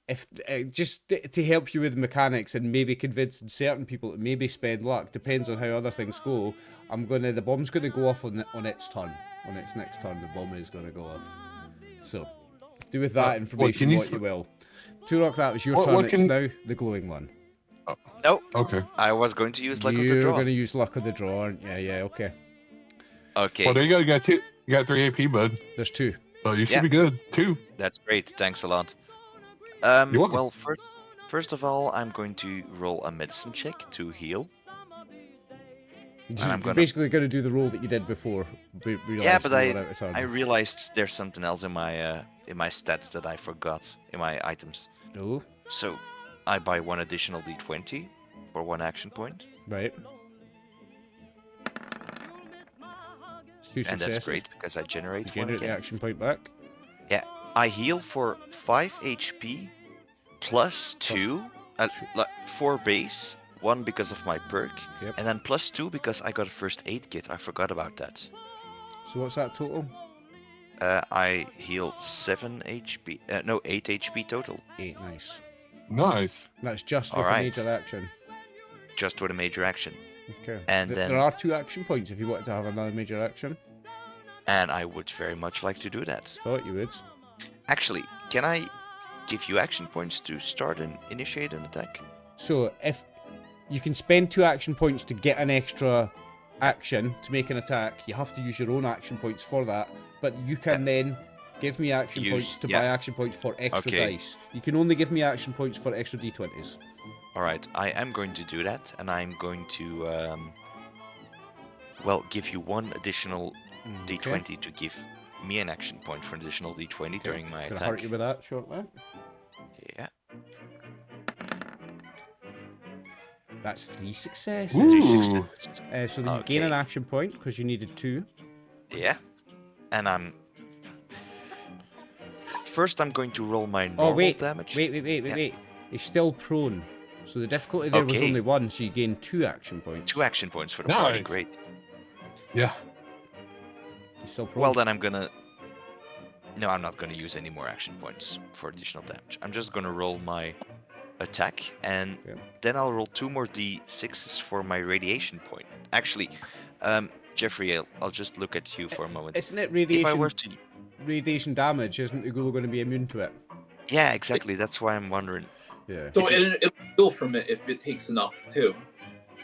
if just to help you with mechanics and maybe convince certain people to maybe spend luck, depends on how other things go. The bomb's gonna go off on its turn. On its next turn, the bomb is gonna go off. So, do with that information what you will. Turok, that was your turn. It's now the glowing one. Nope. okay. I was going to use luck of the You're draw. going to use luck of the draw, aren't you? Yeah, okay. Okay, Well, there you go. You got 2. You got 3 AP, bud. There's 2. So you should Yeah. be good. 2. that's great. Thanks a lot. You're welcome. Well, first of all, I'm going to roll a medicine check to heal. I'm You're gonna- basically going to do the roll that you did before. Yeah, but out of turn. I realized there's something else in my stats that I forgot in my items. Oh, So I buy 1 additional d20 for 1 action point, right. It's 2 and successes. that's great because I generate You 1 generate the again. action point back. I heal for 5 HP plus 2, 4 base, 1 because of my perk, Yep. and then plus 2 because I got a first aid kit. I forgot about that. So what's that total? I heal 7 HP. No, 8 HP total. 8, nice. Nice. That's just All with a right. major action. Just with a major action. Okay. And There then, are 2 action points if you wanted to have another major action. and I would very much like to do that. Thought you would. Actually, can I give you action points to start and initiate an attack? So if you can spend 2 action points to get an extra action to make an attack, you have to use your own action points for that. But you can then give me action points to buy action points for extra dice. You can only give me action points for extra d20s. All right, I am going to do that, and I'm going to, well, give you 1 additional d20 to give me an action point for an additional d20 during my Can attack. I hurt you with that shortly? Yeah. That's 3 successes. Ooh. So then you gain an action point because you needed 2. Yeah. And I'm... First, I'm going to roll my normal damage. Wait. He's still prone. So the difficulty there was only 1, so you gain 2 action points. 2 action points for the party, great. Yeah. He's still prone. Well, then I'm gonna... No, I'm not gonna use any more action points for additional damage. I'm just gonna roll my attack, and then I'll roll 2 more d6s for my radiation point. Actually, Jeffrey, I'll just look at you for a moment. Isn't it radiation? If I were to... Radiation damage, isn't the ghoul going to be immune to it? Yeah, exactly. That's why I'm wondering. Yeah. So it'll heal from it if it takes enough too.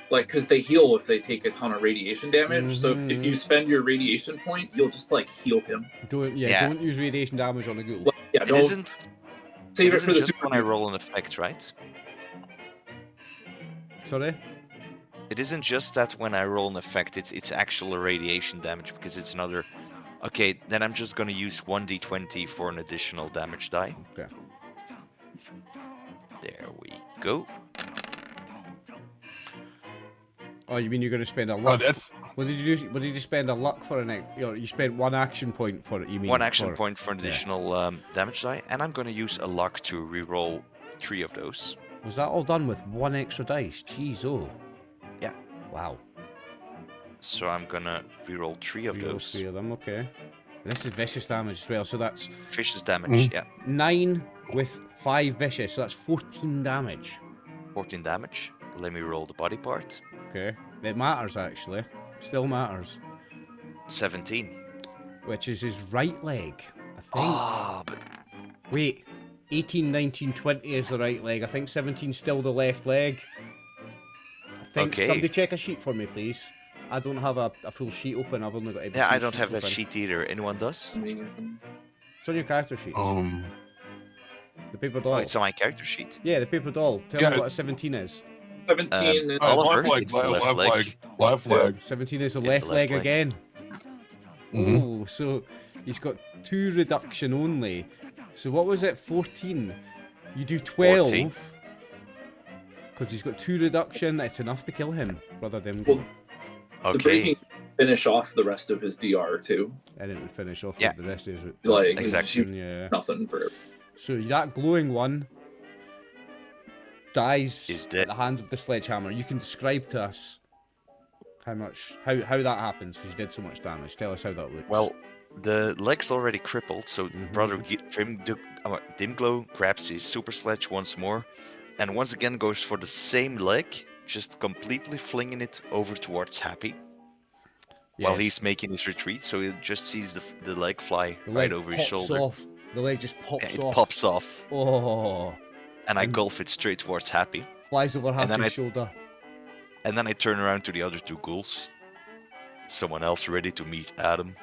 Like, because they heal if they take a ton of radiation damage. So if you spend your radiation point, you'll just like heal him. Don't use radiation damage on a ghoul. Well, yeah, It isn't. Save it it for the just super. when I roll an effect, right? Sorry? It isn't just that when I roll an effect, it's actual radiation damage because it's another. Okay, then I'm just gonna use 1d20 for an additional damage die. Okay. There we go. Oh, you mean you're going to spend a luck? Oh, that's... What did you do? What did you spend a luck for? You spent 1 action point for it. You mean 1 action point for an additional damage die, and I'm gonna use a luck to re-roll 3 of those. Was that all done with 1 extra dice? Jeez, oh. Yeah. Wow. So I'm gonna re-roll 3 of Reroll those. 3 of them, okay. And this is vicious damage as well, so that's Vicious damage, yeah. 9 with 5 vicious, so that's 14 damage. 14 damage. Let me roll the body part. Okay. It matters, actually. Still matters. 17. Which is his right leg, I think. Ah, but Wait. 18, 19, 20 is the right leg. I think 17's still the left leg. I think... Okay. Somebody check a sheet for me, please. I don't have a full sheet open. I've only got ABC yeah, I don't sheets have that open. sheet either. Anyone does? It's on your character sheets. The paper doll. Oh, it's on my character sheet. Yeah, the paper doll. Tell me what a 17 is. 17 is Oliver, left leg, it's the left leg. Left leg. 17 is the It's left the left leg leg. again. Mhm. Oh, so he's got 2 reduction only. So what was it? 14. You do 12. 14. Because he's got 2 reduction. It's enough to kill him, brother Dim. Well, the Okay. breaking finish off the rest of his DR too. And it would finish off Yeah. with the rest of his Like, Exactly. Yeah. Nothing for So that glowing one dies Is at dead. the hands of the sledgehammer. You can describe to us how that happens because you did so much damage. Tell us how that looks. Well, the leg's already crippled, so brother Dimglow grabs his super sledge once more, and once again goes for the same leg, just completely flinging it over towards Happy. While Yes. he's making his retreat, so he just sees the leg fly The right leg over his pops shoulder. off. The leg just pops Yeah, it off. pops off, Oh, and I gulf it straight towards Happy. flies over And then Happy's shoulder. And then I turn around to the other 2 ghouls. Someone else ready to meet Adam.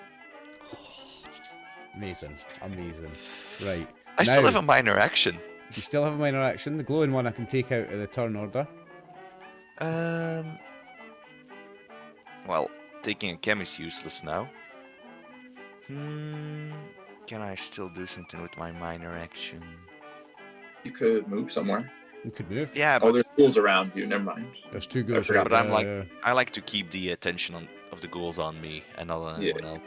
Amazing, amazing. Right. I still Now- have a minor action. You still have a minor action. The glowing one I can take out of the turn order. Well, taking a chem is useless now. Can I still do something with my minor action? you could move somewhere. You could move. Yeah, Oh, but there's ghouls around you. Never mind. There's 2 ghouls. forgot. right But I'm there, like- I like to keep the attention of the ghouls on me and not on anyone else.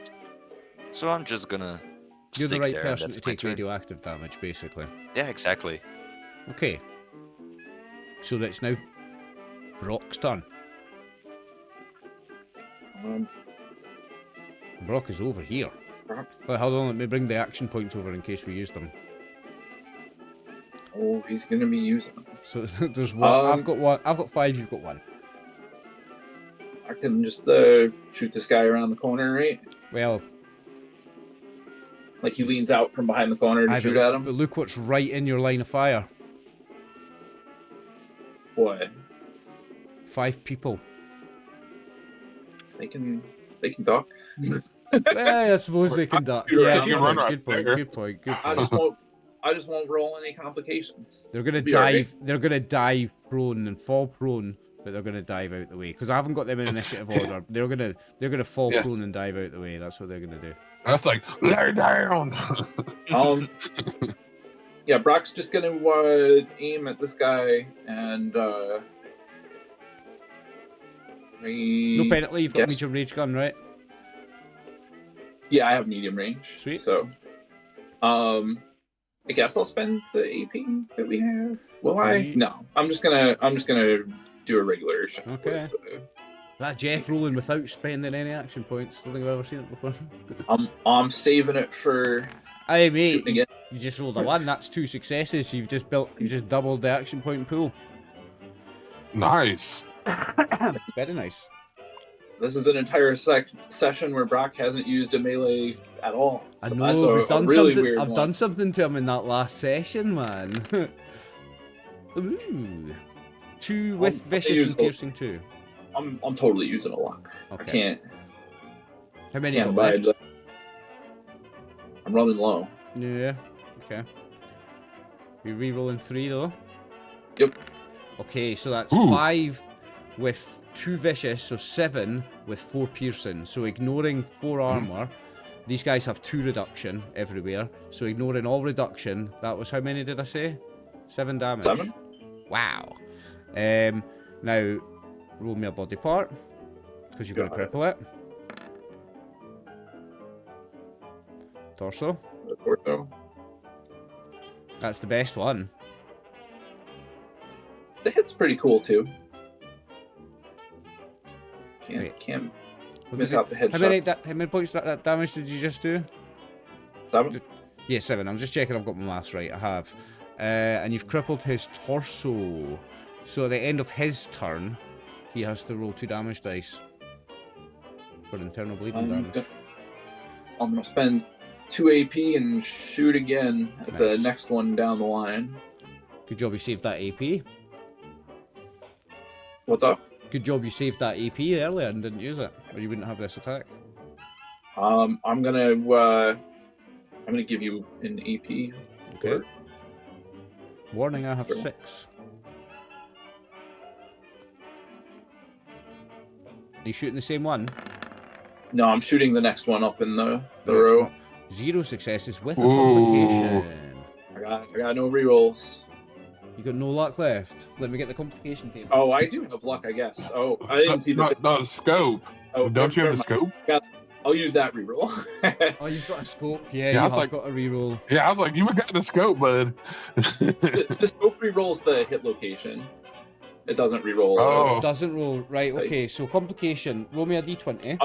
So I'm just gonna You're the stick right there, and person that's to my take turn. radioactive damage, basically. Yeah, exactly. Okay. So it's now Brock's turn. Um, Brock is over here. Well, hold on, let me bring the action points over in case we use them. Oh, he's gonna be using them. So there's one. I've got one. I've got 5. You've got 1. I can just shoot this guy around the corner, right? Well, Like he leans out from behind the corner to shoot at him. but look what's right in your line of fire. What? 5 people. They can duck. Well, I suppose they can duck. Yeah, Yeah, you can run right good point. there. Good point. Good I point. just won't roll any complications. They're gonna Be dive. alright. They're gonna dive prone and fall prone, but they're gonna dive out the way because I haven't got them in initiative order. They're gonna fall Yeah. prone and dive out the way. That's what they're gonna do. That's like lay down. Yeah, Brock's just gonna aim at this guy and No penalty. You've got a medium range gun, right? Yeah, I have medium range. Sweet. So, I guess I'll spend the AP that we have. Will I? Ye- No, I'm just gonna do a regular shot. Okay. With, That Jeff rolling without spending any action points. Don't think I've ever seen it before. I'm saving it for Hey mate, shooting again. you just rolled a 1. That's 2 successes. You've just doubled the action point pool. Nice. Very nice. This is an entire session where Brock hasn't used a melee at all. I So know that's a we've done really something. weird I've one. done something to him in that last session, man. Ooh. 2 with I'll vicious use and piercing 2. I'm totally using a luck. Okay. I can't How many you got abide left? I'm running low. Yeah. Okay. You're re-rolling 3 though. Yep. Okay, so that's Ooh. 5 with 2 vicious, so 7 with 4 piercing. So ignoring 4 armor, these guys have 2 reduction everywhere. So ignoring all reduction, that was how many did I say? 7 damage. 7? Wow. Now roll me a body part because you're going to Got it. cripple it. Torso. Ortho. That's the best one. The hit's pretty cool too. Wait. Can't What miss did out the headshot. how many points that damage did you just do? 7? Yeah, 7. I'm just checking I've got my maths right. I have. And you've crippled his torso. So at the end of his turn, he has to roll 2 damage dice for internal bleeding damage. I'm gonna spend 2 AP and shoot again at the Nice. next one down the line. Good job you saved that AP. What's up? Good job you saved that AP earlier and didn't use it, or you wouldn't have this attack. I'm gonna give you an AP. Okay. Warning, I have Sure. 6. Are you shooting the same one? No, I'm shooting the next one up in the Next row. one. 0 successes with a Ooh. complication. I got no rerolls. You got no luck left. Let me get the complication table. Oh, I do have luck, I guess. Oh, I didn't see the. Not scope. Oh, Don't you have the never mind. scope? I'll use that reroll. Oh, you've got a scope. Yeah, Yeah, I you was have like- got a reroll. Yeah, I was like, you got the scope, bud. the scope rerolls the hit location. It doesn't reroll. Oh. Doesn't roll. Right, Right. okay, so complication. Roll me a d20.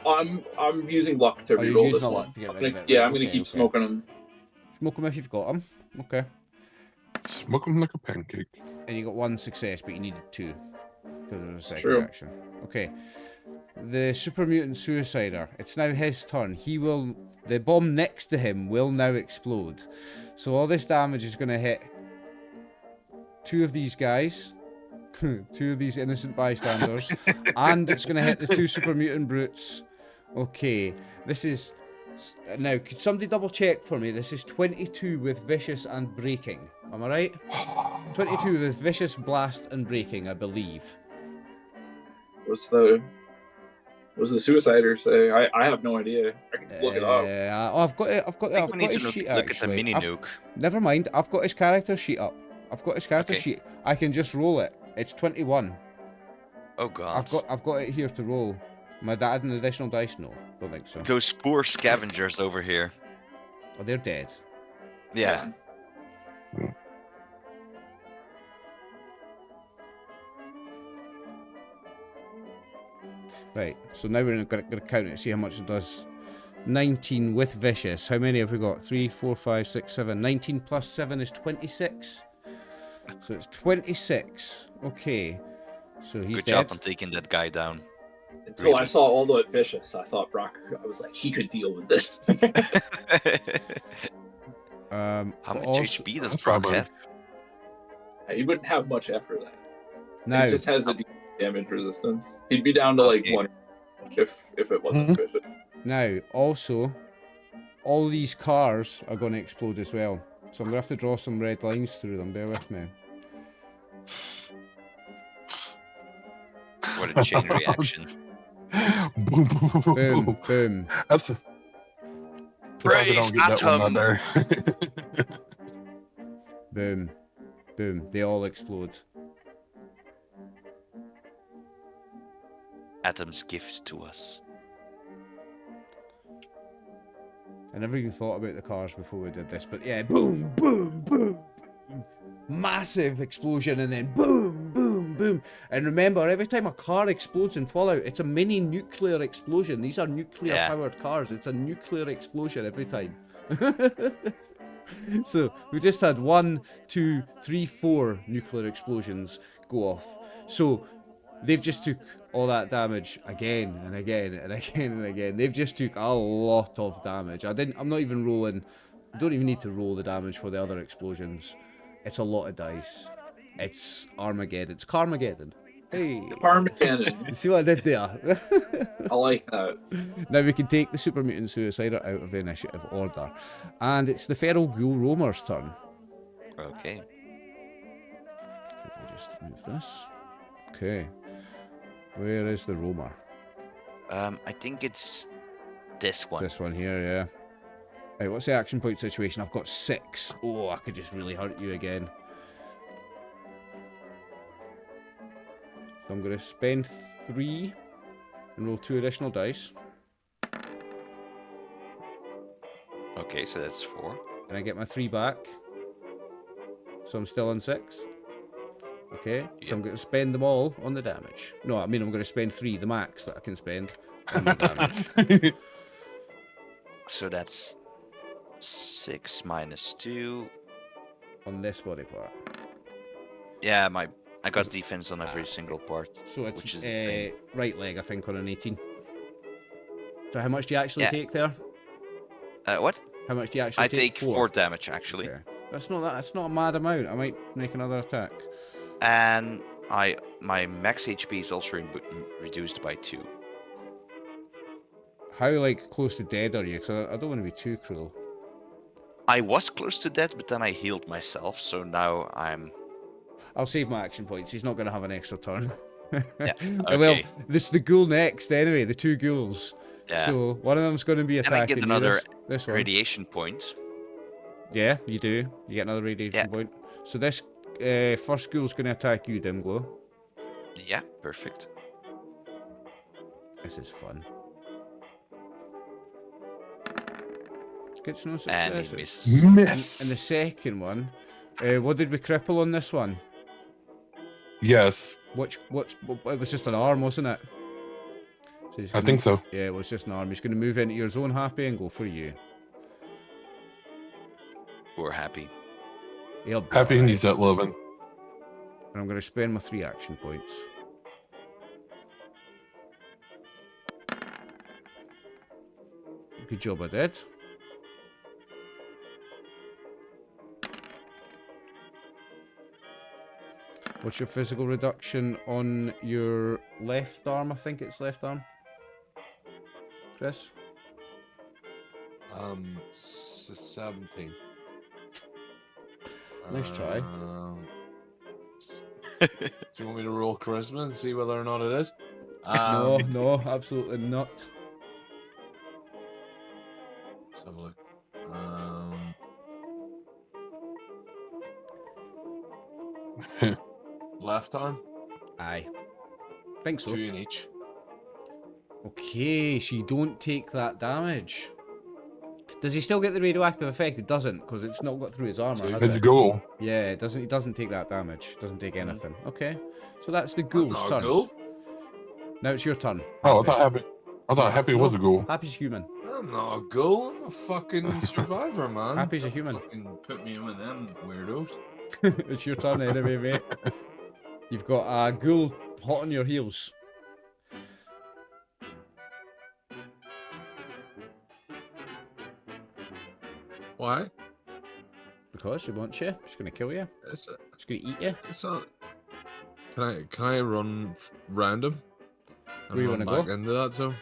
I'm using luck to Oh, you're reroll using this a one. luck to get I'm rid of gonna, it. yeah, Right, I'm gonna okay, keep okay. smoking them. Smoke them if you've got them. Okay. Smoke them like a pancake. And you got 1 success, but you needed 2. Because of the second true. action. Okay. The super mutant suicider. It's now his turn. The bomb next to him will now explode. So all this damage is going to hit 2 of these guys. 2 of these innocent bystanders. And it's going to hit the 2 super mutant brutes. Okay. This is... Now, could somebody double check for me? This is 22 with vicious and breaking. Am I right? 22 with vicious, blast, and breaking, I believe. What's the suicider say? I have no idea. I can look it up. Oh, I've got it. I've got it. I I've think we got need his to sheet look at the actually. mini I've- nuke. Never mind. I've got his character sheet up. I've got his character Okay. sheet. I can just roll it. It's 21. Oh god. I've got it here to roll. Am I adding additional dice? No, don't think so. Those poor scavengers over here. Oh, they're dead. Yeah. Right. So now we're going to count it, see how much it does. 19 with vicious. How many have we got? 3, 4, 5, 6, 7. 19 plus 7 is 26. So it's 26. Okay. So he's Good dead. job on taking that guy down. Until I Really? saw all the vicious, I thought Brock. I was like, he could deal with this. How but much also, HP does That's Brock probably- have? He wouldn't have much after that. now, He just has a damage resistance. He'd be down to like Okay. 1 if it wasn't vicious. now, also, all these cars are going to explode as well. So I'm going to have to draw some red lines through them. Bear with me. What a chain reaction. Boom, boom, boom, Boom, boom. boom. That's the fact they Praise don't get that one out Atom! there. Boom. Boom. They all explode. Atom's gift to us. I never even thought about the cars before we did this, but yeah, boom, boom, boom, boom. Massive explosion, and then boom, boom, boom. And remember, every time a car explodes in Fallout, it's a mini nuclear explosion. These are nuclear powered cars. It's a nuclear explosion every time. So we just had 1, 2, 3, 4 nuclear explosions go off. So they've just took all that damage again and again and again and again. They've just took a lot of damage. I'm not even rolling. I don't even need to roll the damage for the other explosions. It's a lot of dice. It's Armageddon. It's Carmageddon. Hey. Parmesan. You see what I did there? I like that. Now we can take the Super Mutant Suicider out of the initiative order. And it's the Feral Ghoul Roamer's turn. Okay. Let me just move this. Okay. Where is the Roamer? I think it's this one. This one here, yeah. Right, what's the action point situation? I've got 6. Oh, I could just really hurt you again. So I'm going to spend 3 and roll 2 additional dice. Okay, so that's 4. And I get my 3 back. So I'm still on 6. Okay, so I'm going to spend them all on the damage. No, I mean I'm going to spend 3, the max that I can spend on the damage. So that's 6 minus 2. On this body part. Yeah, I got defense on every single part. So it's which is the thing. right leg, I think, on an 18. So how much do you actually Yeah. take there? What? How much do you actually I take? take 4 damage actually, Okay. That's not a mad amount. I might make another attack. and my max HP is also reduced by 2. How like close to dead are you? Because I don't want to be too cruel. I was close to death, but then I healed myself, so now I'm. I'll save my action points. He's not going to have an extra turn. Yeah, Well, okay. this is the ghoul next anyway. The 2 ghouls. Yeah. So one of them's going to be And attacking I get you, another this one. radiation point. Yeah, you do. You get another radiation point. So this first ghoul's going to attack you, Dimglow. Yeah, perfect. This is fun. Gets no And he successes. misses. Miss. And the second one, what did we cripple on this one? Yes, It was just an arm, wasn't it? So he's I gonna- think so. Yeah, it was just an arm. He's going to move into your zone, Happy, and go for you. We're happy. He'll be Happy he alright. needs that loving. And I'm going to spend my 3 action points. Good job, I did. What's your physical reduction on your left arm? I think it's left arm. Chris? 17. Nice try. Do you want me to roll charisma and see whether or not it is? No, absolutely not. Let's have a look. Left arm, Aye. Think so. 2 in each. Okay, so you don't take that damage. Does he still get the radioactive effect? It doesn't, because it's not got through his armor, has It's it? a goal. Yeah, it doesn't. He doesn't take that damage. Doesn't take anything. Okay, so that's the ghoul's Not a turn. ghoul. Now it's your turn. Oh, I Happy. thought Happy was a goal. Happy's human. I'm not a ghoul. I'm a fucking survivor, man. Happy's a human. Fucking put me in with them weirdos. It's your turn anyway, mate. You've got a ghoul hot on your heels. Why? Because she wants you. She's going to kill you. It's She's going to eat you. it's not. Can I run random? Where you run wanna back go? into that zone?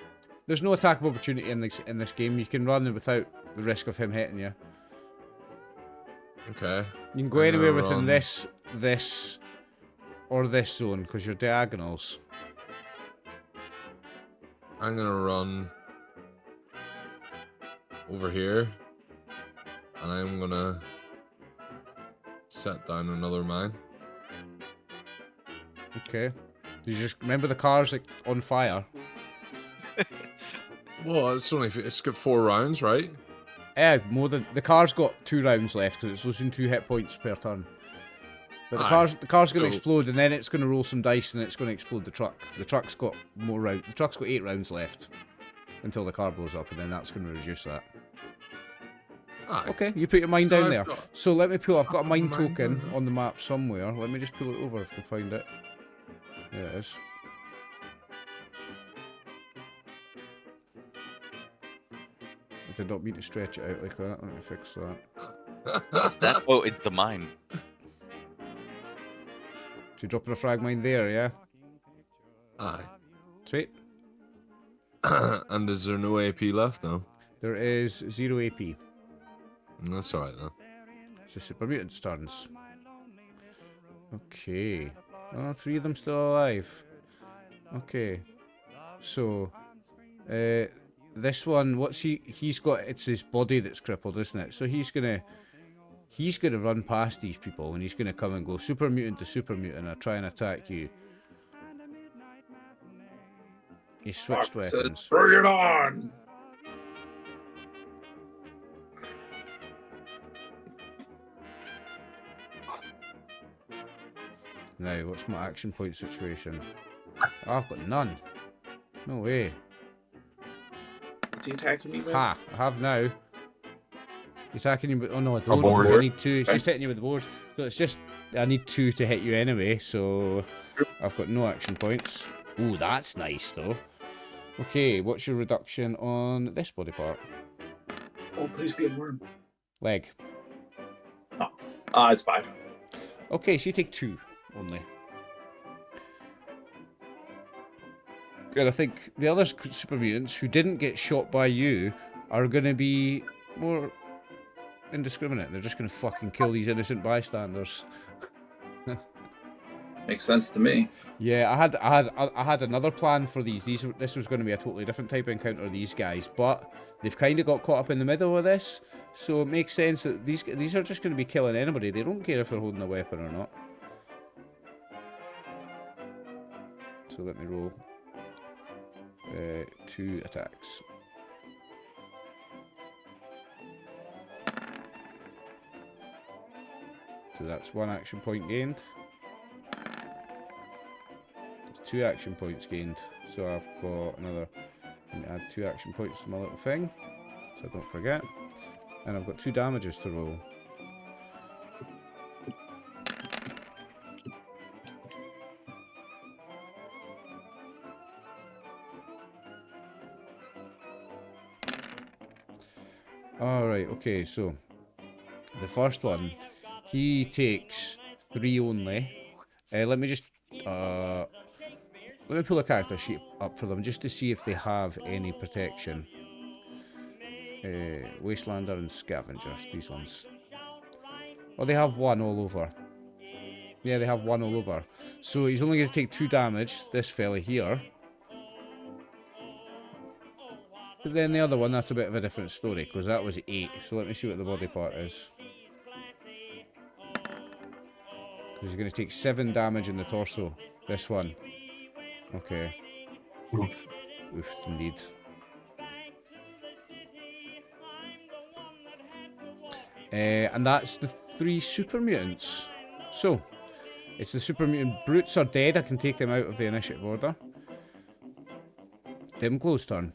There's no attack of opportunity in this game. You can run without the risk of him hitting you. Okay. You can go I'm anywhere gonna within run. this, or this zone, because you're diagonals. I'm gonna run over here, and I'm gonna set down another mine. Okay. You just remember the car's like on fire. Well, it's got 4 rounds, right? More than the car's got 2 rounds left because it's losing 2 hit points per turn. But the Aye. car's going to So- explode, and then it's going to roll some dice, and it's going to explode the truck. The truck's got more rounds. The truck's got 8 rounds left until the car blows up, and then that's going to reduce that. Aye. Okay, you put your mine So down I've there. got- So let me pull. I've got a I've mine got mine token down there. on the map somewhere. Let me just pull it over if I can find it. There it is. I did not mean to stretch it out like that. Let me fix that. What's that? Oh, it's the mine. So you're dropping a frag mine there, yeah? Aye. Sweet. And is there no AP left now? There is 0 AP. That's alright then. It's the super mutants' turns. Okay. Oh, 3 of them still alive. Okay. So, this one, what's he's got, it's his body that's crippled, isn't it? So he's gonna run past these people, and he's gonna come and go super mutant to super mutant and try and attack you. He's switched Says, weapons. bring it on! Now, what's my action point situation? Oh, I've got none. No way. Is he attacking me, man? Ha! I have now. He's attacking you, but oh no, I don't. board. I need 2. It's just hitting you with the board. So it's just I need 2 to hit you anyway. So I've got no action points. Ooh, that's nice though. Okay, what's your reduction on this body part? Oh, please be a worm. Leg. It's 5. Okay, so you take 2 only. And I think the other super mutants who didn't get shot by you are going to be more indiscriminate. They're just going to fucking kill these innocent bystanders. Makes sense to me. Yeah, I had another plan for these. This was going to be a totally different type of encounter. These guys, but they've kind of got caught up in the middle of this, so it makes sense that these are just going to be killing anybody. They don't care if they're holding a weapon or not. So let me roll 2 attacks. So that's 1 action point gained. It's 2 action points gained. So I've got another. Let me add 2 action points to my little thing, so I don't forget. And I've got 2 damages to roll. Alright, okay, so the first one, he takes 3 only. Let me just let me pull a character sheet up for them just to see if they have any protection. Wastelander and Scavengers, these ones. Oh, they have 1 all over. Yeah, they have 1 all over. So he's only going to take 2 damage, this fella here. But then the other one, that's a bit of a different story, because that was 8. So let me see what the body part is. Because he's going to take 7 damage in the torso. This one. Okay. Oof. Oof, indeed. And that's the 3 super mutants. So, it's the super mutant brutes are dead. I can take them out of the initiative order. Dimglow's turn.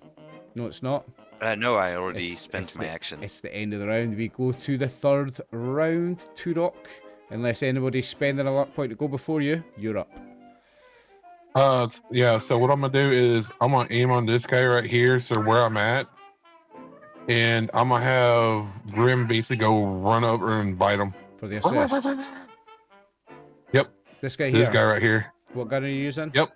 No, it's not. No, I already It's- spent it's my the- action. It's the end of the round. We go to the third round, Turok. Unless anybody's spending a luck point to go before you, you're up. Yeah. So what I'm gonna do is I'm gonna aim on this guy right here, so where I'm at, and I'm gonna have Grim basically go run over and bite him. For the assist. Yep, This guy this here. guy right here. What gun are you using? Yep.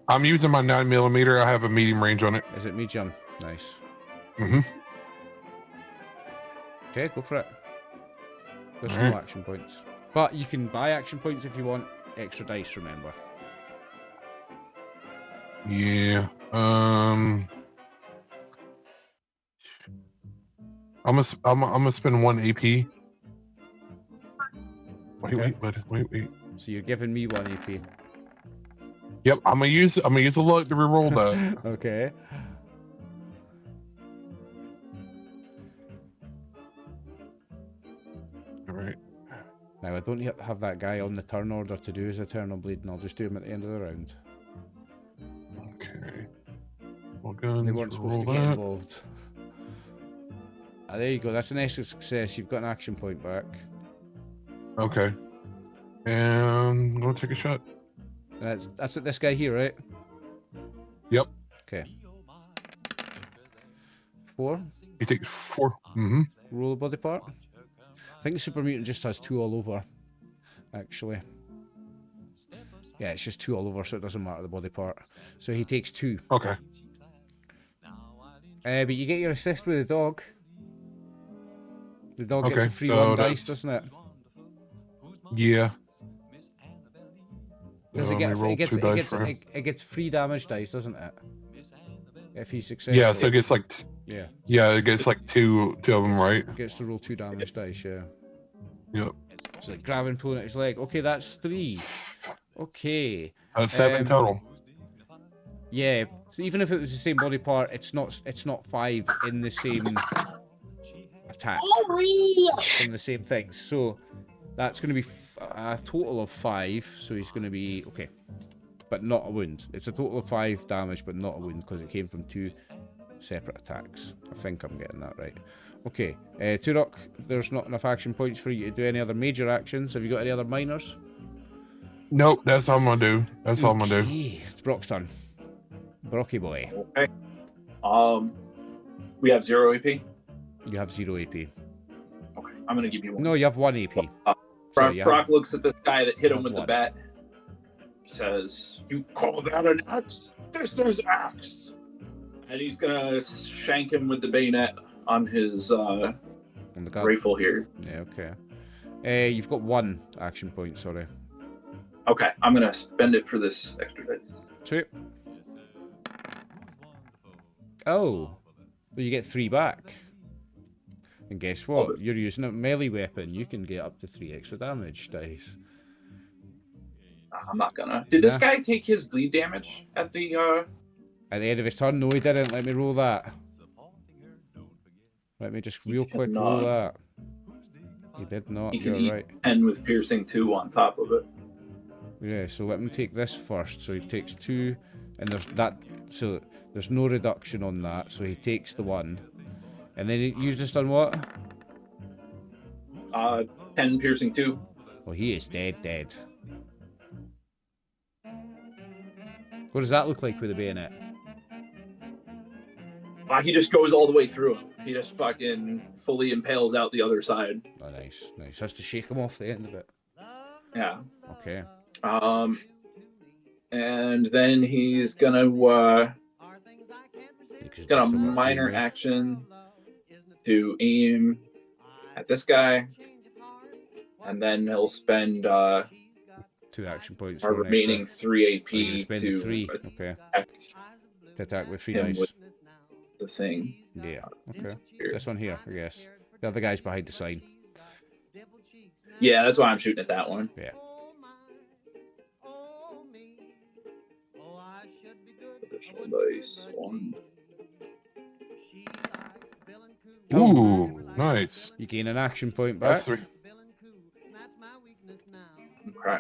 I'm using my 9mm. I have a medium range on it. Is it medium? Nice. Mm-hmm. Okay, go for it. There's no Alright. action points. But you can buy action points if you want extra dice, remember. Yeah. I'm gonna spend 1 AP. Wait, Okay. wait. So you're giving me 1 AP. Yep, I'm gonna use a luck to reroll that. Okay. Alright. Now, I don't have that guy on the turn order to do his Eternal Bleed, and I'll just do him at the end of the round. Okay. Well, guns, They weren't supposed to roll get that. involved. Ah, there you go. That's an extra success. You've got an action point back. Okay. And I'm gonna take a shot. And that's at this guy here, right? Yep. Okay. 4. He takes 4. Mm-hmm. Roll a body part. I think the Super Mutant just has 2 all over, actually. Yeah, it's just 2 all over, so it doesn't matter the body part. So he takes 2. Okay. But you get your assist with the dog. The dog Okay, gets a free so 1 dice, that's- doesn't it? Yeah. Does So it let get? me roll 2 dice for him. It gets 3 damage dice, doesn't it? If he's successful. Yeah, so it gets like Yeah. it gets like two of them, right? Gets to roll 2 damage dice. Yeah. Yep. It's like grabbing, pulling at his leg. Okay, that's 3. Okay. That's 7 total. Yeah. So even if it was the same body part, it's not 5 in the same attack from the same things. So that's going to be a total of 5. So he's going to be okay, but not a wound. It's a total of 5 damage, but not a wound because it came from 2 separate attacks. I think I'm getting that right. Okay, Turok, there's not enough action points for you to do any other major actions. Have you got any other minors? Nope, that's all I'm gonna do. That's all I'm gonna do. Okay, it's Brock's turn. Brocky boy, Okay. We have 0 AP. you have 0 AP. Okay, I'm gonna give you 1. No, you have 1 AP. Brock, Sorry, you Brock have- looks at this guy that hit him with the 1. bat. Says, "You call that an axe? This is axe." And he's gonna shank him with the bayonet on his On the guard. rifle here. Yeah, okay. You've got 1 action point, sorry. Okay, I'm gonna spend it for this extra dice. Sweet. Oh, well, you get 3 back. And guess what? You're using a melee weapon. You can get up to 3 extra damage dice. I'm not gonna. Did this Nah. guy take his bleed damage at the At the end of his turn? No, he didn't. Let me roll that. Let me just real He quick did roll not. that. He did not. He can You're eat right. 10 with piercing 2 on top of it? Yeah, so let me take this first. So he takes 2, and there's that. So there's no reduction on that. So he takes the 1, and then you just done what? 10 piercing 2. Well, he is dead. What does that look like with a bayonet? He just goes all the way through him. He just fucking fully impales out the other side. Oh, nice. Has to shake him off the end of it. Yeah. Okay. And then he's gonna You could get a just have free minor move. action to aim at this guy, and then he'll spend 2 action points. our for an remaining extra. 3 Oh, you're AP gonna spend to 3. Okay. attack To attack with 3 him dice. with the thing. Yeah. Okay. Here. This one here, I guess. The other guy's behind the sign. Yeah, that's why I'm shooting at that one. Yeah. Additional dice. 1. Ooh, nice. You gain an action point back. That's 3. Okay.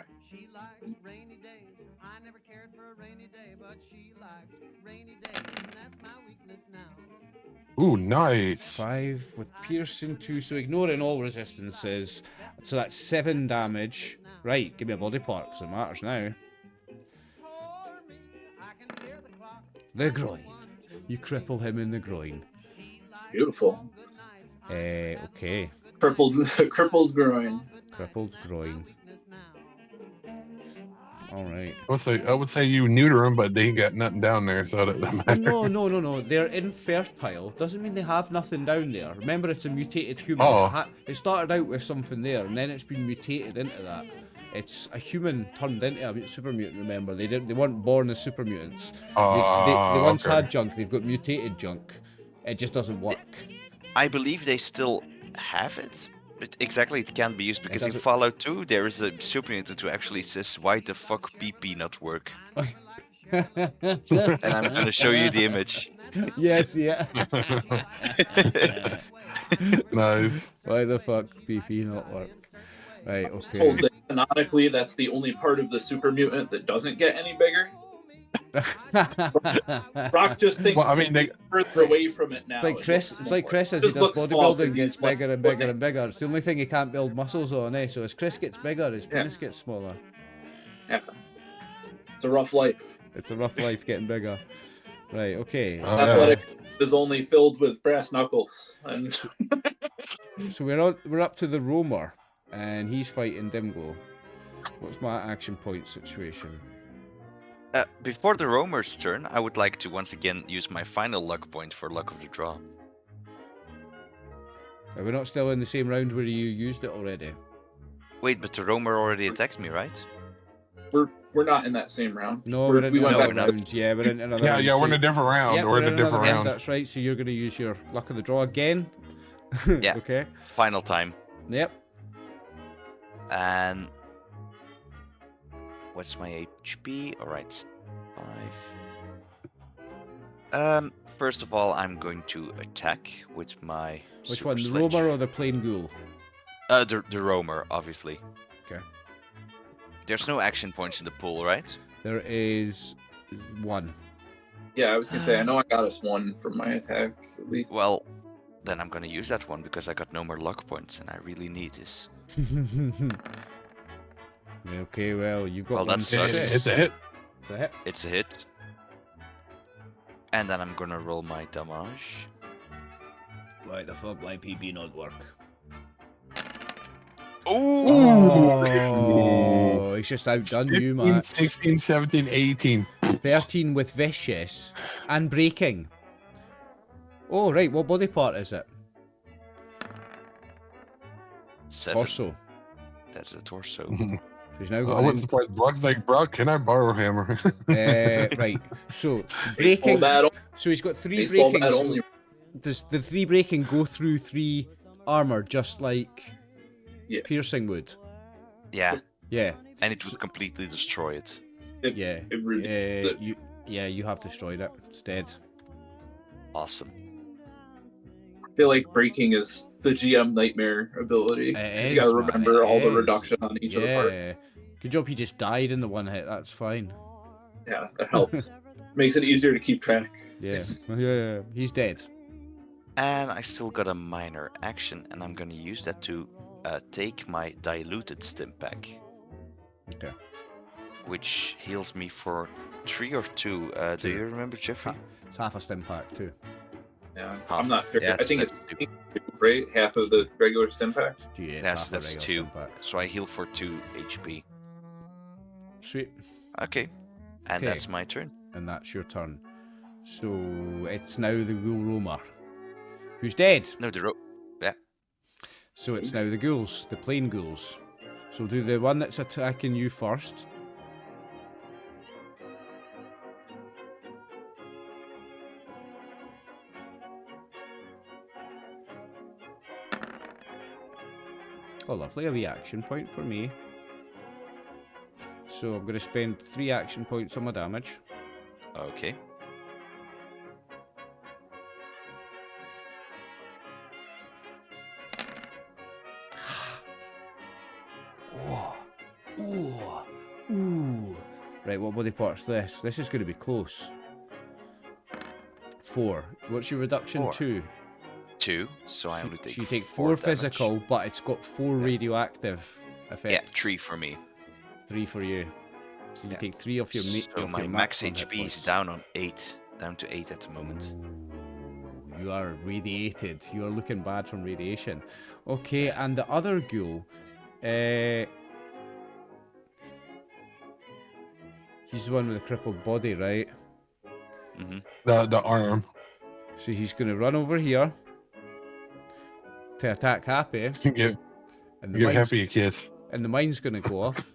Ooh, nice. 5 with piercing 2, so ignoring all resistances. So that's 7 damage. Right, give me a body part, because it matters now. The groin. You cripple him in the groin. Beautiful. Okay. Crippled groin. Crippled groin. Alright. I would say you neuter them, but they ain't got nothing down there, so that doesn't Oh, matter. no. They're infertile. Doesn't mean they have nothing down there. Remember, it's a mutated human. Oh. It started out with something there, and then it's been mutated into that. It's a human turned into a super mutant, remember. They weren't born as super mutants. They once okay. had junk, they've got mutated junk. It just doesn't work. I believe they still have it, but exactly it can't be used because in doesn't- Fallout 2 there is a super mutant who actually says, "Why the fuck PP not work?" And I'm gonna show you the image. Yes, yeah. Nice. Why the fuck BP not work? Right, I was okay. told that canonically that's the only part of the super mutant that doesn't get any bigger. Brock just thinks Well, I mean, he's further away from it now. Like It Chris, looks it's like smaller. Chris as he Just does looks small 'cause bodybuilding gets he's, like, bigger and bigger putting- and bigger. It's the only thing he can't build muscles on, eh? So as Chris gets bigger, his Yeah. penis gets smaller. Yeah. It's a rough life. It's a rough life getting bigger. Right, okay. Athletic is only filled with brass knuckles. And So we're up to the roamer, and he's fighting Dimglow. What's my action point situation? Before the roamer's turn, I would like to once again use my final luck point for luck of the draw. Are we not still in the same round where you used it already? Wait, but the roamer already attacked me, right? we're not in that same round. No, we're in we went another back. round. Yeah, we're in another round. Yeah, we're in So- a different round. Yep, we're in a another different round. That's right. So you're going to use your luck of the draw again. Yeah. Okay. Final time. Yep. And what's my HP? All right, 5. First of all, I'm going to attack with my. Which super one, the sledge. roamer or the plain ghoul? The roamer, obviously. Okay. There's no action points in the pool, right? There is 1. Yeah, I was gonna say I know I got us 1 from my attack at least. Well, then I'm gonna use that one because I got no more luck points, and I really need this. Okay, well, you've got Well, that one sucks. success. It's a hit. It's a hit. It's a hit. And then I'm gonna roll my damage. Why the fuck my PB not work? Oh! Oh, he's just outdone you, 15, Matt. 16, 17, 18. 13 with vicious and breaking. Oh, right, what body part is it? 7. Torso. That's a torso. So he's now I got an wasn't surprised. Brock's like, Brock, can I borrow a hammer? right, so Baseball breaking. bat, So he's got 3 baseball breaking. bat So only. does the 3 breaking go through 3 armor just like Yeah. piercing would? Yeah, Yeah, and it would completely destroy it. yeah. It really, You have destroyed it. It's dead. Awesome. I feel like breaking is the GM nightmare ability. 'Cause It you gotta is, man, remember it all the is. reduction on each of the Yeah. parts. Good job he just died in the one hit. That's fine. Yeah, that helps. Makes it easier to keep track. Yeah. Yeah. He's dead. And I still got a minor action, and I'm gonna use that to take my diluted stim pack, Okay. which heals me for 3 or 2. Do 2. you remember, Jeffrey? It's half a stim pack too. Yeah, Half. I'm not sure. Yeah, I think it's that's 2. right, half of the regular stim pack. Yeah, it's Yes, half a that's regular 2. stim pack. So I heal for 2 HP. Sweet. Okay, and Okay. that's my turn. And that's your turn. So it's now the ghoul roamer, who's dead. No, the yeah. So it's now the ghouls, the plain ghouls. So do the one that's attacking you first. Oh, lovely, a wee action point for me. So I'm going to spend 3 action points on my damage. Okay. Oh, ooh, ooh. Right, what body part's this? This is going to be close. 4. What's your reduction? 4. 2. 2, so I only take So you take 4 4 damage. physical, but it's got 4 radioactive effects. Yeah, 3 for me. 3 for you. So you Yeah. take 3 off your So off my your max maximum hit HP is points. down to 8 at the moment. Ooh, you are radiated. You are looking bad from radiation. Okay, and the other ghoul, he's the one with the crippled body, right? Mm-hmm. The arm. So he's going to run over here to attack Happy, Give and the give mine's, Happy a kiss. and the mine's going to go off.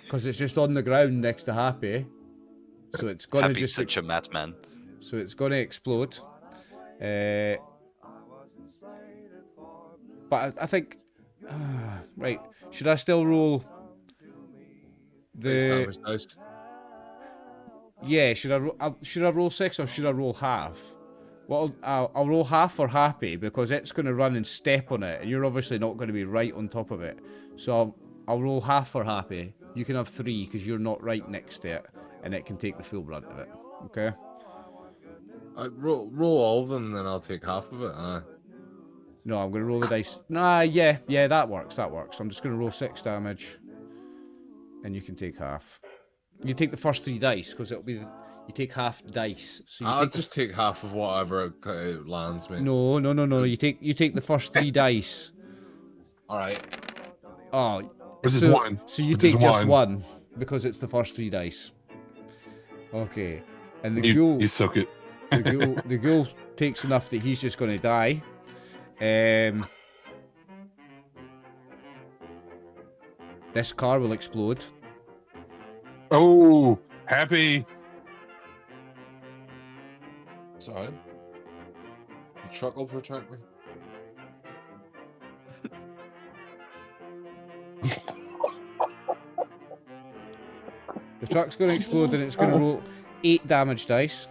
Because it's just on the ground next to Happy. So it's going to Happy's just... such a madman. So it's going to explode. But I think... right. Should I still roll... Base the... damage dice. Yeah, should I roll 6 or should I roll half? Well, I'll roll half for Happy because it's going to run and step on it, and you're obviously not going to be right on top of it. So I'll roll half for Happy. You can have 3 because you're not right next to it, and it can take the full brunt of it. Okay? Roll all of them, then I'll take half of it. No, I'm going to roll the dice. Nah, yeah, that works. I'm just going to roll 6 damage, and you can take half. You take the first 3 dice because it'll be... You take half dice. So you I'll take just take half of whatever it lands me. No. You take the first 3 dice. All right. Oh, Which is so, 1. So you Which take is just 1. 1 because it's the first 3 dice. Okay, and the You soak it. the ghoul takes enough that he's just going to die. This car will explode. Oh, Happy. Sorry. The truck will protect me. The truck's going to explode and it's going to roll 8 damage dice.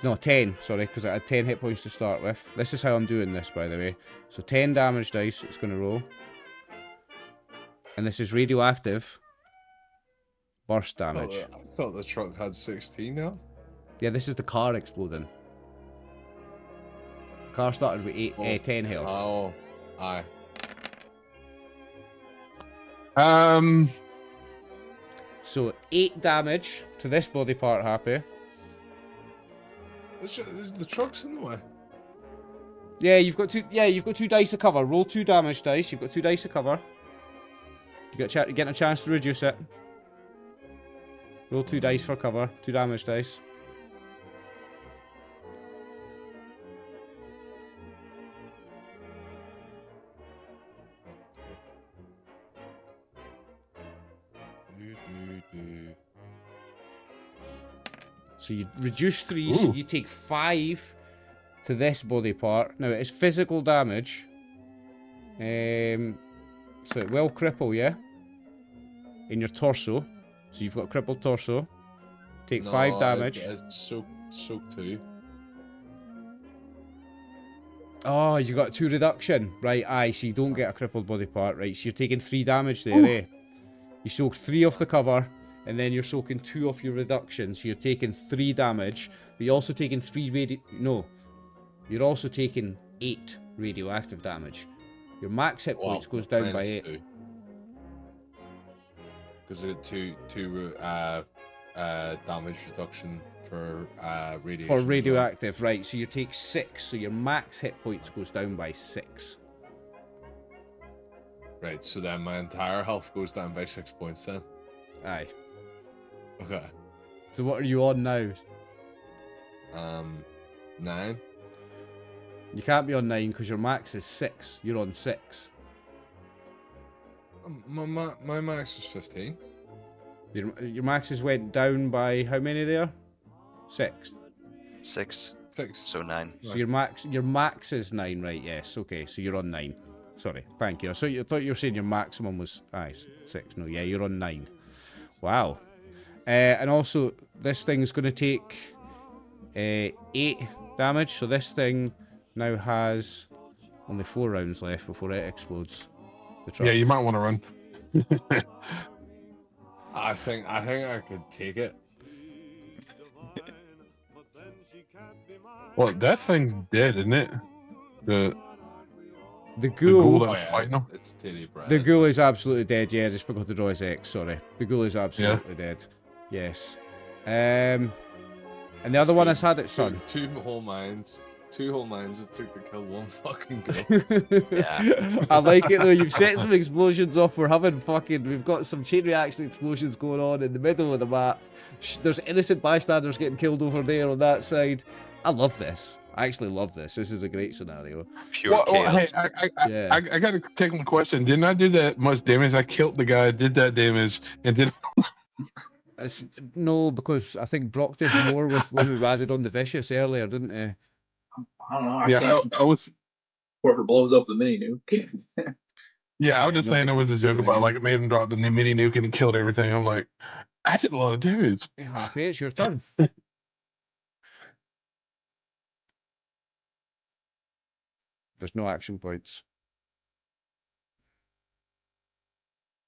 No, 10, sorry, because I had 10 hit points to start with. This is how I'm doing this, by the way. So 10 damage dice it's going to roll. And this is radioactive. Burst damage. I thought the truck had 16 now. Yeah, this is the car exploding. The car started with 10 health. Oh, aye. So 8 damage to this body part, Happy. The truck's in the way. Yeah, you've got 2. Yeah, you've got 2 dice to cover. Roll 2 damage dice. You've got 2 dice to cover. You're getting a chance to reduce it. Roll 2 dice for cover. 2 damage dice. So you reduce 3, so you take 5 to this body part. Now it's physical damage. So it will cripple you in your torso. So you've got a crippled torso. Take 5 damage. It's soak 2. Oh, you got 2 reduction. Right, aye, so you don't get a crippled body part. Right, so you're taking 3 damage there, eh? You soak 3 off the cover, and then you're soaking 2 off your reduction, so you're taking 3 damage. But you're also taking 3 you're also taking 8 radioactive damage. Your max hit points goes down by 8. Because it two damage reduction for radiation. For radioactive, right, so you take 6, so your max hit points goes down by 6. Right, so then my entire health goes down by 6 points then. Aye. Okay. So what are you on now? 9. You can't be on 9 because your max is 6. You're on 6. My max is 15. Your maxes went down by how many there? 6. 6. 6. So 9. So your max is 9, right? Yes. Okay. So you're on 9. Sorry. Thank you. I thought you were saying your maximum was 6. No. Yeah, you're on 9. Wow. And also this thing's going to take 8 damage. So this thing now has only 4 rounds left before it explodes. The truck. Yeah, you might want to run. I think I could take it. Well, that thing's dead, isn't it? The The ghoul ghoul. that Oh was yeah, fighting him. it's titty bread. The ghoul is absolutely dead. Yeah, I just forgot to draw his X. Sorry. The ghoul is absolutely dead. Yes. And the other one has had its son. Two whole minds. Two whole minds it took to kill one fucking ghoul. Yeah. I like it though. You've set some explosions off. We've got some chain reaction explosions going on in the middle of the map. There's innocent bystanders getting killed over there on that side. I love this. I actually love this. This is a great scenario. Pure Well, hey, chaos. Yeah. I got a technical question. Didn't I do that much damage? I killed the guy, did that damage, and then No, because I think Brock did more with when we added on the vicious earlier, didn't he? I don't know. I yeah, can't. I was Whoever blows up the mini nuke. I was just saying it was a joke about like it made him drop the mini nuke and it killed everything. I'm like, I did a lot of damage. You happy? It's your turn. There's no action points.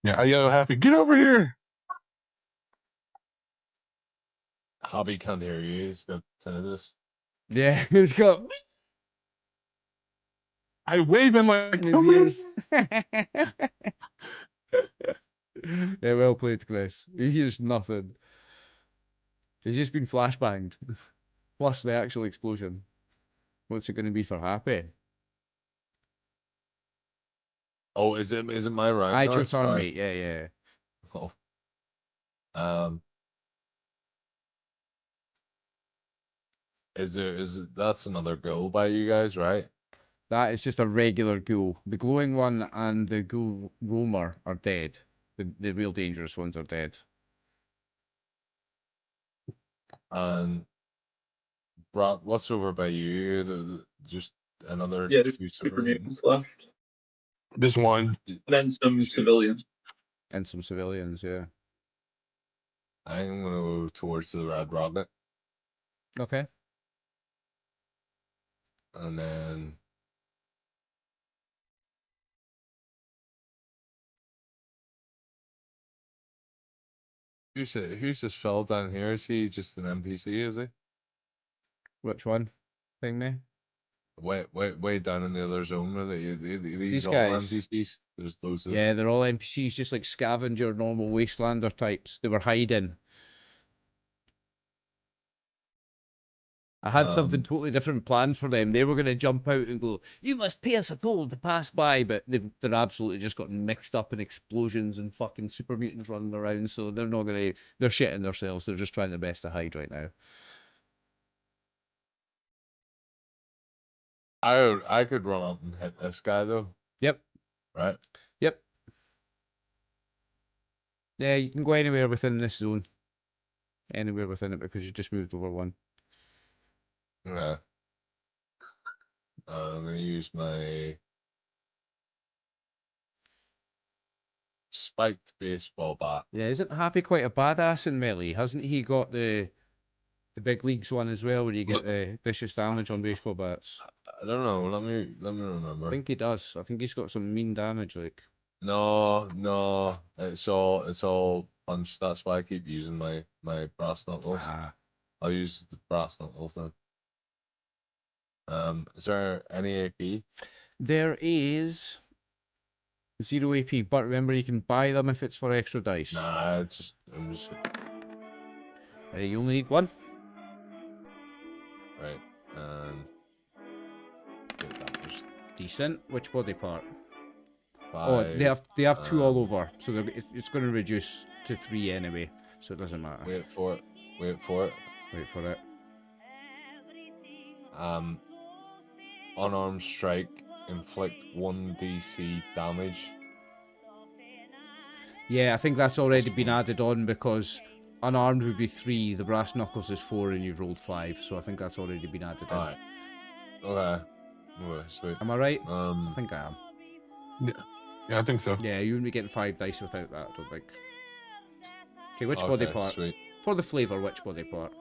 Yeah, I yell happy, get over here. Hobby can't hear you. He's got tinnitus. Yeah, he's got I wave him like, in his come here. ears. Yeah, well played, Chris. He hears nothing. He's just been flashbanged. Plus the actual explosion. What's it going to be for Happy? Oh, is it my round? Aye, it's your now? turn, Sorry. mate. Yeah, yeah. Oh. That's another goal by you guys, right? That is just a regular ghoul. The glowing one and the ghoul roamer are dead. The real dangerous ones are dead. And Brock, what's over by you? Just another Yeah, two there's super civilians. mutants left. This one. And then some civilians. And some civilians, yeah. I'm gonna go towards the red rocket, Okay. and then who's this fella down here? Is he just an NPC? Is he? Which one? Thing me? Way down in the other zone. Are these These all guys. NPCs? There's loads of Yeah, they're all NPCs, just like scavenger, normal wastelander types. They were hiding. I had something totally different planned for them. They were going to jump out and go, "You must pay us a toll to pass by," but they're absolutely just gotten mixed up in explosions and fucking super mutants running around, so they're not going to... They're shitting themselves. They're just trying their best to hide right now. I could run up and hit this guy though, Yep. right? Yep. Yeah, you can go anywhere within this zone. Anywhere within it, because you just moved over one. Yeah. I'm gonna use my spiked baseball bat. Yeah, isn't Happy quite a badass in melee? Hasn't he got the big leagues one as well, where you get the vicious damage on baseball bats? I don't know. Let me remember. I think he does. I think he's got some mean damage, like. No, it's all punch. That's why I keep using my brass knuckles. I'll use the brass knuckles then. Is there any AP? There is 0 AP, but remember you can buy them if it's for extra dice. Nah, I'm just You only need one. right. Get that just Decent. Which body part? five. Oh, they have two all over, so it's going to reduce to 3 anyway, so it doesn't matter. Wait for it. Wait for it. Unarmed strike, inflict 1d6 damage. Yeah, I think that's already been added on because unarmed would be 3, the brass knuckles is 4, and you've rolled 5, so I think that's already been added in. Alright. Okay, sweet. Am I right? I think I am. Yeah, I think so. Yeah, you wouldn't be getting 5 dice without that, I don't think. Okay, which body part? Sweet. For the flavour, which body part?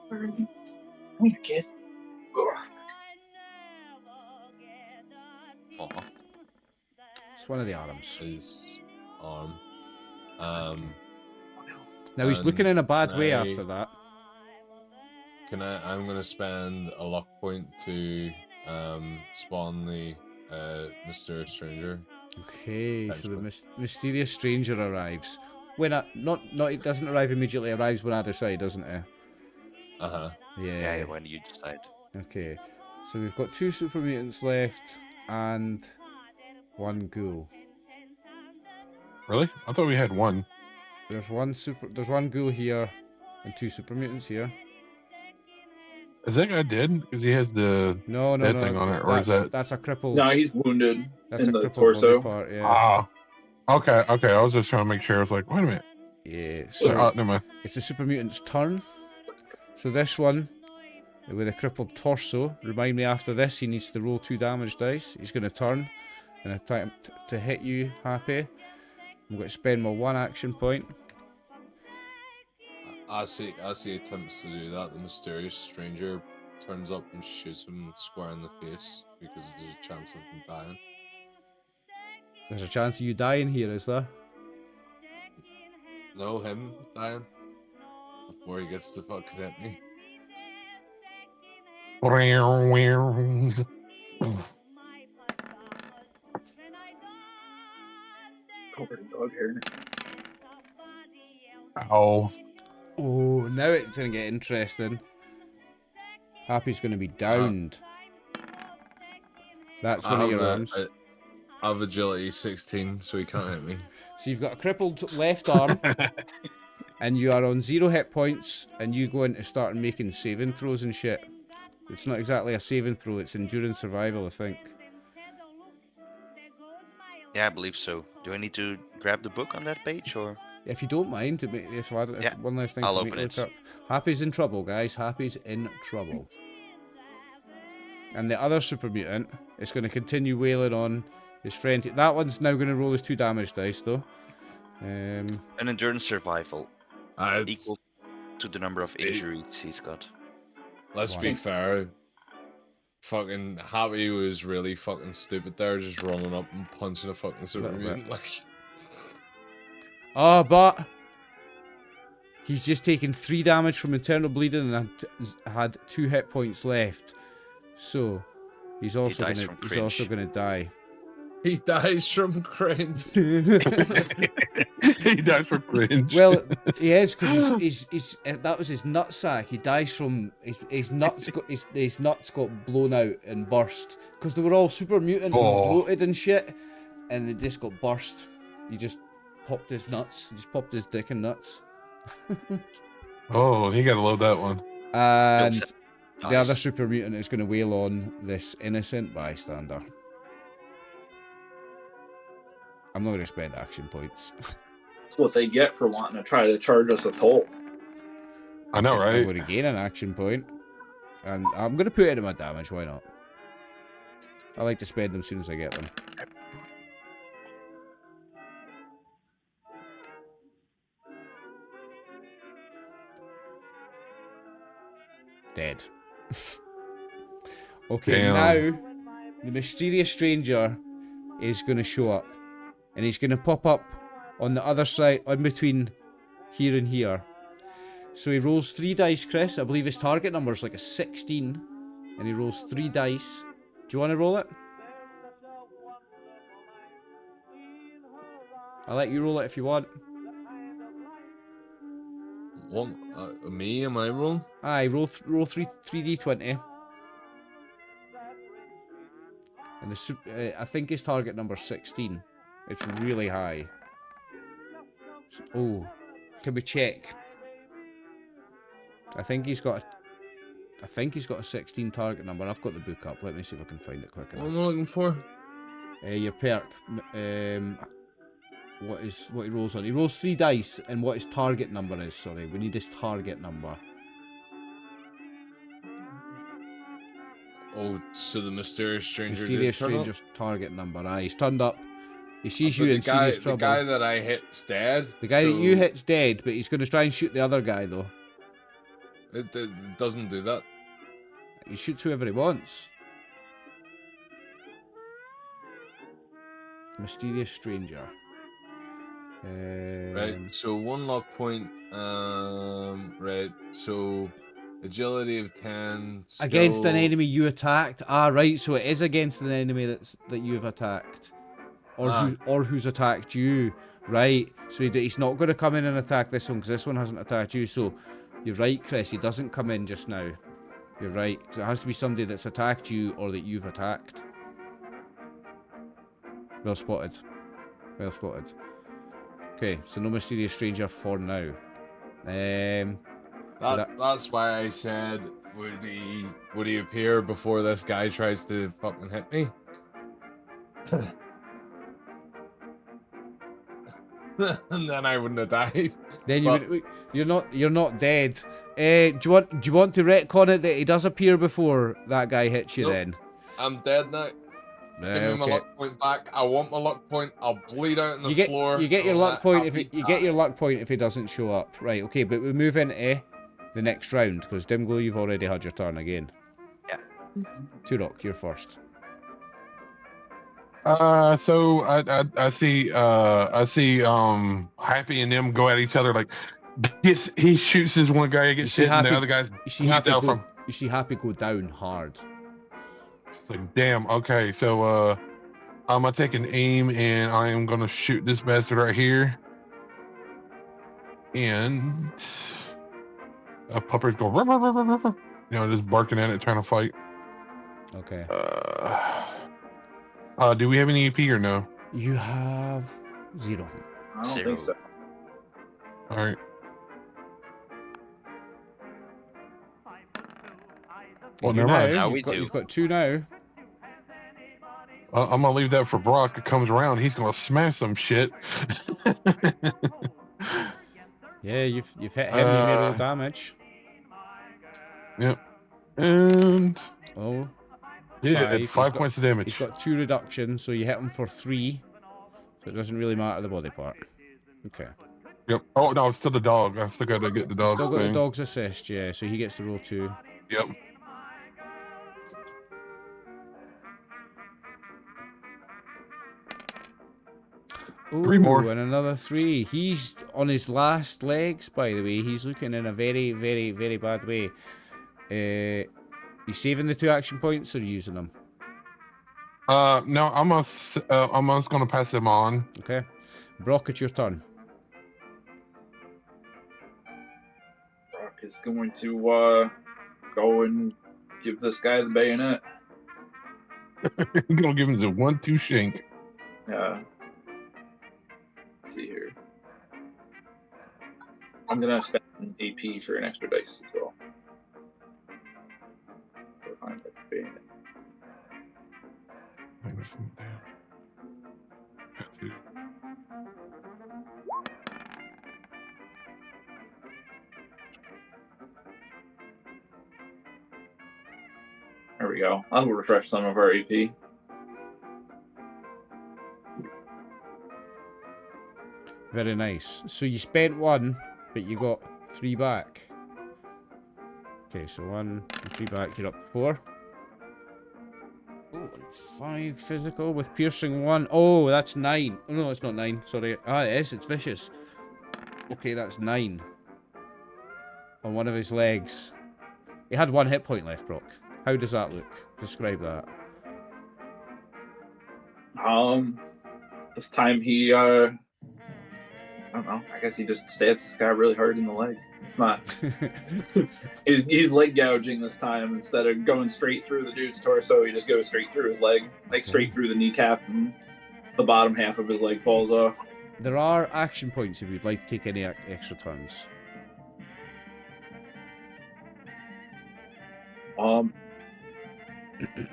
It's one of the arms. His arm. Now he's looking in a bad way I- after that. I'm gonna spend a luck point to spawn the mysterious stranger. Okay, so the Thanks, mysterious stranger arrives. When it doesn't arrive immediately, arrives when I decide, doesn't it? Uh-huh. Yeah. Yeah, when you decide. Okay, so we've got 2 super mutants left and 1 ghoul. Really? I thought we had one. There's 1 ghoul here and 2 super mutants here. Is that guy dead? Because he has the No, dead thing on it, or is that? that's a crippled. No, he's wounded That's in a the crippled torso. body part. Yeah. Ah, okay. I was just trying to make sure. I was like, wait a minute. Yeah. So, So never mind. it's the super mutant's turn. So this one, with a crippled torso, remind me after this he needs to roll 2 damage dice. He's going to turn and attempt to hit you, Happy. I'm going to spend my 1 action point. As he attempts to do that, the mysterious stranger turns up and shoots him square in the face because there's a chance of him dying. There's a chance of you dying here, is there? No, him dying before he gets to fucking hit me. Covered in dog hair. Oh, Oh, now it's going to get interesting. Happy's going to be downed. That's one of your arms. I have agility 16, so he can't hit me. So you've got a crippled left arm, and you are on 0 hit points, and you go into start making saving throws and shit. It's not exactly a saving throw, it's endurance survival, I think. Yeah, I believe so. Do I need to grab the book on that page, or? If you don't mind, if Yeah, one last thing I'll for me open to it. look up. Happy's in trouble, guys. Happy's in trouble. And the other super mutant is going to continue wailing on his friend. That one's now going to roll his 2 damage dice, though. An endurance survival It's, equal to the number of injuries he's got. let's be fair. Fucking Happy was really fucking stupid there, just running up and punching a fucking super Little bit. mutant. Like, Oh, but he's just taken 3 damage from internal bleeding and had 2 hit points left. So he's also dies gonna from he's also cringe. gonna die. he dies from cringe. he died from cringe. Well, he is because he's that was his nutsack. He dies from his nuts got blown out and burst because they were all super mutant and bloated and shit, and they just got burst. He just popped his nuts. He just popped his dick and nuts. Oh, he gotta love that one. And Nice. the other super mutant is going to wail on this innocent bystander. I'm not going to spend action points. That's what they get for wanting to try to charge us a toll. I know, I'm right? going to gain an action point, and I'm going to put it in my damage. Why not? I like to spend them as soon as I get them. Dead. Okay, Damn. now the mysterious stranger is going to show up, and he's going to pop up on the other side, in between here and here. So he rolls 3 dice, Chris. I believe his target number is like a 16, and he rolls 3 dice. Do you want to roll it? I'll let you roll it if you want. What? Me? Am I wrong? Aye, roll 3d20. And I think his target number's 16. It's really high. Oh, can we check? I think he's got a 16 target number. I've got the book up. Let me see if I can find it quick What enough. am I looking for? Your perk. What he rolls on? He rolls 3 dice, and what his target number is. Sorry, we need his target number. Oh, so the mysterious stranger Mysterious did turn up? stranger's target number. Aye, he's turned up. He sees But you in serious trouble. The guy that I hit's dead. The guy that you so hit's dead, but he's going to try and shoot the other guy though. It doesn't do that. He shoots whoever he wants. Mysterious stranger. Right, so 1 luck point. Right, so Agility of 10. Against an skill- enemy you attacked. Ah, right. So it is against an enemy that you've attacked, or who's attacked you. Right. So he's not going to come in and attack this one because this one hasn't attacked you. So you're right, Chris. He doesn't come in just now. You're right. 'Cause it has to be somebody that's attacked you or that you've attacked. Well spotted. Well spotted. Okay, so no mysterious stranger for now. That's why I said, would he appear before this guy tries to fucking hit me? And then I wouldn't have died. Then But- you're not dead. Do you want to retcon it that he does appear before that guy hits you? Nope. Then I'm dead now. Give me my luck point back. I want my luck point. I'll bleed out on the floor. You get your so luck that point I'll if be you get your luck point if he doesn't show up. Right. Okay, but we move into the next round because Dimglow, you've already had your turn again. Yeah. Turok, you're first. So I see Happy and them go at each other like he shoots this one guy, gets hit, and the other guy's You see bleeds out from. You see Happy go down hard. Like, damn, okay, so I'm gonna take an aim and I am gonna shoot this bastard right here. And Pupper's going, just barking at it, trying to fight. Okay. Do we have any EP or no? You have 0. I don't Zero. think so. All right. Well, You do never mind. now. Now we do. You've got 2 now. I'm gonna leave that for Brock. It comes around, he's gonna smash some shit. Yeah, you've hit him. You made roll damage. Yep. And Oh. yeah, Five. it's 5 points of damage. He's got 2 reductions, so you hit him for 3. So it doesn't really matter the body part. Okay. Yep. Oh no, it's still the dog. I still gotta get the dog. Still got the dog's assist, yeah. So he gets to roll 2. Yep. Ooh, 3 more. And another 3. He's on his last legs, by the way. He's looking in a very, very, very bad way. You saving the 2 action points or using them? No, I'm just gonna pass him on. Okay. Brock, it's your turn. Brock is going to go and give this guy the bayonet. You're gonna give him the 1-2 shank. Yeah. Let's see here. I'm gonna spend an AP for an extra dice as well. So find that bayonet. There we go. I'll refresh some of our AP. Very nice. So you spent 1, but you got 3 back. Okay, so 1 and 3 back. You're up to 4. Oh, and 5 physical with piercing 1. Oh, that's 9. Oh, no, it's not 9. Sorry. Ah, it is. It's vicious. Okay, that's 9. On one of his legs. He had 1 hit point left, Brock. How does that look? Describe that. This time he I don't know. I guess he just stabs this guy really hard in the leg. It's not. he's leg gouging this time instead of going straight through the dude's torso. He just goes straight through his leg, like straight through the kneecap, and the bottom half of his leg falls off. There are action points if you'd like to take any extra turns.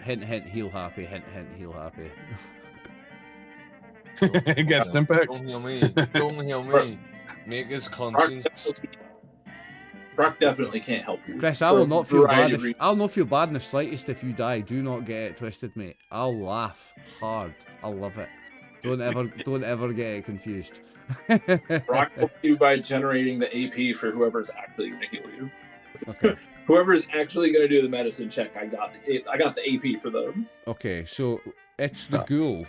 Hint, hint, heal happy. Hint, hint, heal happy. Got stim pack. Don't heal me. Don't heal me. Make his conscience. Brock definitely can't help you. Chris, I for will a not feel bad. variety of I'll not feel bad in the slightest if you die. Do not get it twisted, mate. I'll laugh hard. I'll love it. Don't ever get it confused. Brock helps you by generating the AP for whoever's actually going to heal you. Okay. Whoever's actually going to do the medicine check, I got the AP for them. Okay, so it's the ghoul.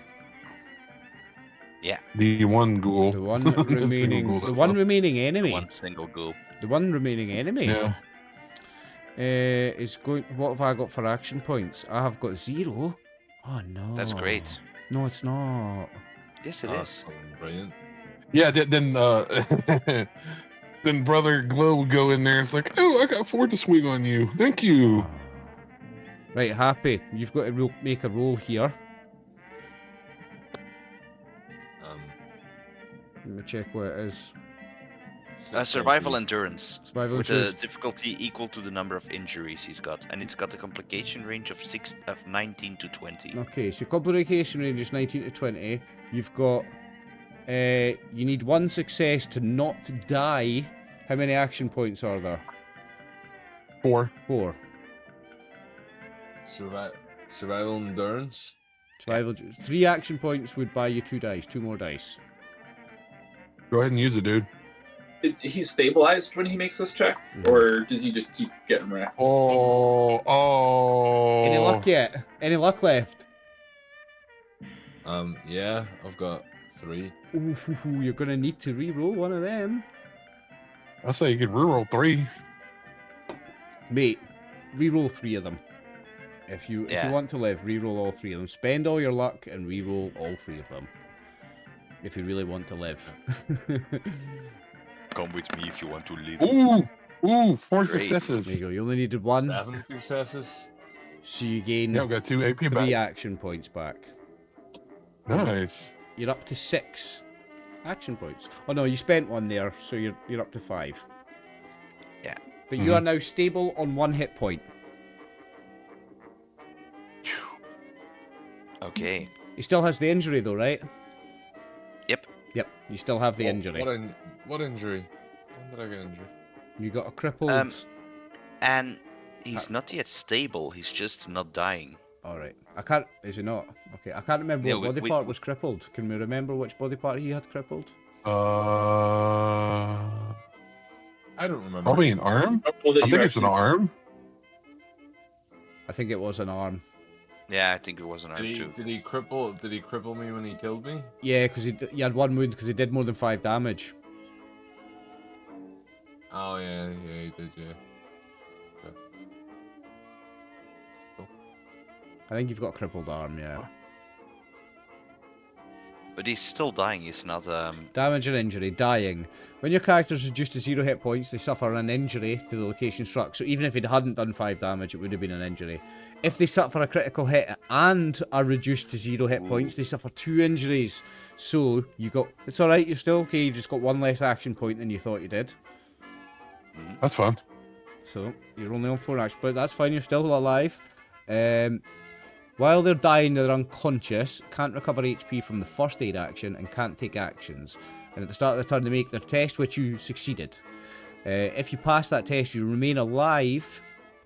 The one ghoul. The one The single remaining. ghoul, The that's one all. remaining enemy. One single ghoul. The one remaining enemy. Yeah. is going. What have I got for action points? I have got 0. Oh no. That's great. No, it's not. Yes, it Oh, is. fucking brilliant. Yeah, then then Brother Glow would go in there. It's like, oh, I got 4 to swing on you. Thank you. Right, Happy. You've got to make a roll here. Let me check what it is. Survival endurance. Survival With endurance. a difficulty equal to the number of injuries he's got, and it's got a complication range of 19 to 20. Okay, so complication range is 19 to 20. You've got. You need 1 success to not die. How many action points are there? 4. 4. Survival endurance. Survival. 3 action points would buy you 2 dice. 2 more dice. Go ahead and use it, dude. Is he stabilized when he makes this check, or does he just keep getting wrecked? Oh. Any luck yet? Any luck left? Yeah, I've got 3. Ooh, you're gonna need to re-roll one of them. I say you could reroll 3. Mate, re-roll 3 of them. If you want to live, re-roll all 3 of them. Spend all your luck and re-roll all 3 of them. If you really want to live. Come with me if you want to live. Ooh, 4 Great. successes. There you go. You only needed 1. 7 successes. So you gain Yeah, I've got 2 AP 3 back. action points back. Nice. You're up to 6 action points. Oh no, you spent 1 there, so you're up to 5. Yeah. But you are now stable on 1 hit point. Okay. He still has the injury though, right? Yep. Yep, you still have the injury. What injury? When did I get injured? You got a crippled. And he's not yet stable. He's just not dying. Alright. I can't. Is he not? Okay, I can't remember Yeah, what body part was crippled. Can we remember which body part he had crippled? I don't remember. Probably an arm? Well, that I you think it's an actually- arm. I think it was an arm. Yeah, I think it was an arm too. Did he cripple me when he killed me? Yeah, because he had 1 wound because he did more than 5 damage. Oh yeah, he did, yeah. I think you've got a crippled arm, yeah. But he's still dying. He's not. Damage and injury. Dying. When your character is reduced to 0 hit points, they suffer an injury to the location struck. So even if it hadn't done 5 damage, it would have been an injury. If they suffer a critical hit and are reduced to 0 hit points, they suffer 2 injuries. So you got. It's alright, you're still okay. You've just got 1 less action point than you thought you did. That's fun. So you're only on 4 action, but that's fine. You're still alive. While they're dying, they're unconscious, can't recover HP from the first aid action, and can't take actions. And at the start of the turn, they make their test, which you succeeded. If you pass that test, you remain alive,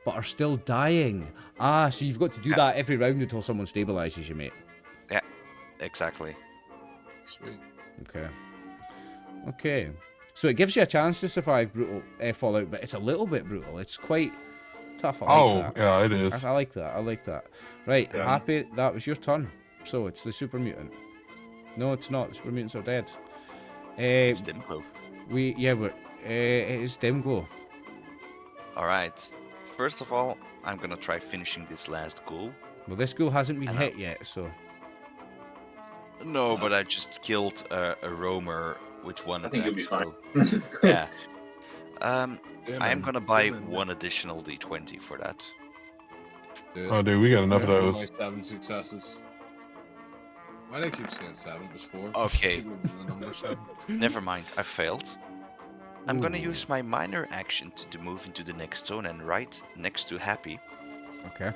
but are still dying. Ah, so you've got to do that every round until someone stabilizes you, mate. Yeah, exactly. Sweet. Okay. So it gives you a chance to survive brutal Fallout, but it's a little bit brutal. It's quite tough. I like that. Yeah, it is. I like that. I like that. Right, Yeah. Happy, that was your turn. So it's the super mutant. No, it's not. The super mutants are dead. It's Dimglow. It is Dimglow. All right. First of all, I'm gonna try finishing this last ghoul. Well, this ghoul hasn't been I know. hit yet, so No, but I just killed a roamer with 1 I attack. think you'll be so- fine. yeah. Yeah, I am man. gonna buy Yeah, man. 1 additional D20 for that. Oh, dude, we got enough of Yeah, those. my 7 successes. Why do I keep saying 7? It was 4. Okay. The number 7. Never mind, I failed. I'm gonna Ooh. use my minor action to move into the next zone and right next to Happy. okay.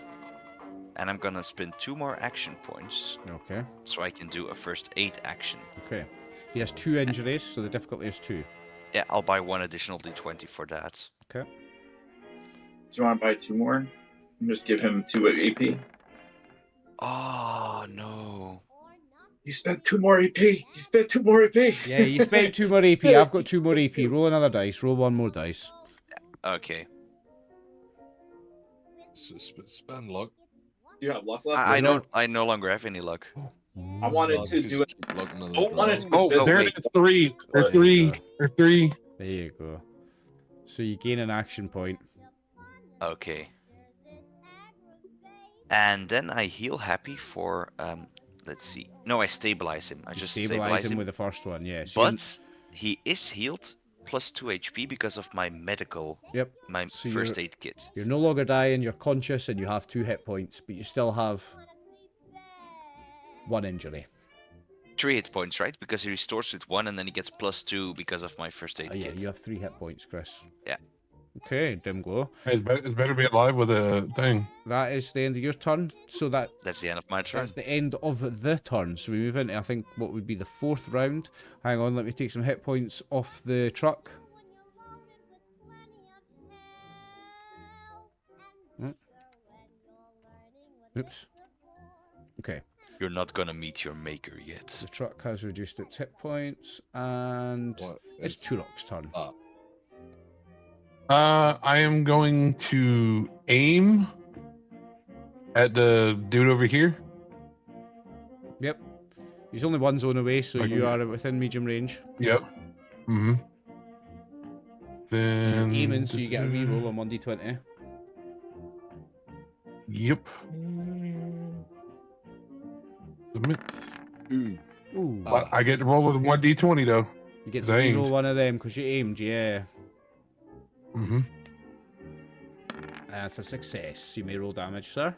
And I'm gonna spend 2 more action points Okay. so I can do a first aid action. Okay. He has 2 injuries, so the difficulty is 2. Yeah, I'll buy 1 additional D20 for that. Okay. Do you want to buy 2 more? And just give him 2 AP. Oh no. You spent 2 more AP. You spent 2 more AP. Yeah, you spent 2 more AP. I've got 2 more AP. Roll another dice. Roll 1 more dice. Okay. Spend luck. Do you have luck left? I no longer have any luck. I wanted Luck to is do it. luck another Oh, draw. wanted to Oh, assist. There wait. it is. 3. Or 3. Or 3. There you go. So you gain an action point. Okay. And then I heal Happy for let's see. No, I stabilize him. I You just stabilize him with the first one, yeah. So But he is healed plus 2 HP because of my yep. my So first aid kit. you're no longer dying, you're conscious, and you have 2 hit points, but you still have 1 injury. 3 hit points, right? Because he restores with 1 and then he gets plus 2 because of my first aid Yeah, kit. you have 3 hit points, Chris. Yeah. Okay, Dim Glow. It's better be alive with a thing. That is the end of your turn. So That's the end of my turn. that's the end of the turn. So we move into, I think, what would be the 4th round. Hang on, let me take some hit points off the truck. Oops. Okay. You're not gonna meet your maker yet. The truck has reduced its hit points, and What it's is Turok's turn. up? I am going to aim at the dude over here. Yep. He's only 1 zone away, so Okay. you are within medium range. Yep. Mm-hmm. And Then you're aiming, so you get a reroll on 1d20. Yep. Submit. Ooh. Ooh. But I get to roll with 1d20 though. You get 'cause to I reroll aimed. one of them because you aimed, yeah. Mm-hmm. That's a success. You may roll damage, sir.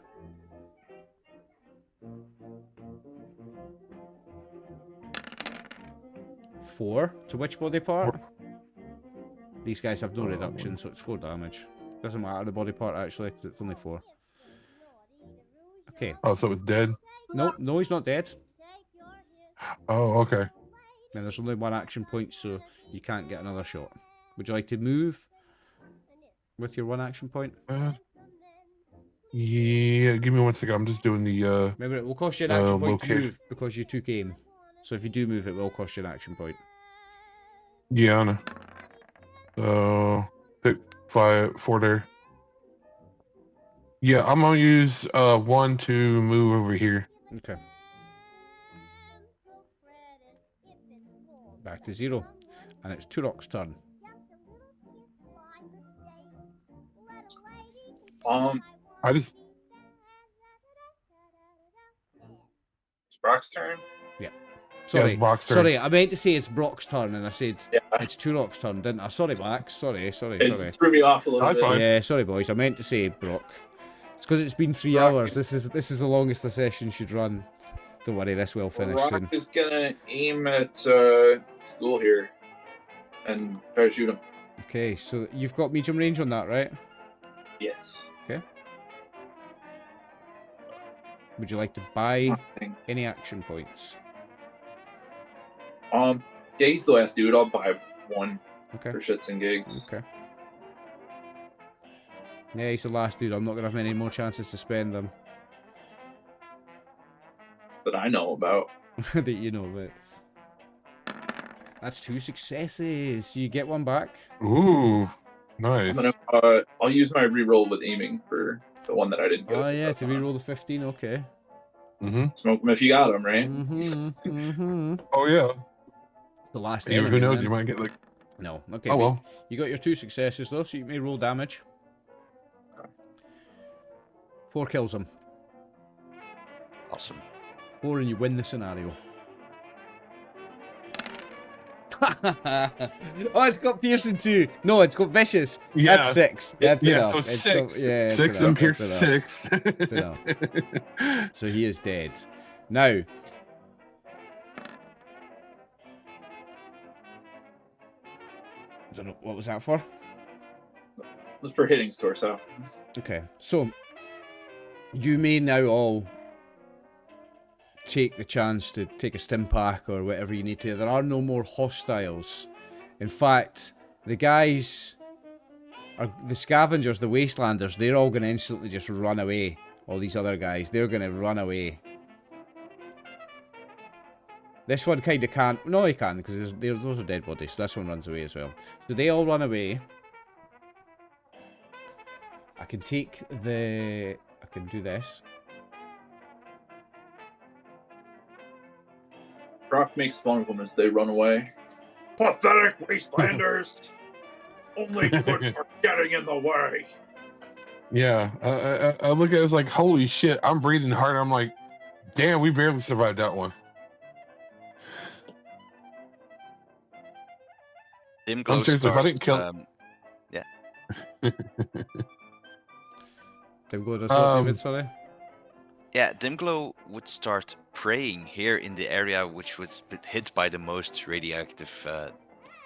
Four. To which body part? These guys have no reduction, so it's 4 damage. Doesn't matter the body part actually, 'cause it's only 4. Okay. Oh, so it's dead. No, he's not dead. Oh, okay. And there's only 1 action point, so you can't get another shot. Would you like to move with your 1 action point? Yeah, give me 1 second. I'm just doing the Remember, it will cost you an action point to location. move because you took aim. So if you do move, it will cost you an action point. Yeah, I know. So pick 4 there. Yeah, I'm gonna use 1 to move over here. Okay. Back to 0. And it's Turok's turn. I just It's Brock's turn. Sorry, it's Brock's turn. sorry, I meant to say it's Brock's turn, and I said Yeah. it's Turok's turn, didn't I? Sorry, Max. Sorry. It threw me off a little That's bit. fine. Yeah, sorry, boys. I meant to say Brock. It's because it's been 3 Brock hours. is- This is the longest the session should run. Don't worry, this will finish Brock soon. is gonna aim at school here and try to shoot him. Okay, so you've got medium range on that, right? Yes. Would you like to buy Thing. any action points? Yeah, he's the last dude. I'll buy 1 Okay. for shits and gigs. Okay. Yeah, he's the last dude. I'm not gonna have many more chances to spend them That I know about. that you know about. That's 2 successes. You get 1 back. Ooh, I'm nice. gonna I'll use my reroll with aiming for the one that I didn't get. Oh yeah, to reroll the 15. Okay. Mm-hmm. Smoke him if you got him, right? Mm-hmm. Oh yeah. The last Who enemy, knows? man. You might get like. No. Okay. Oh but well. You got your 2 successes though, so you may roll damage. 4 kills him. Awesome. 4 and you win the scenario. Oh, it's got piercing too. No, it's got vicious. Yeah. That's 6. That's Yeah. enough. So It's 6. got- yeah, it's 6 enough, and Pierce it's enough. 6. enough. So he is dead. Now. I don't know, what was that for? That's for hitting his torso. Okay, so you may now all take the chance to take a stim pack or whatever you need to. There are no more hostiles. In fact, the guys, are the scavengers, the wastelanders, they're all going to instantly just run away. All these other guys, they're going to run away. This one kind of can't. No, he can, because those are dead bodies. So this one runs away as well. So they all run away. I can take the... I can do this. Brock makes fun of them as they run away. Pathetic wastelanders! Only good for getting in the way. Yeah, I look at it as like, holy shit, I'm breathing hard. I'm like, damn, we barely survived that one. Dim I'm glow serious. If I starts. didn't kill, Then go to what, David? Sorry. Yeah, Dimglow would start praying here in the area which was hit by the most radioactive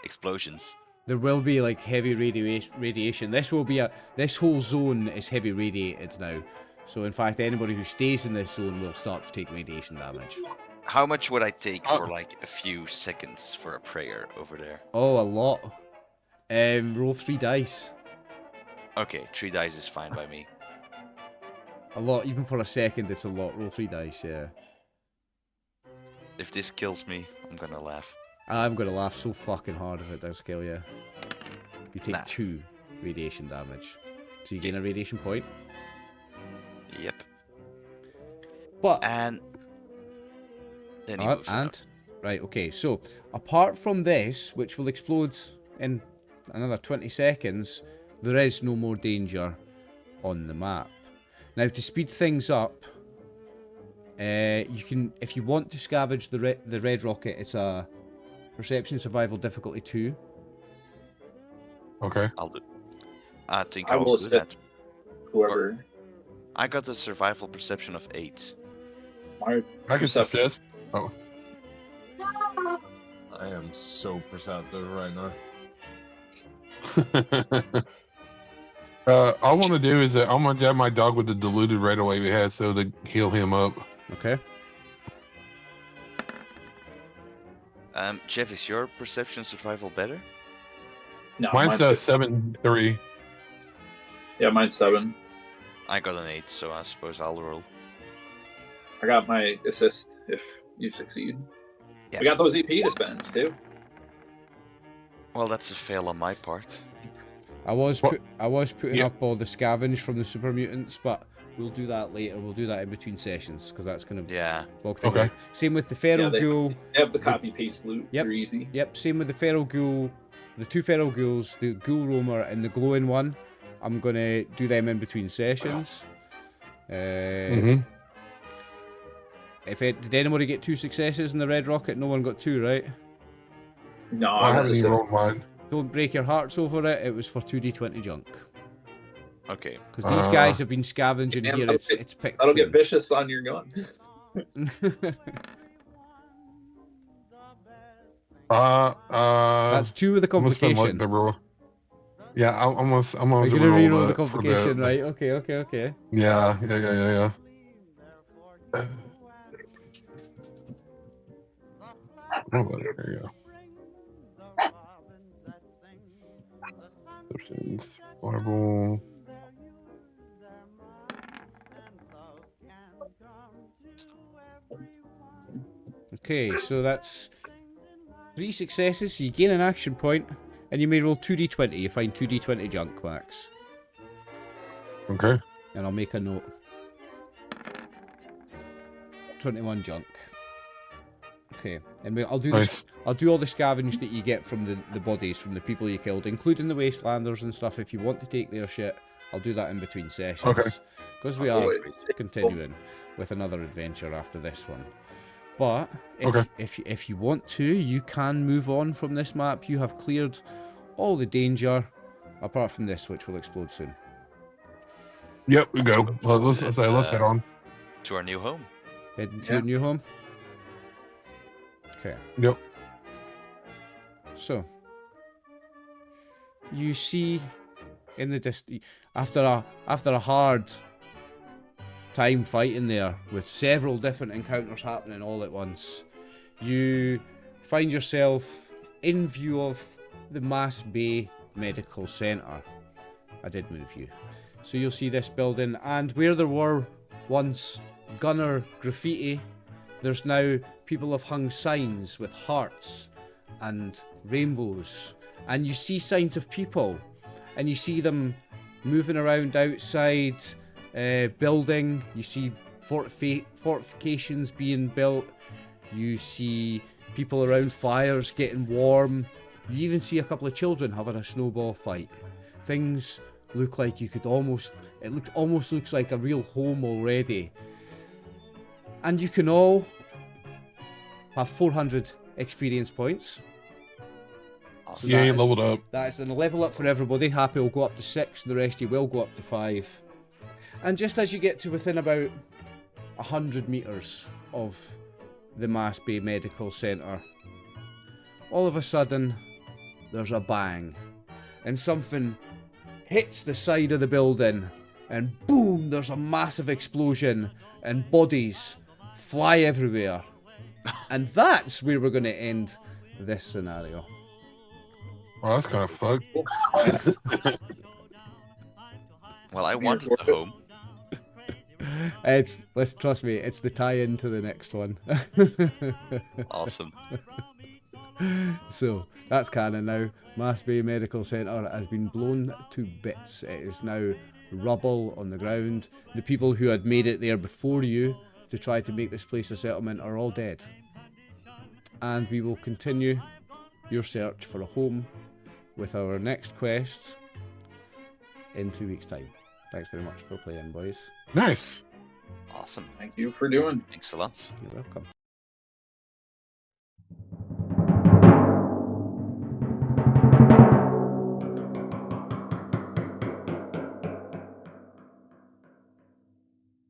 explosions. There will be like heavy radiation. This whole zone is heavy radiated now. So in fact, anybody who stays in this zone will start to take radiation damage. How much would I take for like a few seconds for a prayer over there? Oh, a lot. Roll 3 dice. Okay, 3 dice is fine by me. A lot, even for a second, it's a lot. Roll 3 dice, yeah. If this kills me, I'm gonna laugh. I'm gonna laugh so fucking hard if it does kill you. You take Nah. 2 radiation damage. So you gain a radiation point. Yep. But And then he moves out. right, okay. So apart from this, which will explode in another 20 seconds, there is no more danger on the map. Now to speed things up, you can, if you want to scavenge the red rocket, it's a perception survival difficulty 2. okay. I think I I'll will do sit. that. Whoever. I got a survival perception of 8. My I can perception. assist. Oh, I am so perceptive right now. all I want to do is that I'm gonna jab my dog with the diluted red away we had, so to heal him up. Okay. Jeff, is your perception survival better? No, Mine's good. 7-3. Yeah, mine's 7. I got an 8, so I suppose I'll roll. I got my assist if you succeed. Yeah. We got those EP to spend too. Well, that's a fail on my part. I was putting Yeah. up all the scavenge from the super mutants, but we'll do that later. We'll do that in between sessions because that's gonna Yeah. bog things Okay. out. Same with the feral Yeah, they- ghoul. They have the copy paste loot. Yep. They're easy. Yep, same with the feral ghoul, the 2 feral ghouls, the ghoul roamer and the glowing one. I'm gonna do them in between sessions. Mm-hmm. Did anybody get 2 successes in the red rocket? No one got 2, right? No, I I'm haven't even assistant. rolled mine. Don't break your hearts over it. It was for 2d20 junk. Okay. Because these guys have been scavenging And here. It's picked. That'll get clean. vicious on your gun. That's 2 with the I'm gonna spend, complication. the roll. Yeah, I'm gonna You're gonna reroll reroll the for complication, right? Okay. Yeah. Oh, there you go. Perceptions, Bible. Okay, so that's 3 successes. So you gain an action point, and you may roll 2d20. You find 2d20 junk, Max. Okay. And I'll make a note. 21 junk. Okay, and I'll do this. Nice. I'll do all the scavenge that you get from the bodies from the people you killed, including the wastelanders and stuff. If you want to take their shit, I'll do that in between sessions. Okay. Because we are continuing with another adventure after this one. But if you want to, you can move on from this map. You have cleared all the danger, apart from this, which will explode soon. Yep, we go. Well, let's head on. To our new home. Heading to your new home. Okay. Yep. So you see in the distance, after a hard time fighting there with several different encounters happening all at once, you find yourself in view of the Mass Bay Medical Centre. I did move you. So you'll see this building, and where there were once gunner graffiti, there's now people have hung signs with hearts and rainbows, and you see signs of people, and you see them moving around outside, building. You see fortifications being built. You see people around fires getting warm. You even see a couple of children having a snowball fight. Things look like you could almost, almost looks like a real home already. And you can all have 400 experience points. Awesome. Yeah, that you is- leveled up. That's a level up for everybody. Happy will go up to 6, and the rest you will go up to 5. And just as you get to within about 100 meters of the Mass Bay Medical Centre, all of a sudden there's a bang, and something hits the side of the building, and boom, there's a massive explosion, and bodies fly everywhere. And that's where we're going to end this scenario. Well, that's kind of fucked. Well, I Here wanted for the it. home. Let's trust me, it's the tie-in to the next one. Awesome. So that's canon now. Mass Bay Medical Centre has been blown to bits. It is now rubble on the ground. The people who had made it there before you to try to make this place a settlement are all dead. And we will continue your search for a home with our next quest in 2 weeks' time. Thanks very much for playing, boys. Nice. Awesome. Thank you for doing. Thanks a lot. You're welcome.